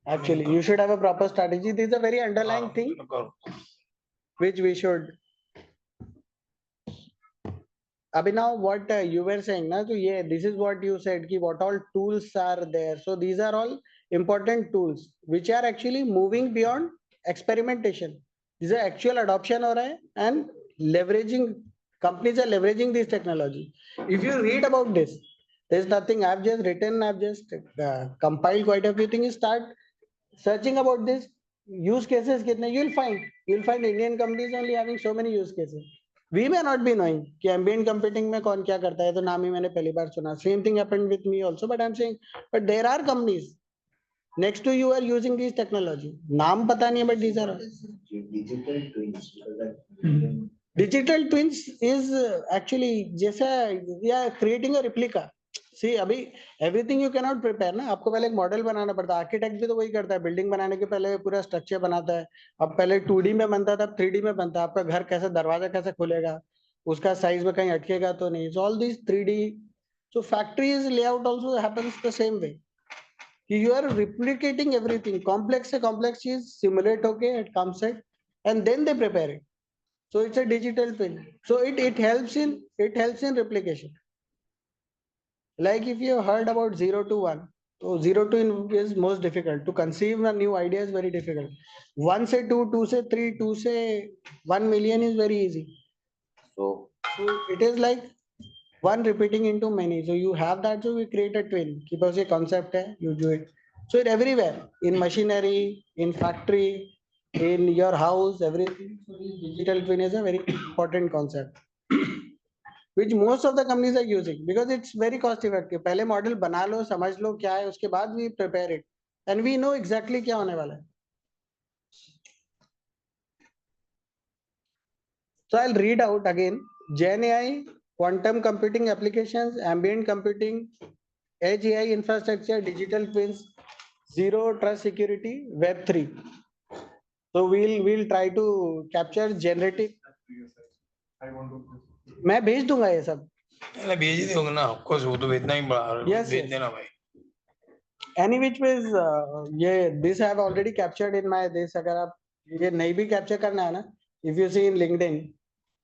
Actually, you should have a proper strategy. This is a very underlying thing which we should. Abhinav, what you were saying, na? So yeah, this is what you said, ki what all tools are there. So these are all important tools which are actually moving beyond experimentation. These are actual adoption हो रहा है and leveraging, companies are leveraging this technology. If you read about this, there's nothing I've just written, I've just compiled quite a few things. Start searching about this use cases कितने, you'll find Indian companies only having so many use cases. We may not be knowing कि ambient computing में कौन क्या करता है, तो नाम ही मैंने पहली बार सुना. Same thing happened with me also, but I'm saying, but there are companies next to you are using these technology. नाम पता नहीं है, but these are Digital twins. digital twins is actually जैसा या creating a replica. See अभी everything you cannot prepare ना, आपको पहले एक मॉडल बनाना पड़ता है. आर्किटेक्ट भी तो वही करता है, बिल्डिंग बनाने के पहले पूरा स्ट्रक्चर बनाता है. अब पहले 2D में बनता था, 3D में बनता है. आपका घर कैसे, दरवाजा कैसे खुलेगा, उसका साइज में कहीं अटकेगा तो नहीं. So all these 3D, so factories layout also happens the same way. You are replicating everything, complex से complex चीज simulate होके it comes set and then they prepare it. So it's a digital twin. So it helps in replication. Like if you have heard about 0 to 1, so 0 to 1 is most difficult. To conceive a new idea is very difficult. 1 से 2, 2 से 3, 2 से 1 million is very easy. So it is like one repeating into many. So you have that, so we create a twin. Keep us a concept hai, you do it. So it everywhere, in machinery, in factory, in your house, everything. So digital twin is a very important concept. Which most of the companies are using because it's very cost effective. पहले model बना लो, समझ लो क्या है, उसके बाद we prepare it and we know exactly क्या होने वाला है. So I'll read out again. Gen AI, quantum computing applications, ambient computing, edge AI infrastructure, digital twins, zero trust security, Web3. So we'll try to capture generative. I want to. मैं भेज दूंगा ये सब. भेज ही दोगे ना, of course वो तो भेजना ही पड़ा. Yes, भेज देना भाई. Any which ways, ये this I have already captured in my this. अगर आप ये नहीं भी capture करना है ना, if you see in LinkedIn,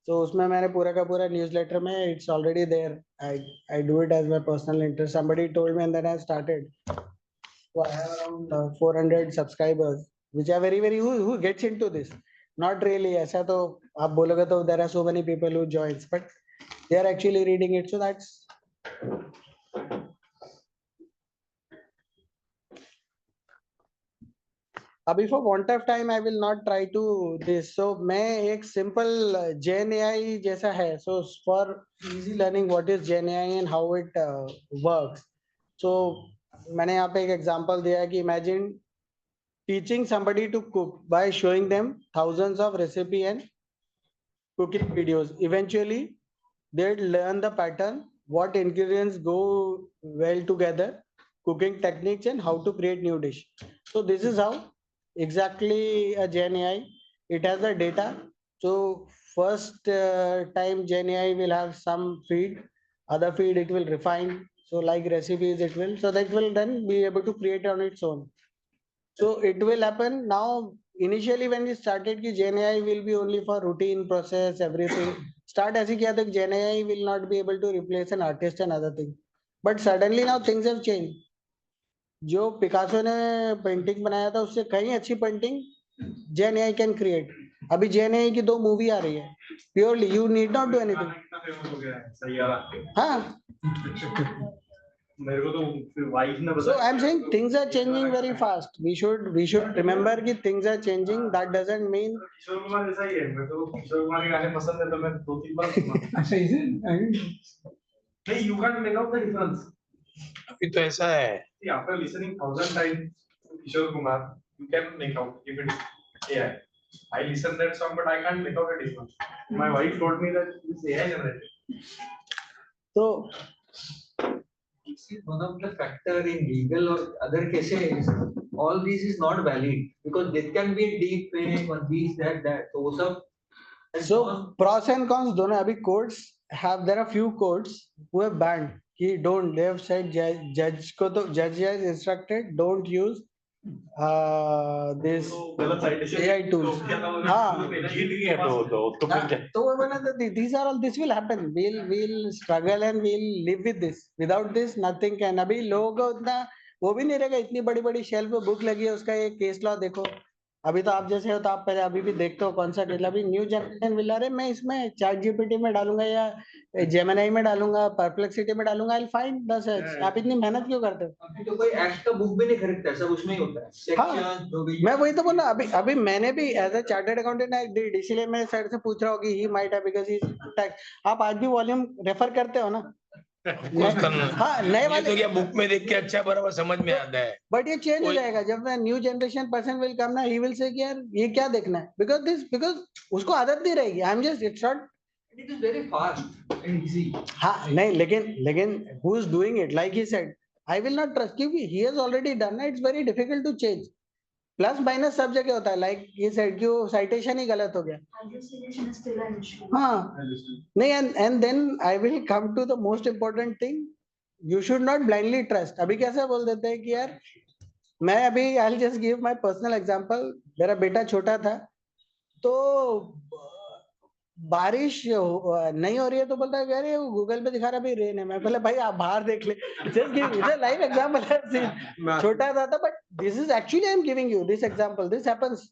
so उसमें मैंने पूरा का पूरा newsletter में it's already there. I do it as my personal interest. Somebody told me and then I started. So I have around 400 subscribers, which are very who gets into this. Not really. ऐसा तो आप बोलोगे तो there are so many people who joins, but they are actually reading it. So that's. अभी for want of time I will not try to this. So मैं एक simple Gen AI जैसा है. So for easy learning what is Gen AI and how it works. So मैंने यहाँ पे एक example दिया है कि imagine teaching somebody to cook by showing them thousands of recipe and cooking videos. Eventually they'll learn the pattern, what ingredients go well together, cooking techniques and how to create new dish. So this is how exactly a Gen AI, it has the data. So first time Gen AI will have some feed, other feed it will refine. So like recipes it will, so that will then be able to create on its own. So it will happen now. Initially when we started ki Gen AI will be only for routine process, everything. Start ऐसे किया था कि Gen AI will not be able to replace an artist and other thing. But suddenly now things have changed. जो Picasso ने painting बनाया था उससे कहीं अच्छी painting Gen AI can create. अभी Gen AI की 2 मूवी आ रही है. Purely you need not do anything. हाँ. So I'm saying things are changing very fast. We should remember that things are changing. That doesn't mean. Kishore Kumar ऐसा ही है. मेरे को किशोर कुमार के गाने पसंद है तो मैं 2-3 बार सुना. अच्छा इसे नहीं, you can't make out the difference. अभी तो ऐसा है. See, after listening 1,000 times to Kishore Kumar, you can make out if it is AI. I listened that song, but I can't make out a difference. My wife told me that it's AI generated. So this is one of the factor in legal or other cases. All this is not valid because there can be a deep fake or this that. So सब. So pros and cons दोनों. अभी courts have, there are few courts who have banned कि don't. They have said judge को तो judge has instructed don't use this AI tools. हाँ. तो वो बोला था these are all, this will happen. We'll struggle and we'll live with this. Without this nothing can. अभी लोगों को उतना वो भी नहीं रहेगा. इतनी बड़ी बड़ी शेल्फ पे बुक लगी है उसका एक केस लॉ देखो. अभी तो आप जैसे हो तो आप पहले अभी भी देखते हो कौन सा केस. अभी न्यू जनरेशन मिल रहा है. मैं इसमें चैट जीपीटी में डालूंगा या जेमिनी में डालूंगा, परप्लेक्सिटी में डालूंगा. I'll find the search. आप इतनी मेहनत क्यों करते हो? अभी तो कोई एक्ट का बुक भी नहीं खरीदता, सब उसमें ही होता है. सेक्शन मैं वही तो बोला. अभी मैंने भी as a chartered accountant I did, इसलिए मैं सर से पूछ रहा हूँ कि he might have because he is tax. आप आज भी वॉल्यूम रेफर करते हो ना? हाँ, नए वाले तो क्या बुक में देख के अच्छा बराबर समझ में आता है. बट ये चेंज हो जाएगा जब new generation person will come ना. ही विल से कि यार ये क्या देखना है, बिकॉज उसको आदत नहीं रहेगी. I am just it's not. It is very fast and easy. हाँ नहीं, लेकिन who is doing it? Like he said, I will not trust क्योंकि he has already done it. It's very difficult to change. Plus minus सब जगह होता है. Like ये said क्यों साइटेशन ही गलत हो गया. हाँ नहीं. And then I will come to the most important thing. You should not blindly trust. अभी कैसे बोल देते हैं कि यार मैं अभी I will just give my personal example. मेरा बेटा छोटा था तो बारिश नहीं हो रही है तो बोलता है अरे वो गूगल पे दिखा रहा है रेन है. मैं बोला भाई आप बाहर देख ले. Just give it's a live example. छोटा था but this is actually I am giving you this example. This happens.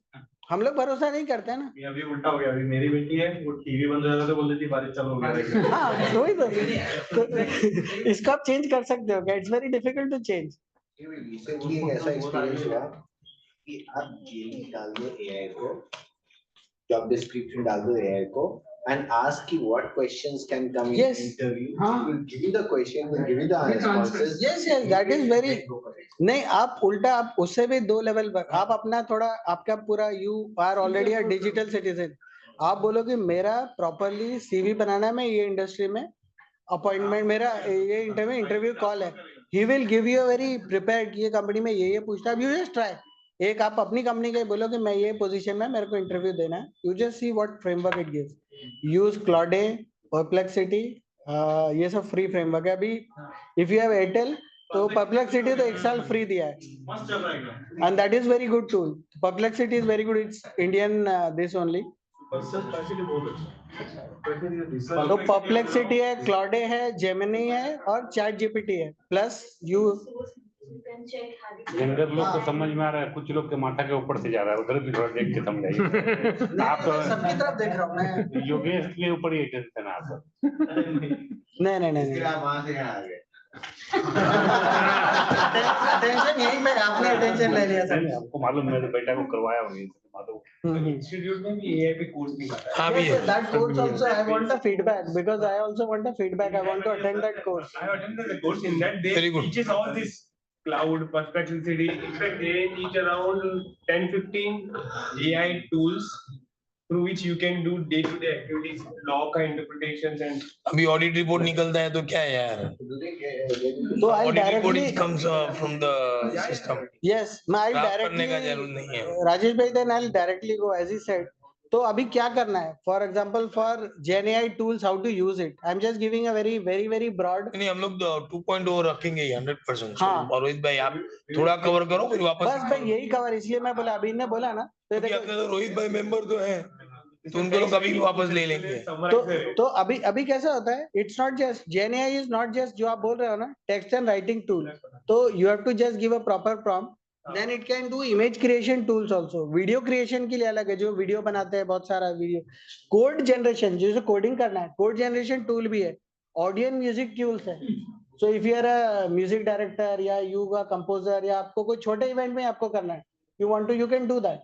हम लोग भरोसा नहीं करते हैं ना. अभी उल्टा हो गया. अभी मेरी बेटी है वो टीवी बंद हो जाता तो बोल देती बारिश चालू हो गया. हाँ वही तो इसको आप चेंज कर सकते हो क्या? It's very difficult to change. Recently एक ऐसा एक्सपीरियंस हुआ कि आप जेडी डाल दो एआई को, जॉब डिस्क्रिप्शन डाल दो एआई को and ask कि what questions can come in interview. Will give you the question, will give you the responses. Yes, that is very. नहीं आप उल्टा आप उससे भी 2 लेवल पर आप अपना थोड़ा आपका पूरा you are already a digital citizen. आप बोलो कि मेरा प्रॉपरली सीवी बनाना है, मैं ये इंडस्ट्री में अपॉइंटमेंट मेरा ये इंटरव्यू कॉल है. He will give you very prepared कि ये कंपनी में ये पूछता है. You just try. एक आप अपनी कंपनी के बोलो कि मैं ये पोजीशन में मेरे को इंटरव्यू देना है. You just see what framework it gives. Use क्लॉडे, perplexity, ये सब फ्री फ्रेमवर्क है. अभी इफ यू हैव एयरटेल तो परप्लेक्सिटी तो 1 साल फ्री दिया है and that is very good tool. Perplexity is very good. It's Indian this only. तो परप्लेक्सिटी है, क्लॉडे है, जेमिनी है और चैट जीपीटी है. प्लस यू यंगर लोग को समझ में आ रहा है, कुछ लोग के माथा के ऊपर से जा रहा है. उधर भी थोड़ा देख के समझाइए. आप सबकी तरफ देख रहा हूँ मैं. योगेश के ऊपर ये टेंशन है आप. नहीं आप वहां से यहाँ आ गए. टेंशन यही पे आपने टेंशन ले लिया सर। हमको मालूम, मैं तो बेटा को करवाया हूँ मालूम। इंस्टीट्यूट में भी एआई पे कोर्स निकाला है। हाँ भी है। That course also I want a feedback because I also want a feedback. I want to attend that course. I attended the course in that. They Very good. teaches all this cloud perplexity. In fact, they teach around 10-15 AI tools through which you can do day-to-day activities, law का interpretations and. अभी audit report निकलता है तो क्या है यार? So I'll audit report directly. It comes from the system. Yes, मैं I'll Draft करने का directly. जरूरत नहीं है। राजेश भाई, then I'll directly go as he said. तो अभी क्या करना है? For example, for GenAI tools, how to use it? I'm just giving a very broad. नहीं, हम लोग 2.0 रखेंगे 100%। हाँ। और रोहित भाई आप थोड़ा कवर करो फिर वापस। बस भाई यही कवर, इसलिए मैं बोला, अभी ने बोला ना तो क्योंकि देखो, अपने तो रोहित भाई मेंबर तो हैं, तो उनको तो कभी भी वापस ले लेंगे। तो अभी कैसा होता है, it's not just GenAI is not just जो आप बोल रहे हो ना टेक्स्ट एंड राइटिंग टूल, तो you have to just give a proper prompt, then it can do image creation tools also, video creation के लिए अलग है, जो वीडियो बनाते हैं बहुत सारा वीडियो, कोड जनरेशन जैसे कोडिंग करना है, कोड जनरेशन टूल भी है, ऑडियो म्यूजिक टूल्स है। So if you are a music director या यू आर कंपोजर या आपको कोई छोटे इवेंट में आपको करना है, you want to, you can do that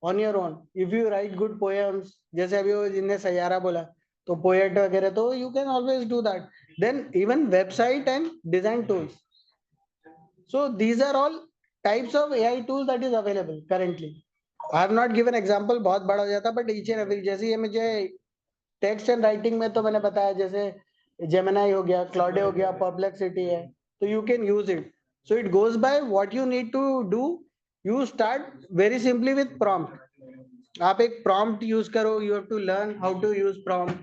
on your own. If you write good poems, जैसे अभी वो जिनने सैयारा बोला, तो poet वगैरह, तो you can always do that. Then even website and design tools. So these are all types of AI tools that is available currently. I have not given example, बहुत बड़ा हो जाता, but each and every, जैसे ये मुझे text and writing में तो मैंने बताया, जैसे Gemini हो गया, Claude हो गया, Perplexity है, तो you can use it. So it goes by what you need to do. You start very simply with prompt. आप एक prompt use करो, you have to learn how to use prompt,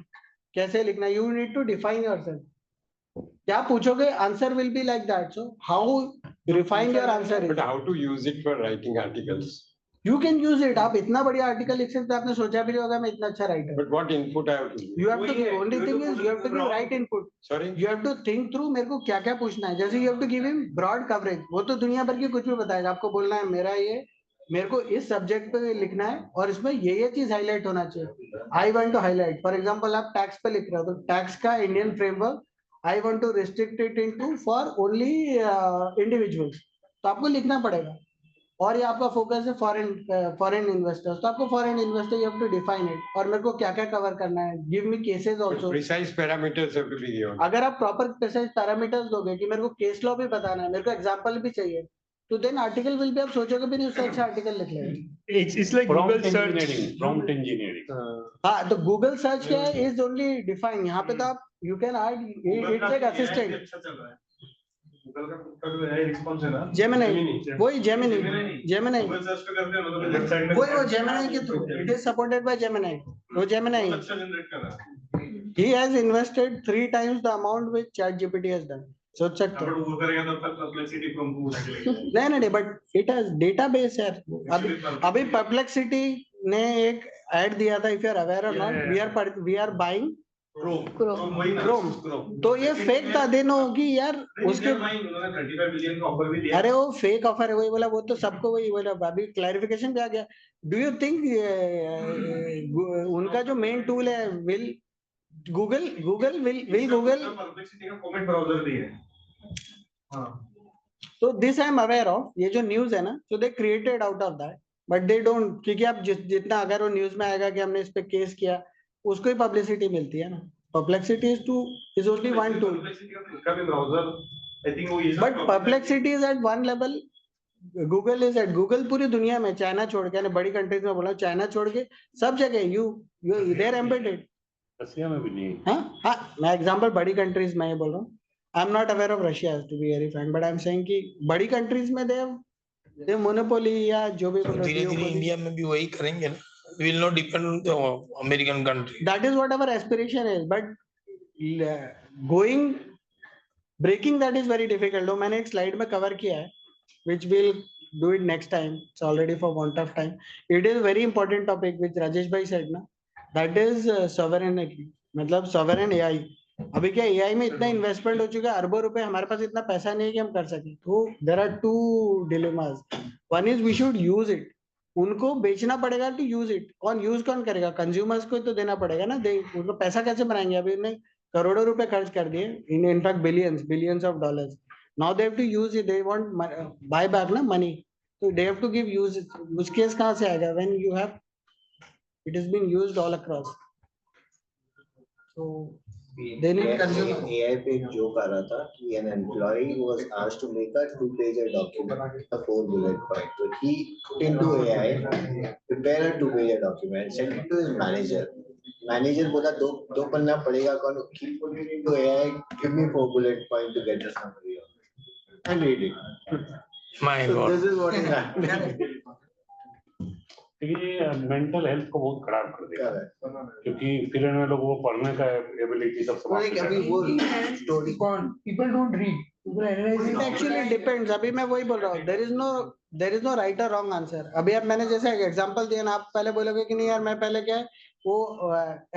कैसे लिखना, you need to define yourself. क्या पूछोगे, answer will be like that. So how refine your answer is. But how to use it for writing articles? You can use it. आप इतना बढ़िया article लिख सकते हो, आपने सोचा भी नहीं होगा मैं इतना अच्छा writer. But what input I have to give? You have to give. Only thing is you have to give right input. Sorry? You have to think through मेरे को क्या क्या पूछना है, जैसे you have to give him broad coverage. वो तो दुनिया भर की कुछ भी बताएगा, आपको बोलना है मेरे को इस सब्जेक्ट पे लिखना है और इसमें ये चीज हाईलाइट होना चाहिए। I want to highlight, for example आप टैक्स पे लिख रहे हो, तो टैक्स का Indian framework I want to restrict it into for only individuals, तो आपको लिखना पड़ेगा। और ये आपका फोकस है फॉरेन इन्वेस्टर्स, तो आपको foreign investor you have to define it, और मेरे को क्या क्या कवर करना है, give me cases also. Precise parameters have to be given. अगर आप प्रॉपर प्रिसाइज पैरामीटर्स दोगे कि मेरे को केस लॉ भी बताना है, मेरे को एग्जांपल भी चाहिए, तो देन आर्टिकल विल भी, आप सोचोगे भी नहीं उससे अच्छा आर्टिकल लिख लेंगे। It's like Google search. Prompt engineering. हाँ, तो गूगल सर्च क्या है, इज ओनली डिफाइन, यहाँ पे तो आप यू कैन ऐड, इट्स एक असिस्टेंट। गूगल का जो है रिस्पांस है ना, जेमिनी, वही जेमिनी गूगल सर्च पे करते हैं ना, तो वेबसाइट में वही वो जेमिनी के through, it is supported by Gemini, वो जेमिनी अच्छा जनरेट कर रहा है। he has invested 3 times the amount which ChatGPT has done. सोच सकते हो, वो करेगा तो परप्लेक्सिटी फ्रॉम गूगल नहीं, बट इट हैज डेटाबेस है। अभी परप्लेक्सिटी ने एक ऐड दिया था, इफ यू आर अवेयर और not, we are buying Chrome, तो ये फेक था, देनो कि यार उसके 35 बिलियन का ऑफर भी दिया। अरे वो फेक ऑफर है, वही बोला, वो तो सबको वही बोला, अभी क्लैरिफिकेशन भी आ गया। डू यू थिंक उनका जो मेन टूल है विल गूगल परप्लेक्सिटी का कमेंट ब्राउजर भी है। हाँ, तो this I am aware of, ये जो न्यूज है ना, so they created out of that, but they don't, क्योंकि आप जितना अगर वो न्यूज में आएगा कि हमने इस पे केस किया, उसको ही पब्लिसिटी मिलती है ना। Perplexity is only one tool, का भी ब्राउजर आई थिंक वो use, but Perplexity is at one level, Google is at, Google पूरी दुनिया में, चाइना छोड़ के, बड़ी कंट्रीज में बोला, चाइना छोड़ के सब जगह यू देयर एम्बेडेड। रशिया में भी नहीं। हाँ, मैं एग्जांपल बड़ी कंट्रीज में ये बोल रहा हूँ, I am not aware of Russia to be very frank, but I am saying कि बड़ी कंट्रीज में दे मोनोपोली या जो भी बोल रहे हो, धीरे-धीरे इंडिया में भी वही करेंगे ना, we will not depend on the American country. That is what our aspiration is, but breaking that is very difficult. तो मैंने एक स्लाइड में कवर किया है, which we'll do it next time. It's already for want of time. It is a very important topic which Rajesh bhai said ना, that is sovereignty, मतलब sovereign AI। अभी क्या AI में इतना इन्वेस्टमेंट हो चुका है, अरबों रुपए, हमारे पास इतना पैसा नहीं है कि हम कर सके। तो there are two dilemmas. One is we should use it. उनको बेचना पड़ेगा टू यूज इट, कौन यूज कौन करेगा, कंज्यूमर्स को तो देना पड़ेगा ना, उनको पैसा कैसे बनाएंगे, अभी उन्हें करोड़ों रुपए खर्च कर दिए, in fact billions of dollars. Now they have to use it, they want buy back na money, so they have to give use case कहाँ से आएगा when you have it is being used all across, so they need consumer. AI पे एक joke आ रहा था कि an employee was asked to make a 2-pager document, a 4-bullet point. So he put into AI, prepare a 2-pager document, send it to his manager. Manager बोला दो पन्ना पड़ेगा कौन? Keep putting it into AI, give me 4-bullet point to get the summary and read it. My So God. this is what is happening. ये mental health को बहुत खराब कर देगा, क्योंकि फिर इन लोगों को पढ़ने का एबिलिटी सब समाप्त हो जाएगा। People don't read. People analyze It actually depends. अभी मैं वही बोल रहा हूँ, there is no right or wrong answer. अभी अब मैंने जैसे एक एग्जांपल दिया ना, आप पहले बोलोगे कि नहीं यार मैं पहले क्या है वो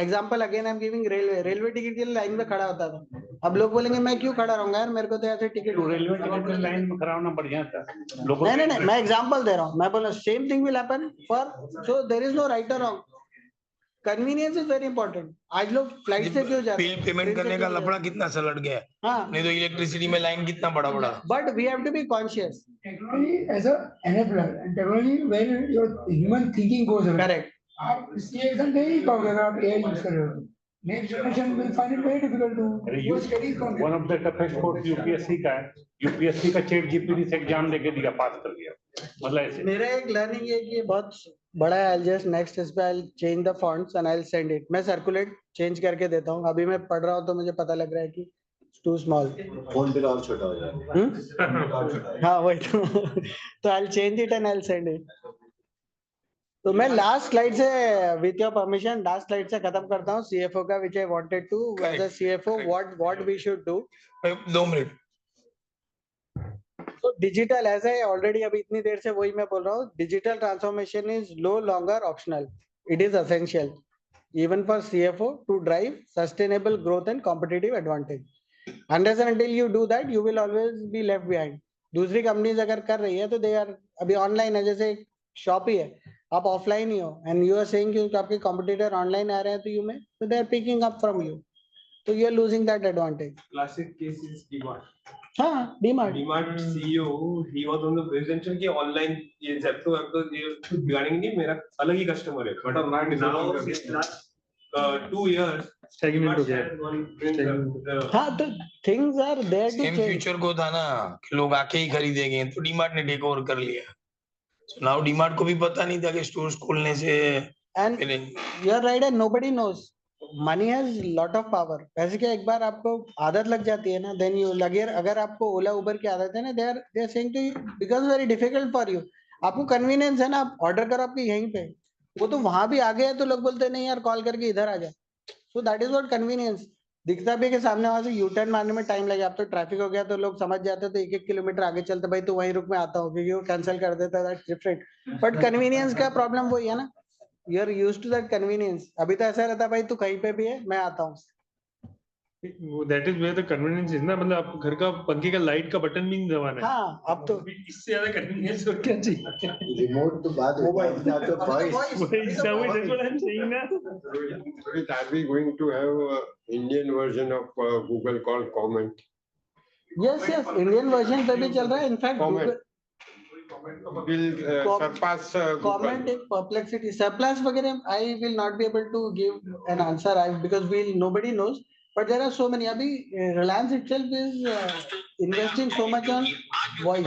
example again I am giving railway ticket के लिए लाइन में खड़ा होता था, अब लोग बोलेंगे मैं क्यों खड़ा रहूंगा यार, मेरे को तो ऐसे टिकट रेलवे टिकट की लाइन में खड़ा होना बढ़िया था। नहीं मैं एग्जांपल दे रहा हूँ, मैं बोल रहा हूँ same thing will happen for, so there is no right और wrong, convenience is very important. आज लोग फ्लाइट से क्यों जाते हैं, बिल पेमेंट करने का लफड़ा कितना सा लड़ गया, हाँ नहीं तो इलेक्ट्रिसिटी में लाइन कितना बड़ा बड़ा, but we have to be conscious technology as a enabler and technology when your human thinking goes away. Correct. आप इसलिए एकदम नहीं कहोगे अगर आप AI यूज कर रहे हो तो next generation will find it very difficult to do studies on one of the toughest course UPSC का है, यूपीएससी का चैट जीपीटी से एग्जाम देके दिया, पास कर गया, मतलब ऐसे। मेरा एक लर्निंग है कि बहुत बड़ा है, I'll just next इस पे I'll change the fonts and I'll send it, मैं circulate change करके देता हूँ, अभी मैं पढ़ रहा हूँ तो मुझे पता लग रहा है कि too small, फोन पे और छोटा हो जाएगा। हाँ वही तो I'll change it and I'll send it. तो मैं लास्ट स्लाइड से with your permission last slide से खत्म करता हूँ सीएफओ का, which I wanted to as a CFO what we should do. 2 minute. तो डिजिटल एज आई ऑलरेडी अभी इतनी देर से वही मैं बोल रहा हूँ, digital transformation is no longer optional, it is essential even for CFO to drive sustainable growth and competitive advantage. Unless and until you do that, you will always be left behind. दूसरी companies अगर कर रही है तो they are अभी online है, जैसे shop ही है, आप ऑफलाइन ही हो एंड यू आर सेइंग कि आपके कॉम्पिटिटर ऑनलाइन आ रहे हैं तो यू में तो they are picking up from you, तो you are losing that advantage. Classic case is DMart. हाँ DMart CEO he was on the presentation कि ऑनलाइन ये जेप्टो ऐप तो ये कुछ बिगाड़ेंगे नहीं, मेरा अलग ही कस्टमर है, बट अब 2 years stagnant हो गया। हाँ तो things are there to same change. Future को था ना कि लोग आके ही खरीदेंगे, तो डीमार्ट ने टेक ओवर कर लिया। So now डीमार्ट को भी पता नहीं था कि स्टोर्स खोलने से and you are right and nobody knows money has lot of power. वैसे क्या एक बार आपको आदत लग जाती है ना, देन यू लगे, अगर आपको ओला उबर की आदत है ना, they are saying to you because very difficult for you, आपको कन्वीनियंस है ना, आप ऑर्डर करो आपके यहीं पे, वो तो वहां भी आ गया तो लोग बोलते हैं नहीं यार कॉल करके इधर आ जा, so that is what convenience. दिखता भी कि सामने वहां से यू टर्न मारने में टाइम लगे, अब तो ट्रैफिक हो गया तो लोग समझ जाते तो 1-1 किलोमीटर आगे चलते, भाई तू वहीं रुक मैं आता हूँ, क्योंकि वो कैंसिल कर देता, दैट्स डिफरेंट, बट कन्वीनियंस का प्रॉब्लम वही है ना, you are used to that convenience. अभी तो ऐसा रहता है भाई तू कहीं पे भी है मैं आता हूँ, वो that is where the convenience is ना, मतलब आपको घर का पंखे का लाइट का बटन भी नहीं दबाना है। हाँ अब तो इससे ज्यादा कन्वीनियंस और क्या चाहिए। रिमोट तो बाद में ना तो voice Are we going to have a Indian version of Google called Comment? Yes Indian version पे भी चल रहा है, in fact Comment will surpass Google. Comment एक perplexity surplus वगैरह I will not be able to give an answer because nobody knows, but there are so many. अभी Reliance itself is investing so much on voice.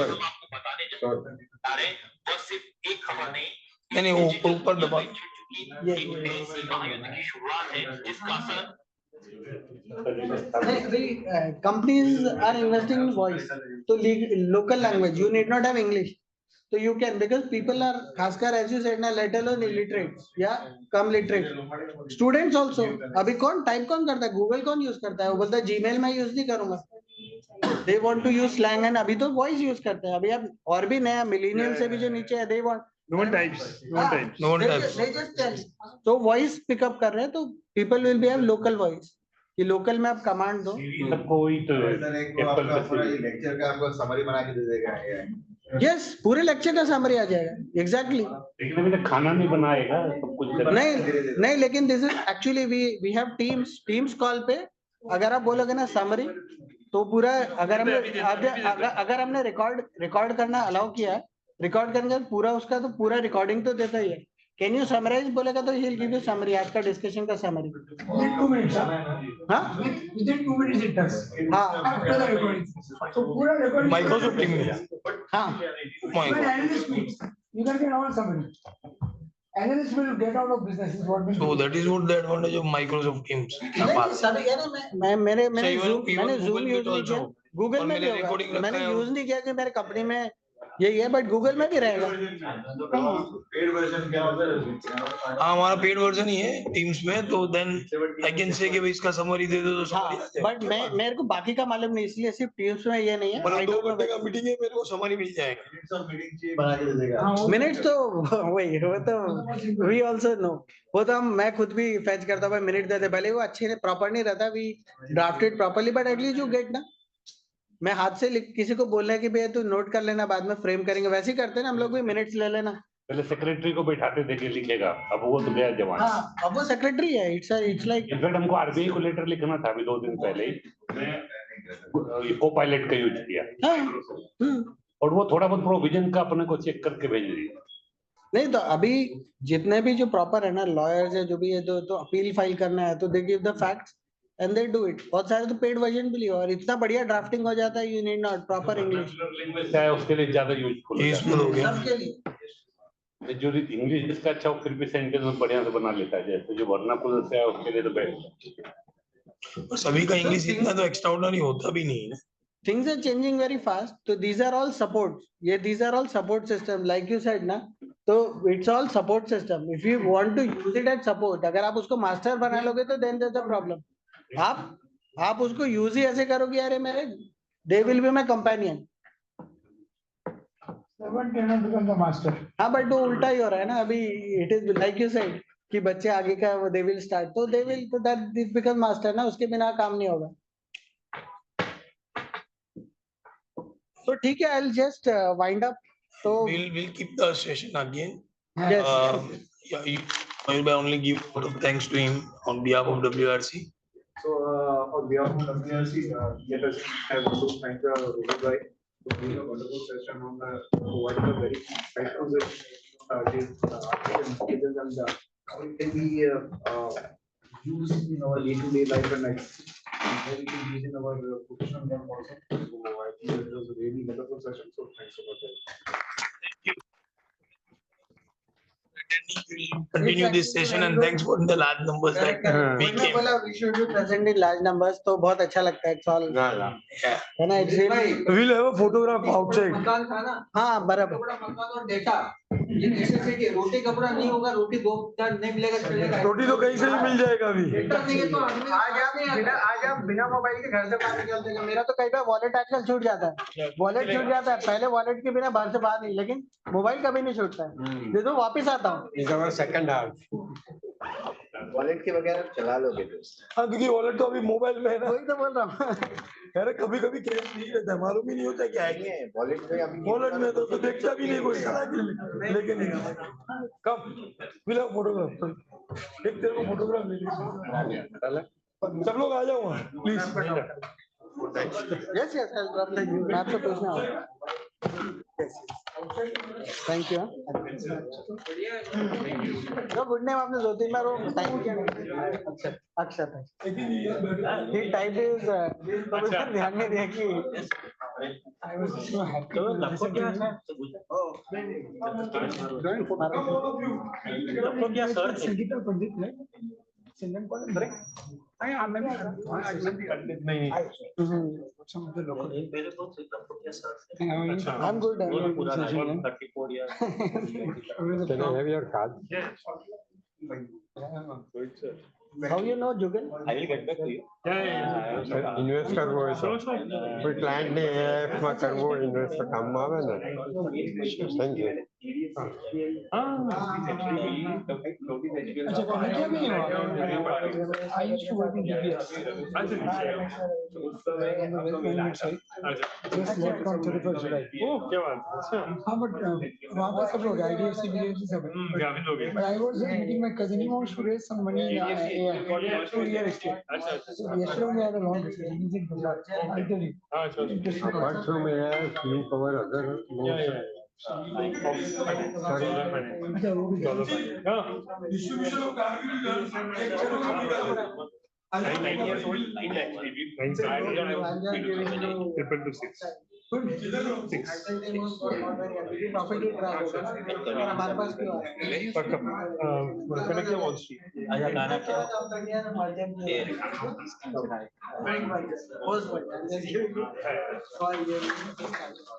नहीं ऊपर दबा companies are investing in voice, तो local language you need not have English, so you can, because people are खासकर as you said ना, let alone illiterate या कम literate students also, अभी कौन type कौन करता है, गूगल कौन यूज करता है, वो बोलता है जीमेल मैं यूज नहीं करूंगा, they want to use slang and अभी तो voice यूज करते हैं, अभी अब और भी नया मिलेनियल से भी जो नीचे है, they want no one types they just tell, so voice pick up कर रहे हैं, तो people will be have local voice कि लोकल में आप कमांड दो, कोई तो लेक्चर का आपको समरी बना के दे देगा। यस पूरे लेक्चर का समरी आ जाएगा, एग्जैक्टली। लेकिन अभी तक खाना नहीं बनाएगा, सब कुछ नहीं लेकिन this is actually we have Teams call पे अगर आप बोलोगे ना समरी, तो पूरा अगर हमने रिकॉर्ड करना अलाउ किया, रिकॉर्ड करने के पूरा उसका तो पूरा रिकॉर्डिंग तो देता ही है। कैन यू समराइज बोलेगा तो he'll give you summary, आज का डिस्कशन का समरी। Within 2 minutes, हाँ within 2 minutes it does. हाँ After the recording. So पूरा recording. Microsoft Teams में। हाँ When analyst meets, you can get all summary. Analyst will get out of business is what we So that is what the advantage of Microsoft Teams. नहीं सभी यार मैंने even- Zoom even मैंने Google Zoom Meet use नहीं किया, also. Google और में भी मैंने होगा, recording रखा मैंने है यूज नहीं किया कि मेरे कंपनी में यही है, बट गूगल में भी रहेगा। पेड वर्जन क्या होता है? हाँ हमारा पेड वर्जन ही है टीम्स में, तो देन आई कैन से कि भाई इसका समरी दे दो तो हाँ समरी बट मेरे को बाकी का मालूम नहीं, इसलिए सिर्फ टीम्स में ये नहीं है। मतलब I 2 don't know घंटे का मीटिंग है, मेरे को समरी मिल जाएगा। बना के दे देगा। मिनट्स तो वही वो तो वी आल्सो नो, वो तो मैं खुद भी फैच करता हूँ, मिनट देते, भले वो अच्छे प्रॉपर नहीं रहता, we drafted properly, but at least you get ना। मैं हाथ से किसी को बोल रहा है कि भैया तू नोट कर लेना, बाद में फ्रेम करेंगे, वैसे ही करते हैं ना हम लोग भी, मिनट्स ले लेना। पहले सेक्रेटरी को बैठाते थे कि लिखेगा, अब वो तो गया जमाना। हाँ अब वो सेक्रेटरी है, इट्स लाइक। इनफैक्ट हमको आरबीआई को लेटर लिखना था अभी 2 दिन पहले ही, मैं को पायलट का यूज किया, और वो थोड़ा बहुत प्रोविजन का अपने को चेक करके भेज दिया। नहीं तो अभी जितने भी जो प्रॉपर है ना लॉयर्स है, जो भी है, तो अपील फाइल करना है तो they give the facts and they do it. बहुत सारे तो पेड वर्जन भी लियो और इतना बढ़िया ड्राफ्टिंग हो जाता है, you need not proper English. Language है उसके लिए ज्यादा यूजफुल हो गया सबके लिए। जो इंग्लिश जिसका अच्छा हो फिर भी सेंटेंस बढ़िया से बना लेता है, जैसे जो वर्नाकुलर से है उसके लिए तो बेस्ट। सभी का इंग्लिश इतना तो एक्स्ट्राऑर्डिनरी होता भी नहीं है। Things are changing very fast, so these are all supports, these are all support system like you said ना, तो it's all support system, if you want to use it as support, अगर आप उसको master बना लोगे तो then there's a problem। आप उसको यूज ही ऐसे करोगे अरे मेरे they will be my companion। Servant cannot become the master. हाँ बट वो उल्टा ही हो रहा है ना अभी, it is like you said कि बच्चे आगे का they will start, तो they will, तो that it become master ना, उसके बिना काम नहीं होगा। तो ठीक है, I'll just wind up। So we'll keep the session again. Yes. Yeah, I will only give a lot of thanks to him on behalf of WRC. So, on behalf of WRC, let us have to thank Rohit Bhai for doing a wonderful session on providing a very insightful artificial intelligence and how it can be used in our day-to-day life and how we can use in our professional life also. So, I think it was a really wonderful session. So, thanks so much. Continue this session and thanks for the large numbers that we came. We should be present in large numbers, तो बहुत अच्छा लगता है, it's all है ना, it's really We'll have a photograph outside. मकान था ना, हाँ बराबर। बड़ा मकान और डेटा, ये नेसेसिटी है, रोटी कपड़ा नहीं होगा, रोटी 2 टाइम नहीं मिलेगा चलेगा। रोटी तो कहीं से ही मिल जाएगा अभी। डेटा नहीं है तो आदमी आज आप बिना मोबाइल के घर से बाहर निकल देंगे, मेरा तो कई बार वॉलेट आजकल छूट जाता है, वॉलेट छूट जाता है, पहले वॉलेट के बिना घर से बाहर नहीं, लेकिन मोबाइल कभी नहीं छूटता है, ये तो वापिस आता हूँ। सेकंड हाफ वॉलेट के बगैर आप चला लोगे तो। हाँ क्योंकि वॉलेट तो अभी मोबाइल में है ना। वही तो बोल रहा हूँ। अरे कभी कभी कैश नहीं रहता, मालूम ही नहीं होता क्या है। वॉलेट में अभी वॉलेट में तो देखता भी नहीं कोई, चला के लेके नहीं। कब मिला फोटोग्राफ, एक तेरे को फोटोग्राफ ले लीजिए, सब लोग आ जाओ please. Yes, yes, I'll drop the मैं आपसे पूछना होगा। Thank you। No good name आपने 2-3 बार वो टाइप किया। अक्षत है। He typed his तो मुझे ध्यान नहीं दिया कि I was so happy to listen to him. Sangeeta Pandit, right? Sindan Pandit, right? मैं भी नहीं some of the local. I'm good। Can I have your card? How you know Jugal? I will get back to you. Invest કરવો હોય તો કોઈ client ને app માં કરવો ઇન્વેસ્ટ કામમાં આવે ને થેન્ક યુ अच्छा कनेक्ट भी हुआ I used to work in DBS just left on 31st July क्या बात है? अच्छा हाँ बट वहाँ पे सब लोग IDFC BFSI सब है but I was just meeting my cousin he wants to raise some money in AI to real estate so yesterday we had a long discussion he's in Gujarat I'll tell you interesting Apart from AI, you cover other modes. अच्छा वो भी distribution of I'm 9 years old. 9 actually. We started around 226. Profit he track होगा और हमारे पास क्यों आया connect wall street अच्छा गाना क्या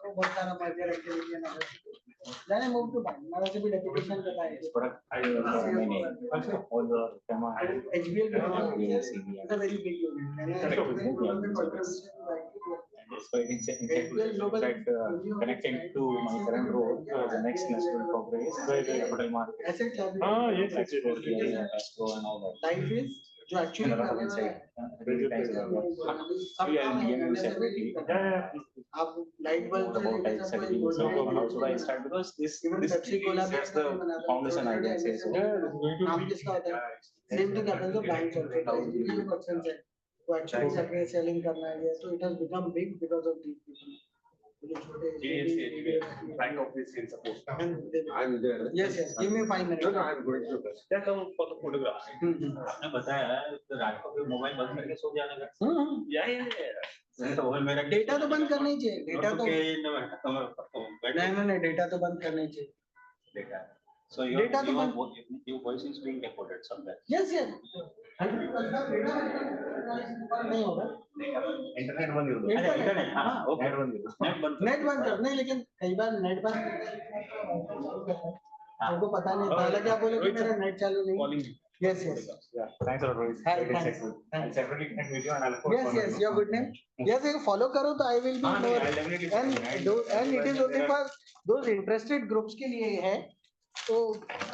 बहुत सारा मर्जर एक्टिविटी है Then I moved to Bangalore से भी deputation करता है HBL is a very big unit So it's connecting to my current role the next natural progress capital market asset yes escrow and all that life is जो actually करने वाला है आप light bulb से लेकर सब कोई how should I start because this Pepsi Cola that's the foundation idea says नाम किसका होता है same thing happens with banks also ये पर्सन्स है वो एक्चुअली सेपरेट सेलिंग करना है तो it has become big because of these people Back office in support. I'm there. Yes, give me 5 minutes. No, I'm going to that. That's how for the photographs. आपने बताया तो रात को फिर mobile बंद करके सो जाने का Yeah. तो वो मेरा डेटा तो बंद करना ही चाहिए डेटा तो नहीं डेटा तो बंद करना ही चाहिए data so your voice is being recorded somewhere yes नहीं होगा इंटरनेट बंद कर दो इंटरनेट हाँ ओके नेट बंद कर नहीं लेकिन कई बार नेट बंद हमको पता नहीं पहले क्या बोले कि मेरा नेट चालू नहीं yes thanks a lot Rohit Hi, Very thanks. insightful. I'll separately connect with you and I'll yes your good name yes you follow करो तो I will be more I'll definitely and it is only for those interested groups के लिए है तो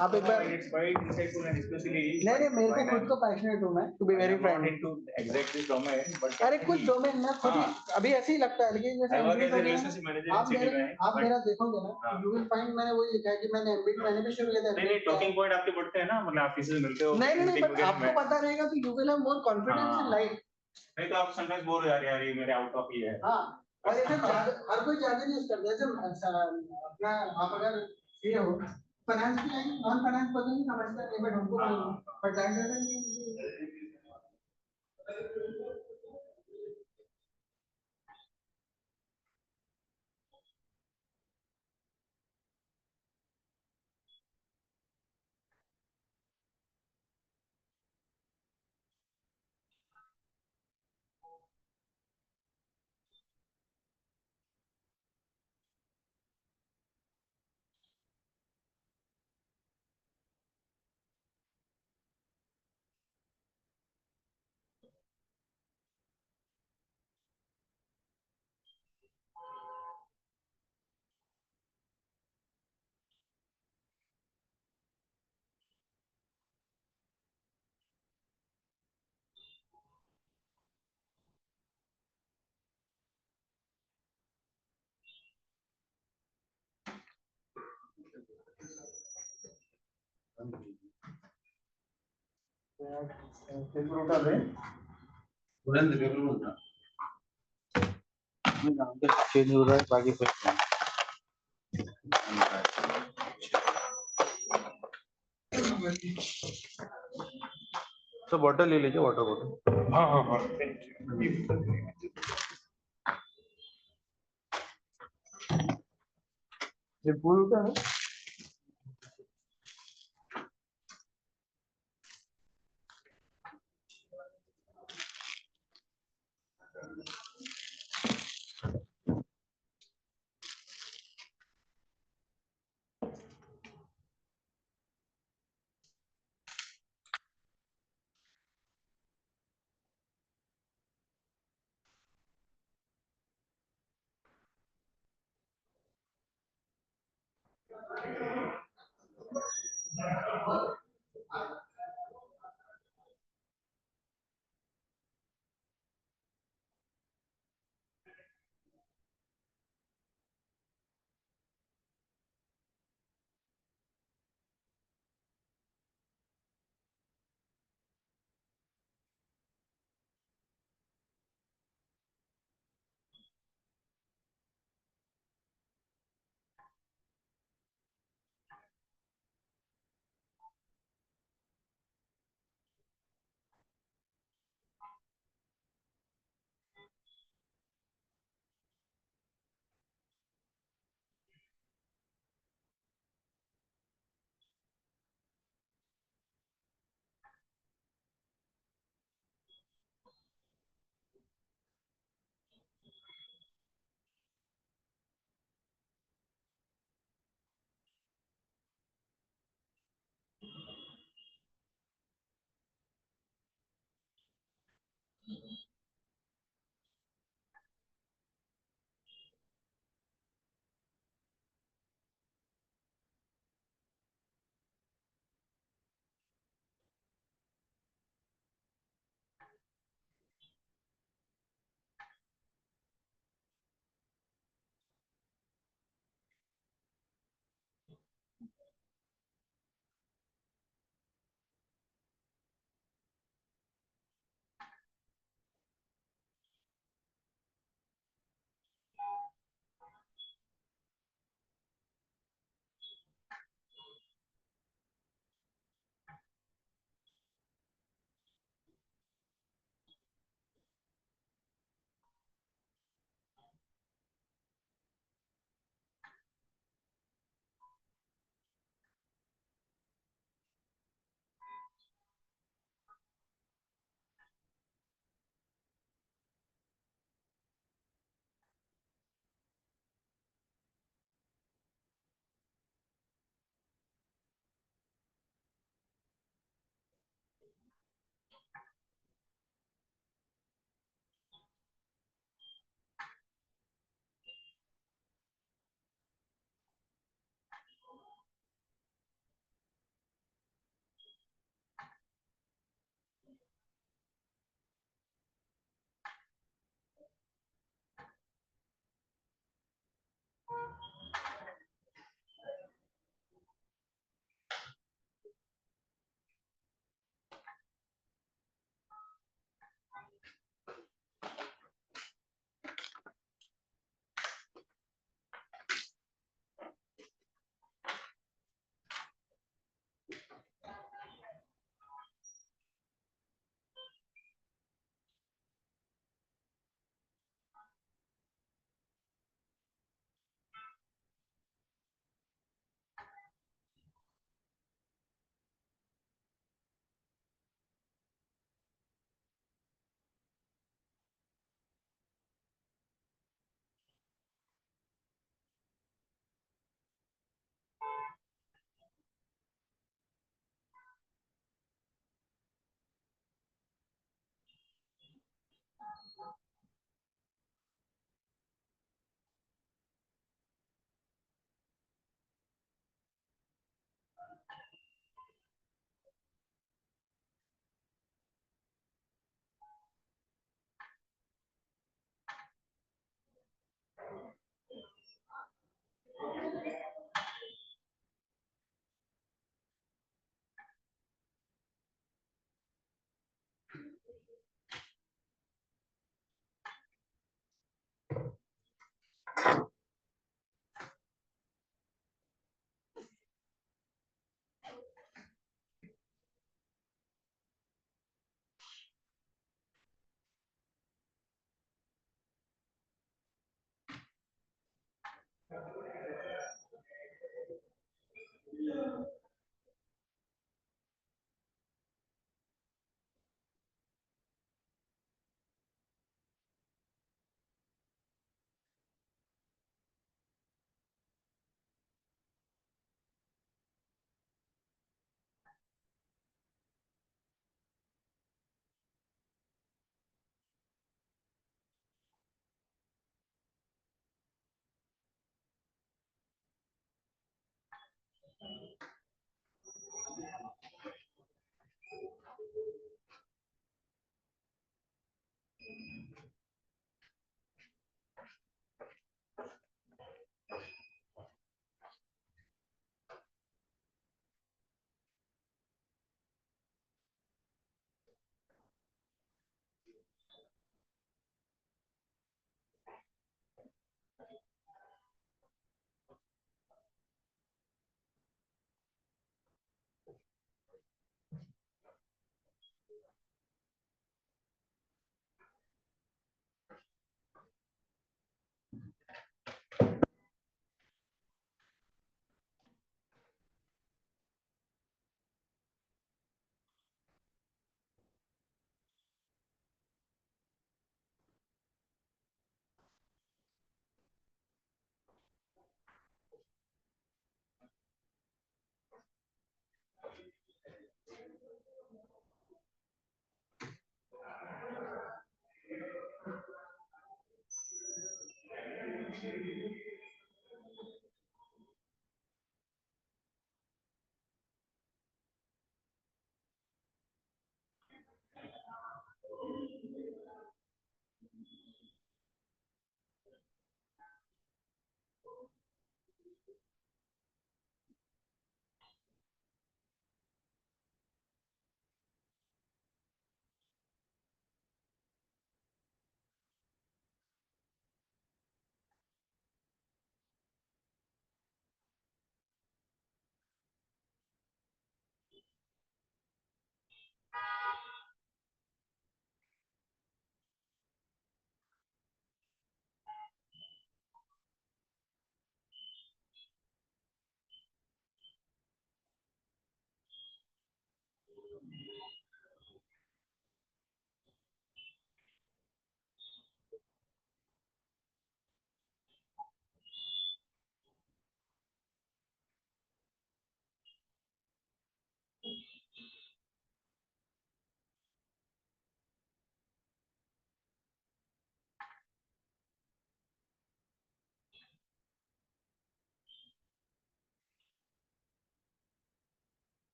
आप एक बार it's quite insightful and especially नहीं मेरे को खुद को पैशनेट हूँ मैं to be very frank into exact this domain but अरे कुछ डोमेन में खुद ही अभी ऐसे ही लगता है लेकिन जैसे I work MBA as a हो गया relationship manager आप in city मेरा bank आप मेरा देखोगे ना यू विल फाइंड मैंने वही लिखा है कि मैंने MBA मैंने भी शुरू किया था नहीं टॉकिंग पॉइंट आपके बढ़ते हैं ना मतलब आप किसी से मिलते हो नहीं बट आपको पता रहेगा तो you will have more confidence in life नहीं तो आप समटाइम्स बोल रहे यार ये मेरे आउट ऑफ ही है हां और ऐसे हर कोई ज्यादा यूज करता है जैसे अपना आप अगर ये हो फाइनेंस की लाइन नॉन फाइनेंस पर्सन नहीं समझता है बट हमको but that doesn't mean paper उठा दे तुरंत पेपर उठा चेंज हो रहा है बाकी फिर तो बॉटल ले लीजिए वाटर बॉटल हाँ ये पूल का है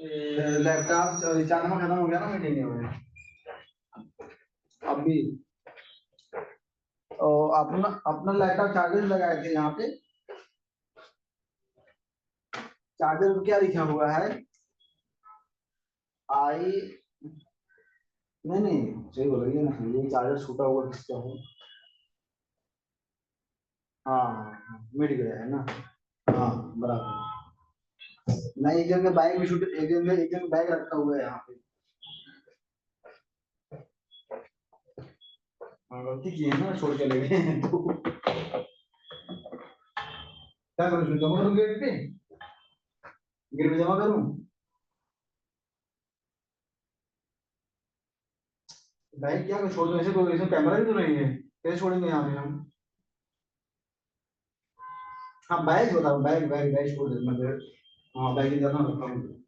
लैपटॉप रिचार्ज में खत्म हो गया ना मीटिंग में अभी अपना अपना लैपटॉप चार्जर लगाए थे यहाँ पे चार्जर पे क्या लिखा हुआ है आई नहीं सही बोल रही है ना ये चार्जर छूटा हुआ किसका है हाँ मिट गया है ना हाँ बराबर नहीं एक जन का बैग भी छूट एक जन बैग रखा हुआ है यहाँ पे हाँ गलती की है ना छोड़ के ले गए हैं तो क्या करूँ जमा करूँ गेट पे जमा करूँ बैग क्या छोड़ दो ऐसे कोई इसमें कैमरा भी तो नहीं है कैसे छोड़ेंगे यहाँ पे हम हाँ बैग बताओ बैग बैग बैग छोड़ देना हाँ बैग ही जाना रखा हूँ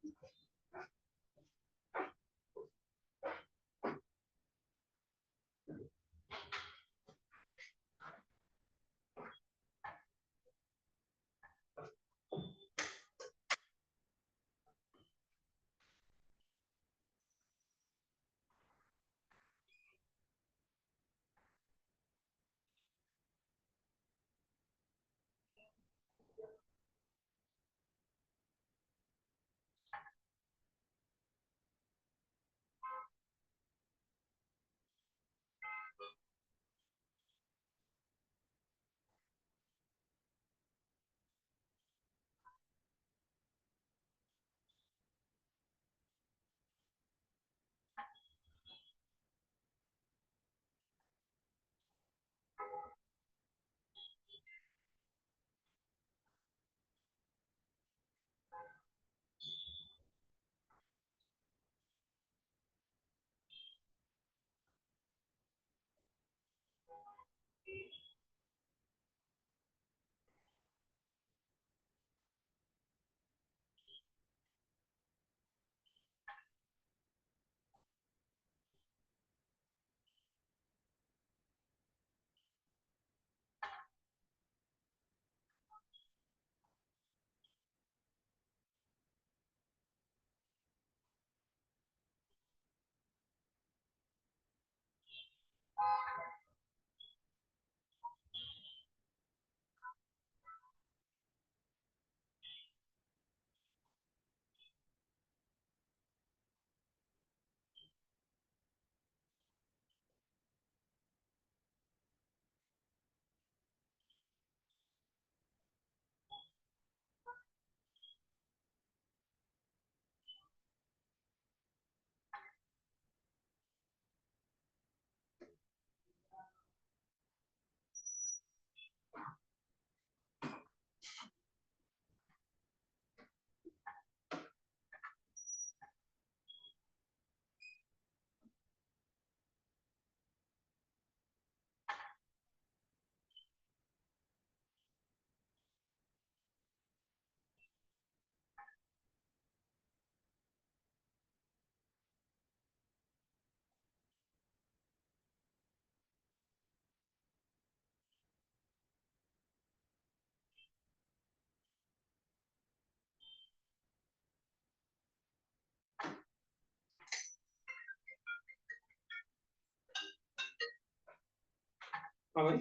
हाँ भाई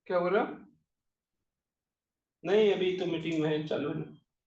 क्या बोल रहा नहीं अभी तो मीटिंग में चालू है